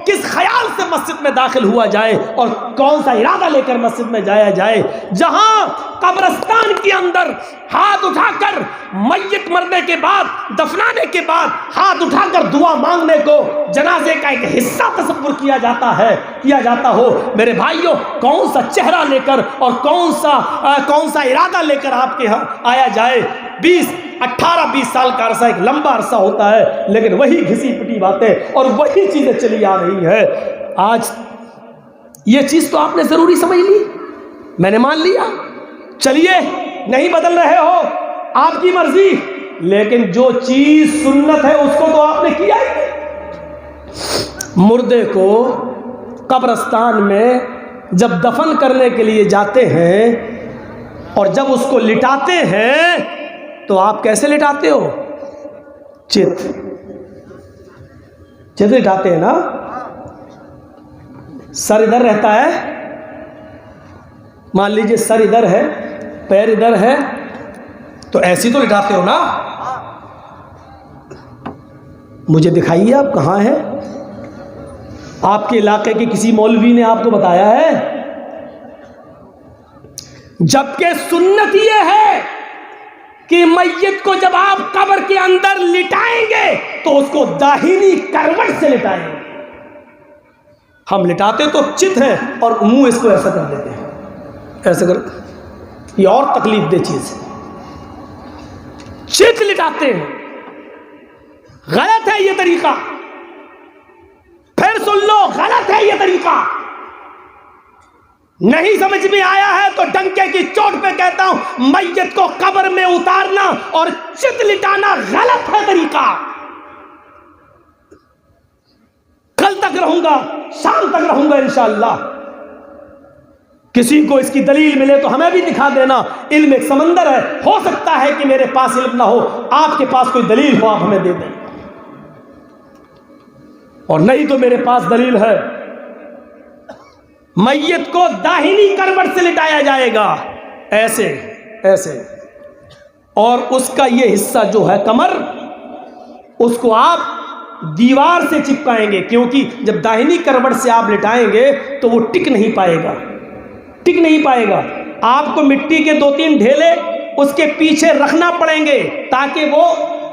کس خیال سے مسجد میں داخل ہوا جائے اور کون سا ارادہ لے کر مسجد میں جایا جائے؟ جہاں قبرستان کے اندر ہاتھ اٹھا کر میت مرنے کے بعد دفنانے کے بعد ہاتھ اٹھا کر دعا مانگنے کو جنازے کا ایک حصہ تصور کیا جاتا ہو، میرے بھائیوں کون سا چہرہ لے کر اور کون سا ارادہ لے کر آپ کے ہاں آیا جائے؟ 18-20 سال کا عرصہ ایک لمبا عرصہ ہوتا ہے، لیکن وہی گھسی پٹی باتیں اور وہی چیزیں چلی آ رہی ہیں۔ آج یہ چیز تو آپ نے ضروری سمجھ لی، میں نے مان لیا، چلیے نہیں بدل رہے ہو آپ کی مرضی، لیکن جو چیز سنت ہے اس کو تو آپ نے کیا ہی نہیں۔ مردے کو قبرستان میں جب دفن کرنے کے لیے جاتے ہیں اور جب اس کو لٹاتے ہیں تو آپ کیسے لٹاتے ہو؟ چت لٹاتے ہیں نا، سر ادھر رہتا ہے، مان لیجئے سر ادھر ہے پیر ادھر ہے تو ایسی تو لٹاتے ہو نا۔ مجھے دکھائیے آپ کہاں ہیں؟ آپ کے علاقے کے کسی مولوی نے آپ کو بتایا ہے؟ جبکہ سنت یہ ہے کہ میت کو جب آپ قبر کے اندر لٹائیں گے تو اس کو داہنی کروٹ سے لٹائیں گے۔ ہم لٹاتے تو چت ہیں اور منہ اس کو ایسا کر دیتے ہیں، ایسا کر، یہ اور تکلیف دہ چیز ہے۔ چت لٹاتے ہیں، غلط ہے یہ طریقہ، پھر سن لو غلط ہے یہ طریقہ۔ نہیں سمجھ میں آیا ہے تو ڈنکے کی چوٹ پہ کہتا ہوں، میت کو قبر میں اتارنا اور چت لٹانا غلط ہے طریقہ۔ کل تک رہوں گا، شام تک رہوں گا انشاءاللہ، کسی کو اس کی دلیل ملے تو ہمیں بھی دکھا دینا۔ علم ایک سمندر ہے، ہو سکتا ہے کہ میرے پاس علم نہ ہو، آپ کے پاس کوئی دلیل ہو آپ ہمیں دے دیں، اور نہیں تو میرے پاس دلیل ہے۔ میت کو داہنی کروٹ سے لٹایا جائے گا، ایسے ایسے، اور اس کا یہ حصہ جو ہے کمر، اس کو آپ دیوار سے چپکائیں گے، کیونکہ جب داہنی کروٹ سے آپ لٹائیں گے تو وہ ٹک نہیں پائے گا، ٹک نہیں پائے گا۔ آپ کو مٹی کے 2-3 ڈھیلے اس کے پیچھے رکھنا پڑیں گے تاکہ وہ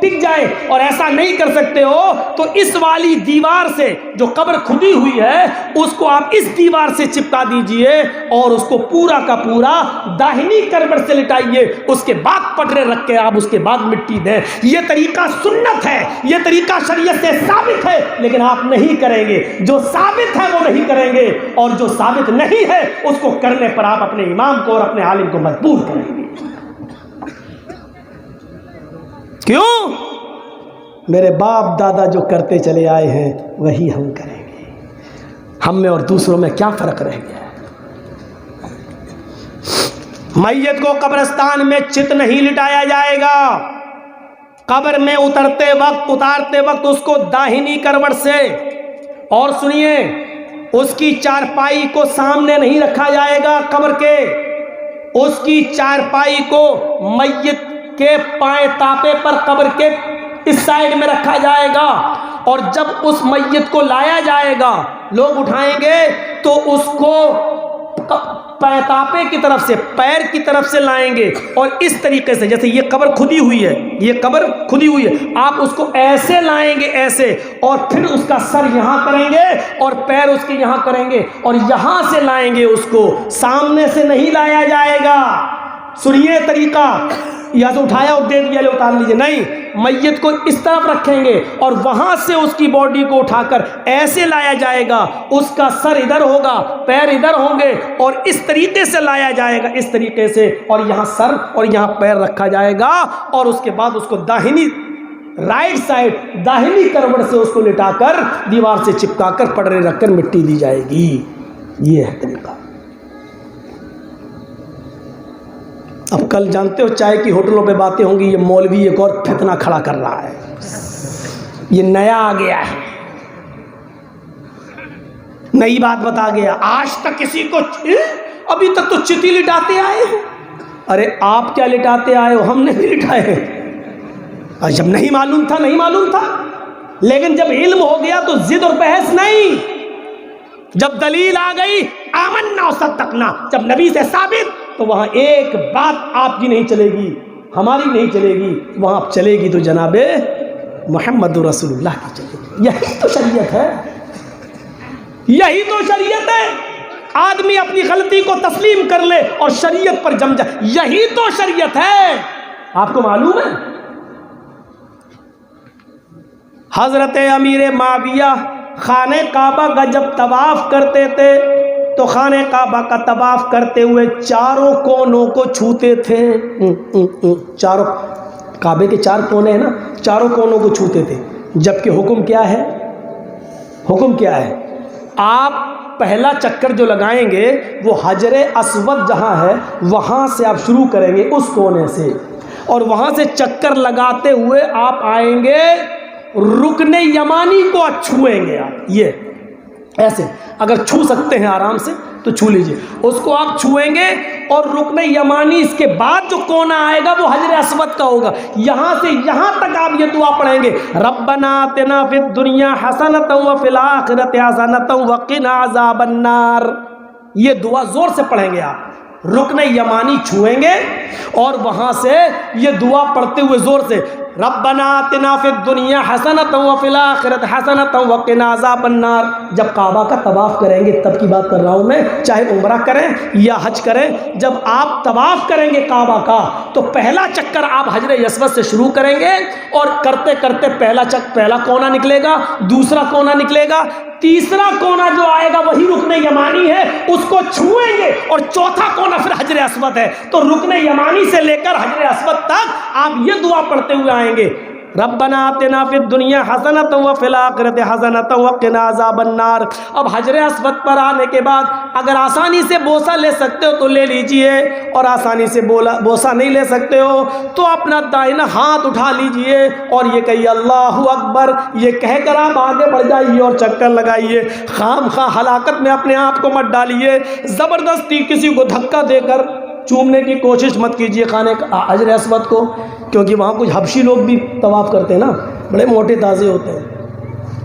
ٹک جائے، اور ایسا نہیں کر سکتے ہو تو اس والی دیوار سے جو قبر کھدی ہوئی ہے اس کو آپ اس دیوار سے چپکا دیجئے اور اس کو پورا کا پورا داہنی کروٹ سے لٹائیے، اس کے بعد پٹرے رکھ کے آپ اس کے بعد مٹی دیں۔ یہ طریقہ سنت ہے، یہ طریقہ شریعت سے ثابت ہے، لیکن آپ نہیں کریں گے۔ جو ثابت ہے وہ نہیں کریں گے، اور جو ثابت نہیں ہے اس کو کرنے پر آپ اپنے امام کو اور اپنے عالم کو مجبور کریں گے۔ کیوں؟ میرے باپ دادا جو کرتے چلے آئے ہیں وہی ہم کریں گے، ہم میں اور دوسروں میں کیا فرق رہ گیا ہے؟ میت کو قبرستان میں چت نہیں لٹایا جائے گا. قبر میں اتارتے وقت اس کو داہنی کروٹ سے، اور سنیے، اس کی چارپائی کو سامنے نہیں رکھا جائے گا قبر کے، اس کی چارپائی کو میت کے پائیں تاپے پر قبر کے اس سائڈ میں رکھا جائے گا. اور جب اس میت کو لایا جائے گا، لوگ اٹھائیں گے تو اس کو پائتاپے کی طرف سے، پیر کی طرف سے لائیں گے، اور اس طریقے سے، جیسے یہ قبر کھدی ہوئی ہے، یہ قبر کھدی ہوئی ہے، آپ اس کو ایسے لائیں گے، ایسے، اور پھر اس کا سر یہاں کریں گے اور پیر اس کے یہاں کریں گے، اور یہاں سے لائیں گے، اس کو سامنے سے نہیں لایا جائے گا. سنیے طریقہ، یہاں سے اٹھایا اور دے دیا، لے اتار لیجیے، نہیں، میت کو اس طرف رکھیں گے اور وہاں سے اس کی باڈی کو اٹھا کر ایسے لایا جائے گا، اس کا سر ادھر ہوگا، پیر ادھر ہوں گے، اور اس طریقے سے لایا جائے گا، اس طریقے سے، اور یہاں سر اور یہاں پیر رکھا جائے گا، اور اس کے بعد اس کو داہنی رائٹ سائڈ داہنی کروٹ سے اس کو لٹا کر دیوار سے چپکا کر پڑرے رکھ کر مٹی دی جائے گی. یہ ہے طریقہ. اب کل جانتے ہو چائے کی ہوٹلوں پہ باتیں ہوں گی، یہ مولوی ایک اور فتنہ کھڑا کر رہا ہے، یہ نیا آ گیا ہے، نئی بات بتا گیا. آج تک کسی کو، ابھی تک تو چتی لٹاتے آئے ہیں. ارے آپ کیا لٹاتے آئے ہو، ہم نے بھی لٹائے ہیں. جب نہیں معلوم تھا، نہیں معلوم تھا، لیکن جب علم ہو گیا تو ضد اور بحث نہیں. جب دلیل آ گئی، آمنا و صدقنا، جب نبی سے ثابت، تو وہاں ایک بات آپ کی نہیں چلے گی، ہماری نہیں چلے گی، وہاں چلے گی تو جناب محمد رسول اللہ کی چلے گی. یہی تو شریعت ہے، یہی تو شریعت ہے. آدمی اپنی غلطی کو تسلیم کر لے اور شریعت پر جم جائے، یہی تو شریعت ہے. آپ کو معلوم ہے حضرت امیر معاویہ خانہ کعبہ کا جب طواف کرتے تھے تو خانہ کعبہ کا طواف کرتے ہوئے چاروں کونوں کو چھوتے تھے. چاروں کعبے کے چار کونے ہیں نا، چاروں کونوں کو چھوتے تھے. جبکہ حکم کیا ہے؟ حکم کیا ہے؟ آپ پہلا چکر جو لگائیں گے وہ حجر اسود جہاں ہے وہاں سے آپ شروع کریں گے، اس کونے سے، اور وہاں سے چکر لگاتے ہوئے آپ آئیں گے رکن یمانی کو چھوئیں گے. آپ یہ ایسے اگر چھو سکتے ہیں آرام سے تو چھو لیجئے، اس کو آپ چھوئیں گے، اور رکن یمانی اس کے بعد جو کونا آئے گا وہ حجر اسود کا ہوگا. یہاں سے یہاں تک آپ یہ دعا پڑھیں گے، ربنا آتنا فی الدنیا حسنۃ وفی الآخرۃ حسنۃ وقنا عذاب النار. یہ دعا زور سے پڑھیں گے آپ، رکن یمانی چھوئیں گے اور وہاں سے یہ دعا پڑھتے ہوئے زور سے، ربنا آتنا فی الدنیا حسنۃ وفی الآخرۃ حسنۃ وقنا عذاب النار. جب کعبہ کا طواف کریں گے، تب کی بات کر رہا ہوں میں، چاہے عمرہ کریں یا حج کریں، جب آپ طواف کریں گے کعبہ کا تو پہلا چکر آپ حجر اسود سے شروع کریں گے، اور کرتے کرتے پہلا کونا نکلے گا، دوسرا کونا نکلے گا، تیسرا کونا جو آئے گا وہی رکن یمانی ہے، اس کو چھوئیں گے، اور چوتھا کونا پھر حجر اسود ہے. تو رکن یمانی سے لے کر حجر اسود تک آپ یہ دعا پڑھتے ہوئے آئیں گے، ربنا آتنا فی الدنیا حسنۃ وفی الآخرۃ حسنۃ وقنا عذاب النار. اب حجر اسود پر آنے کے بعد اگر آسانی سے بوسہ لے سکتے ہو تو لے لیجئے، اور آسانی سے بوسہ نہیں لے سکتے ہو تو اپنا دائنا ہاتھ اٹھا لیجئے اور یہ کہیے اللہ اکبر. یہ کہہ کر آپ آگے بڑھ جائیے اور چکر لگائیے. خام خواہ ہلاکت میں اپنے آپ کو مت ڈالیے، زبردستی کسی کو دھکا دے کر چومنے کی کوشش مت کیجیے خانے حجر اسود کو، کیونکہ وہاں کچھ حبشی لوگ بھی طواف کرتے ہیں نا، بڑے موٹے تازے ہوتے ہیں.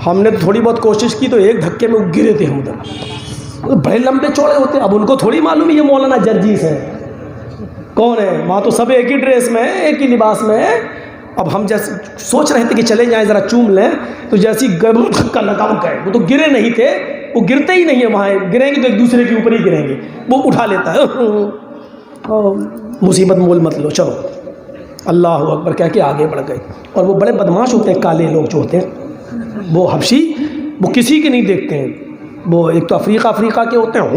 ہم نے تھوڑی بہت کوشش کی تو ایک دھکے میں گرے تھے ہم ادھر، بڑے لمبے چوڑے ہوتے ہیں. اب ان کو تھوڑی معلوم ہے یہ مولانا جرجیس ہے کون ہے، وہاں تو سب ایک ہی ڈریس میں ہے، ایک ہی لباس میں ہے. اب ہم جیسے سوچ رہے تھے کہ چلے جائیں ذرا چوم لیں، تو جیسی دھکا لگا گئے، وہ تو گرے نہیں تھے، وہ گرتے ہی نہیں ہیں، وہاں گریں گے تو ایک دوسرے کے اوپر ہی گریں گے، وہ اٹھا لیتا ہے. مصیبت مول مت لو، چلو اللہ اکبر کہہ کے آگے بڑھ گئے. اور وہ بڑے بدماش ہوتے ہیں کالے لوگ جو ہوتے ہیں، وہ حبشی، وہ کسی کے نہیں دیکھتے ہیں. وہ ایک تو افریقہ کے ہوتے ہیں،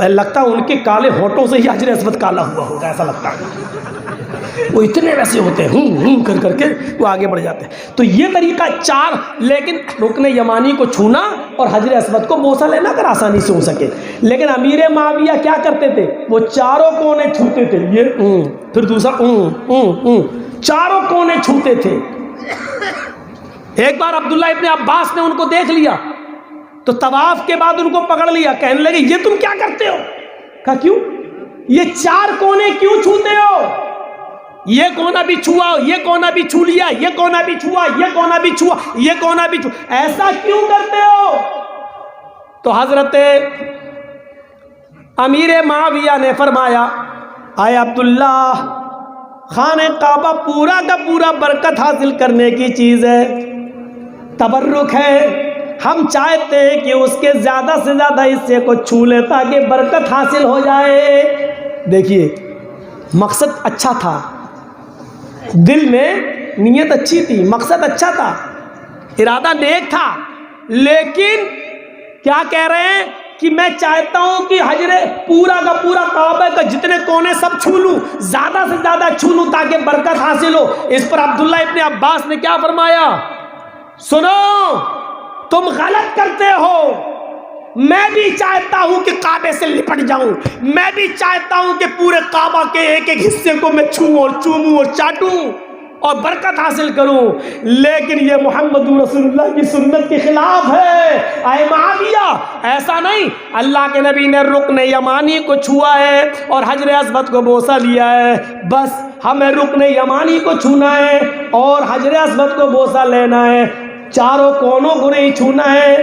لگتا ہے ان کے کالے ہونٹوں سے ہی حجر اسود کالا ہوا ہوگا، ایسا لگتا ہے. وہ اتنے ویسے ہوتے ہیں کر کے وہ آگے بڑھ جاتے ہیں. تو یہ طریقہ 4. لیکن رکن یمانی کو چھونا اور حجر اسود کو بوسہ لینا اگر آسانی سے ہو سکے. لیکن امیر معاویہ کیا کرتے تھے؟ وہ چاروں کونے چھوتے تھے. یہ پھر دوسرا چاروں کونے چھوتے تھے. ایک بار عبداللہ ابن عباس نے ان کو دیکھ لیا تو طواف کے بعد ان کو پکڑ لیا. کہنے لگے یہ تم کیا کرتے ہو؟ کہا کیوں؟ یہ 4 کونے کیوں چھوتے ہو؟ یہ کونا بھی چھوا، یہ کونا بھی چھو لیا، یہ کونا بھی چھوا، یہ کونا بھی چھوا، یہ کونا بھی چھوا، ایسا کیوں کرتے ہو؟ تو حضرت امیر معاویہ نے فرمایا اے عبداللہ، خانہ کعبہ پورا کا پورا برکت حاصل کرنے کی چیز ہے، تبرک ہے. ہم چاہتے ہیں کہ اس کے زیادہ سے زیادہ حصے کو چھو لے تاکہ برکت حاصل ہو جائے. دیکھیے مقصد اچھا تھا، دل میں نیت اچھی تھی، مقصد اچھا تھا، ارادہ نیک تھا. لیکن کیا کہہ رہے ہیں کہ میں چاہتا ہوں کہ حجر پورا کا پورا کعبہ کا جتنے کونے سب چھو لوں، زیادہ سے زیادہ چھو لوں تاکہ برکت حاصل ہو. اس پر عبداللہ ابن عباس نے کیا فرمایا؟ سنو، تم غلط کرتے ہو. میں بھی چاہتا ہوں کہ کعبے سے لپٹ جاؤں، میں بھی چاہتا ہوں کہ پورے کعبہ کے ایک ایک حصے کو میں چھوؤں اور چوموں اور چاٹوں اور برکت حاصل کروں، لیکن یہ محمد رسول اللہ کی سنت کے خلاف ہے. اے معاویہ، ایسا نہیں. اللہ کے نبی نے رکن یمانی کو چھوا ہے اور حجر اسود کو بوسہ لیا ہے، بس ہمیں رکن یمانی کو چھونا ہے اور حجر اسود کو بوسہ لینا ہے، چاروں کونوں کو نہیں چھونا ہے.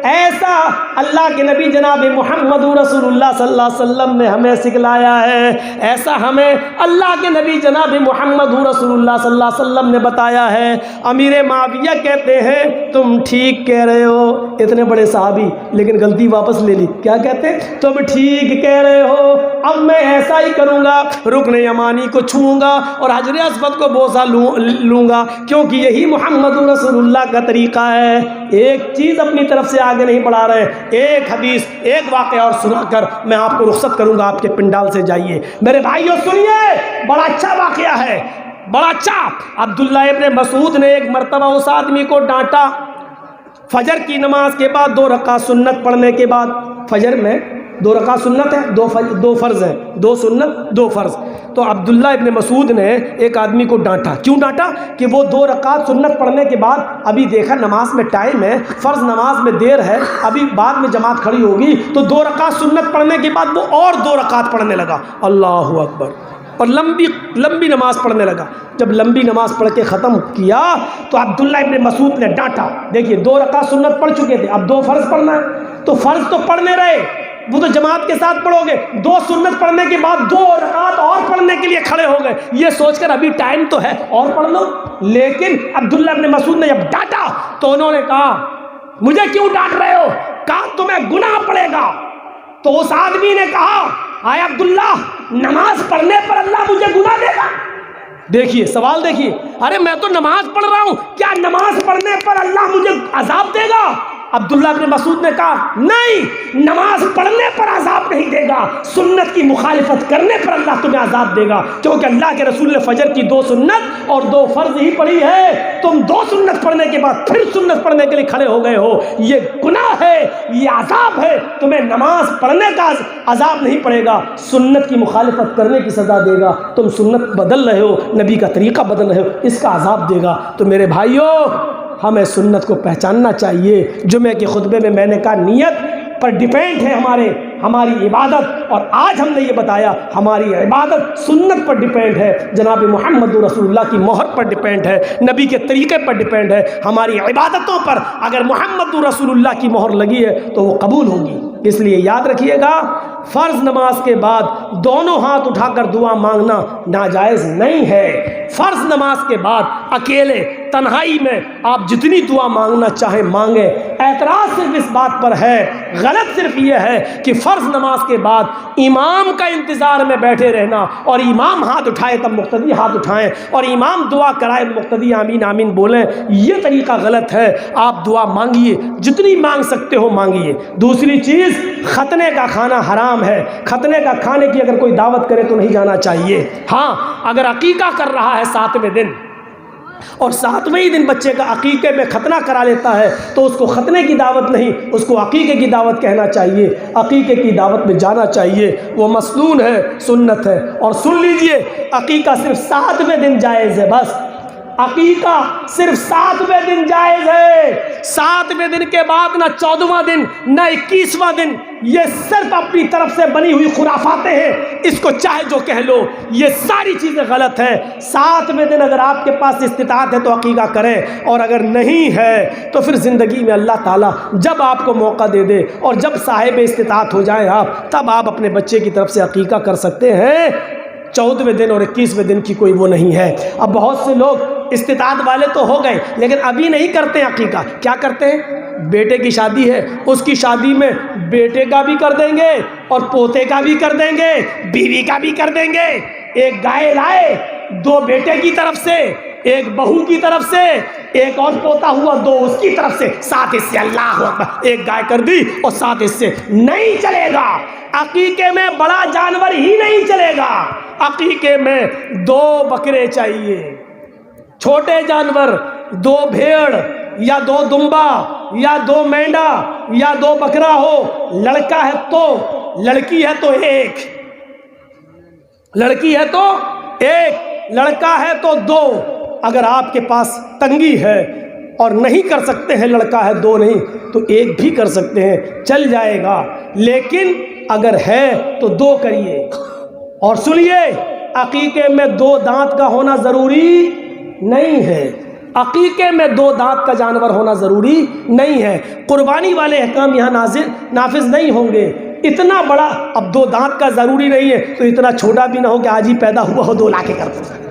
ایسا اللہ کے نبی جناب محمد رسول اللہ صلی اللہ علیہ وسلم نے ہمیں سکھلایا ہے، ایسا ہمیں اللہ کے نبی جناب محمد رسول اللہ صلی اللہ علیہ وسلم نے بتایا ہے. امیر معاویہ کہتے ہیں تم ٹھیک کہہ رہے ہو، اتنے بڑے صحابی لیکن غلطی واپس لے لی. کیا کہتے ہیں؟ تم ٹھیک کہہ رہے ہو، اب میں ایسا ہی کروں گا، رکن یمانی کو چھوؤں گا اور حجر اسود کو بوسہ لوں گا، کیونکہ یہی محمد رسول اللہ کا طریقہ ہے. ایک چیز اپنی طرف سے آگے نہیں بڑھا رہے. ایک حدیث، ایک واقعہ اور سنا کر میں آپ کو رخصت کروں گا، آپ کے پنڈال سے جائیے. میرے بھائیوں سنیے، بڑا اچھا واقعہ ہے، بڑا اچھا. عبداللہ ابن مسعود نے ایک مرتبہ اس آدمی کو ڈانٹا. فجر کی نماز کے بعد 2 رکعت سنت پڑھنے کے بعد، فجر میں 2 رکعت سنت ہے، 2 فرض ہیں، 2 سنت 2 فرض. تو عبداللہ ابن مسعود نے ایک آدمی کو ڈانٹا. کیوں ڈانٹا؟ کہ وہ 2 رکعت سنت پڑھنے کے بعد ابھی دیکھا نماز میں ٹائم ہے، فرض نماز میں دیر ہے، ابھی بعد میں جماعت کھڑی ہوگی، تو 2 رکعت سنت پڑھنے کے بعد وہ اور 2 رکعت پڑھنے لگا. اللہ اکبر، اور لمبی نماز پڑھنے لگا. جب لمبی نماز پڑھ کے ختم کیا تو عبداللہ ابن مسعود نے ڈانٹا. دیکھیے 2 رکعت سنت پڑھ چکے تھے، اب 2 فرض پڑھنا ہے، تو فرض تو پڑھنے رہے، وہ تو جماعت کے ساتھ پڑھو گے. 2 سنت پڑھنے کے بعد 2 رکعت اور پڑھنے کے لیے کھڑے ہو گئے، یہ سوچ کر ابھی ٹائم تو ہے اور پڑھ لو. لیکن عبداللہ ابن مسعود نے جب ڈانٹا تو انہوں نے کہا مجھے کیوں ڈانٹ رہے ہو؟ کہا تمہیں گناہ پڑے گا. تو اس آدمی نے کہا اے عبداللہ، نماز پڑھنے پر اللہ مجھے گناہ دے گا؟ دیکھیے سوال، دیکھیے، ارے میں تو نماز پڑھ رہا ہوں، کیا نماز پڑھنے پر اللہ مجھے عذاب دے گا؟ عبداللہ ابن مسعود نے کہا نہیں، نماز پڑھنے پر عذاب نہیں دے گا، سنت کی مخالفت کرنے پر اللہ تمہیں عذاب دے گا، کیونکہ اللہ کے رسول نے فجر کی 2 سنت اور 2 فرض ہی پڑھی ہے. تم 2 سنت پڑھنے کے بعد پھر سنت پڑھنے کے لیے کھڑے ہو گئے ہو، یہ گناہ ہے، یہ عذاب ہے. تمہیں نماز پڑھنے کا عذاب نہیں پڑے گا، سنت کی مخالفت کرنے کی سزا دے گا. تم سنت بدل رہے ہو، نبی کا طریقہ بدل رہے ہو، اس کا عذاب دے گا. تو میرے بھائیوں، ہمیں سنت کو پہچاننا چاہیے. جمعے کے خطبے میں میں نے کہا نیت پر ڈیپینڈ ہے ہماری عبادت، اور آج ہم نے یہ بتایا ہماری عبادت سنت پر ڈیپینڈ ہے، جناب محمد رسول اللہ کی مہر پر ڈیپینڈ ہے، نبی کے طریقے پر ڈیپینڈ ہے. ہماری عبادتوں پر اگر محمد رسول اللہ کی مہر لگی ہے تو وہ قبول ہوگی. اس لیے یاد رکھیے گا، فرض نماز کے بعد دونوں ہاتھ اٹھا کر دعا مانگنا ناجائز نہیں ہے. فرض نماز کے بعد اکیلے تنہائی میں آپ جتنی دعا مانگنا چاہیں مانگیں۔ اعتراض صرف اس بات پر ہے، غلط صرف یہ ہے کہ فرض نماز کے بعد امام کا انتظار میں بیٹھے رہنا، اور امام ہاتھ اٹھائے تب مقتدی ہاتھ اٹھائیں، اور امام دعا کرائے مقتدی آمین آمین بولیں، یہ طریقہ غلط ہے۔ آپ دعا مانگیے، جتنی مانگ سکتے ہو مانگیے۔ دوسری چیز، ختنے کا کھانا حرام ہے۔ ختنے کا کھانے کی اگر کوئی دعوت کرے تو نہیں جانا چاہیے۔ ہاں، اگر عقیقہ کر رہا ہے 7ویں دن اور 7ویں ہی دن بچے کا عقیقے میں ختنہ کرا لیتا ہے تو اس کو ختنے کی دعوت نہیں، اس کو عقیقے کی دعوت کہنا چاہیے، عقیقے کی دعوت میں جانا چاہیے، وہ مسنون ہے، سنت ہے۔ اور سن لیجئے، عقیقہ صرف 7ویں دن جائز ہے، بس عقیقہ صرف 7ویں دن جائز ہے۔ 7ویں دن کے بعد نہ 14واں دن نہ 21واں دن، یہ صرف اپنی طرف سے بنی ہوئی خرافاتیں ہیں، اس کو چاہے جو کہہ لو، یہ ساری چیزیں غلط ہیں۔ 7ویں دن اگر آپ کے پاس استطاعت ہے تو عقیقہ کریں، اور اگر نہیں ہے تو پھر زندگی میں اللہ تعالیٰ جب آپ کو موقع دے دے اور جب صاحب استطاعت ہو جائیں آپ، تب آپ اپنے بچے کی طرف سے عقیقہ کر سکتے ہیں۔ 14ویں دن اور 21ویں دن کی کوئی وہ نہیں ہے۔ اب بہت سے لوگ استطاعت والے تو ہو گئے لیکن ابھی نہیں کرتے عقیقہ۔ کیا کرتے ہیں؟ بیٹے کی شادی ہے، اس کی شادی میں بیٹے کا بھی کر دیں گے اور پوتے کا بھی کر دیں گے، بیوی کا بھی کر دیں گے۔ ایک گائے لائے، 2 بیٹے کی طرف سے، ایک بہو کی طرف سے، ایک اور پوتا ہوا 2 اس کی طرف سے، 7 حصے۔ اللہ اکبر، ایک گائے کر دی اور 7 حصے۔ نہیں چلے گا، عقیقے میں بڑا جانور ہی نہیں چلے گا، عقیقے میں 2 بکرے چاہیے، چھوٹے جانور 2 بھیڑ یا 2 دمبا یا 2 مینڈا یا 2 بکرا ہو۔ لڑکا ہے تو، لڑکی ہے تو 1، لڑکی ہے تو 1، لڑکا ہے تو 2۔ اگر آپ کے پاس تنگی ہے اور نہیں کر سکتے ہیں، لڑکا ہے 2 نہیں تو 1 بھی کر سکتے ہیں، چل جائے گا۔ لیکن اگر ہے تو 2 کریے۔ اور سنیے، عقیقے میں 2 دانت کا ہونا ضروری نہیں ہے، عقیقے میں 2 دانت کا جانور ہونا ضروری نہیں ہے۔ قربانی والے احکام یہاں نافذ نہیں ہوں گے۔ اتنا بڑا، اب 2 دانت کا ضروری نہیں ہے تو اتنا چھوٹا بھی نہ ہو کہ آج ہی پیدا ہوا ہو 2 لاکھ کر دیں۔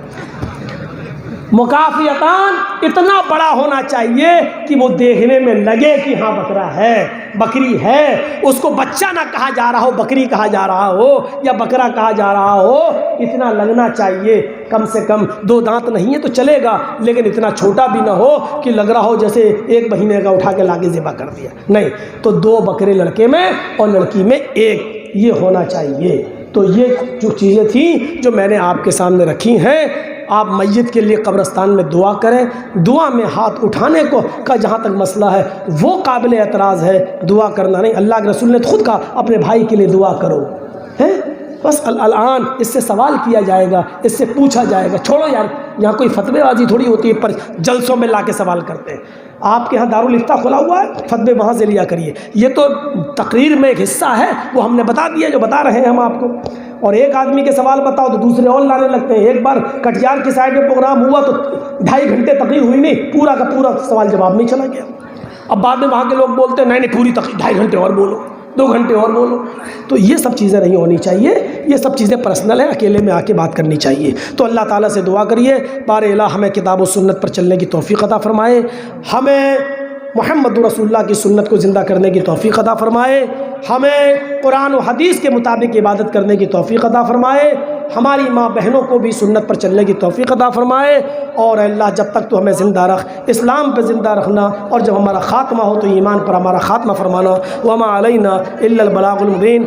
مکافیتان اتنا بڑا ہونا چاہیے کہ وہ دیکھنے میں لگے کہ ہاں بکرا ہے، بکری ہے، اس کو بچہ نہ کہا جا رہا ہو، بکری کہا جا رہا ہو یا بکرا کہا جا رہا ہو، اتنا لگنا چاہیے۔ کم سے کم 2 دانت نہیں ہے تو چلے گا، لیکن اتنا چھوٹا بھی نہ ہو کہ لگ رہا ہو جیسے 1 مہینے کا اٹھا کے لاگے ذبح کر دیا، نہیں۔ تو 2 بکرے لڑکے میں اور لڑکی میں 1، یہ ہونا چاہیے۔ تو یہ جو چیزیں تھیں جو میں نے آپ کے سامنے رکھی ہیں، آپ میت کے لیے قبرستان میں دعا کریں۔ دعا میں ہاتھ اٹھانے کا جہاں تک مسئلہ ہے وہ قابل اعتراض ہے، دعا کرنا نہیں۔ اللہ کے رسول نے خود کہا اپنے بھائی کے لیے دعا کرو، ہیں؟ بس الان اس سے سوال کیا جائے گا، اس سے پوچھا جائے گا۔ چھوڑو یار، یہاں کوئی فتوے بازی تھوڑی ہوتی ہے پر جلسوں میں لا کے سوال کرتے ہیں۔ آپ کے ہاں دارالفتہ کھلا ہوا ہے، فتوے وہاں سے لیا کریے۔ یہ تو تقریر میں ایک حصہ ہے، وہ ہم نے بتا دیا جو بتا رہے ہیں ہم آپ کو۔ اور ایک آدمی کے سوال بتاؤ تو دوسرے اور لانے لگتے ہیں۔ ایک بار کٹیہار کی سائڈ میں پروگرام ہوا تو 2.5 گھنٹے تقریر ہوئی نہیں، پورا کا پورا سوال جواب نہیں چلا گیا۔ اب بعد میں وہاں کے لوگ بولتے ہیں نہیں پوری تقریر 2.5 گھنٹے اور بولو، 2 گھنٹے اور بولو۔ تو یہ سب چیزیں نہیں ہونی چاہیے، یہ سب چیزیں پرسنل ہیں، اکیلے میں آ کے بات کرنی چاہیے۔ تو اللہ تعالیٰ سے دعا کریے بار الہ ہمیں کتاب و سنت پر چلنے کی توفیق عطا فرمائے، ہمیں محمد رسول اللہ کی سنت کو زندہ کرنے کی توفیق عطا فرمائے، ہمیں قرآن و حدیث کے مطابق عبادت کرنے کی توفیق عطا فرمائے، ہماری ماں بہنوں کو بھی سنت پر چلنے کی توفیق عطا فرمائے۔ اور اللہ جب تک تو ہمیں زندہ رکھ، اسلام پہ زندہ رکھنا، اور جب ہمارا خاتمہ ہو تو ایمان پر ہمارا خاتمہ فرمانا۔ وما علینا الا البلاغ المبین۔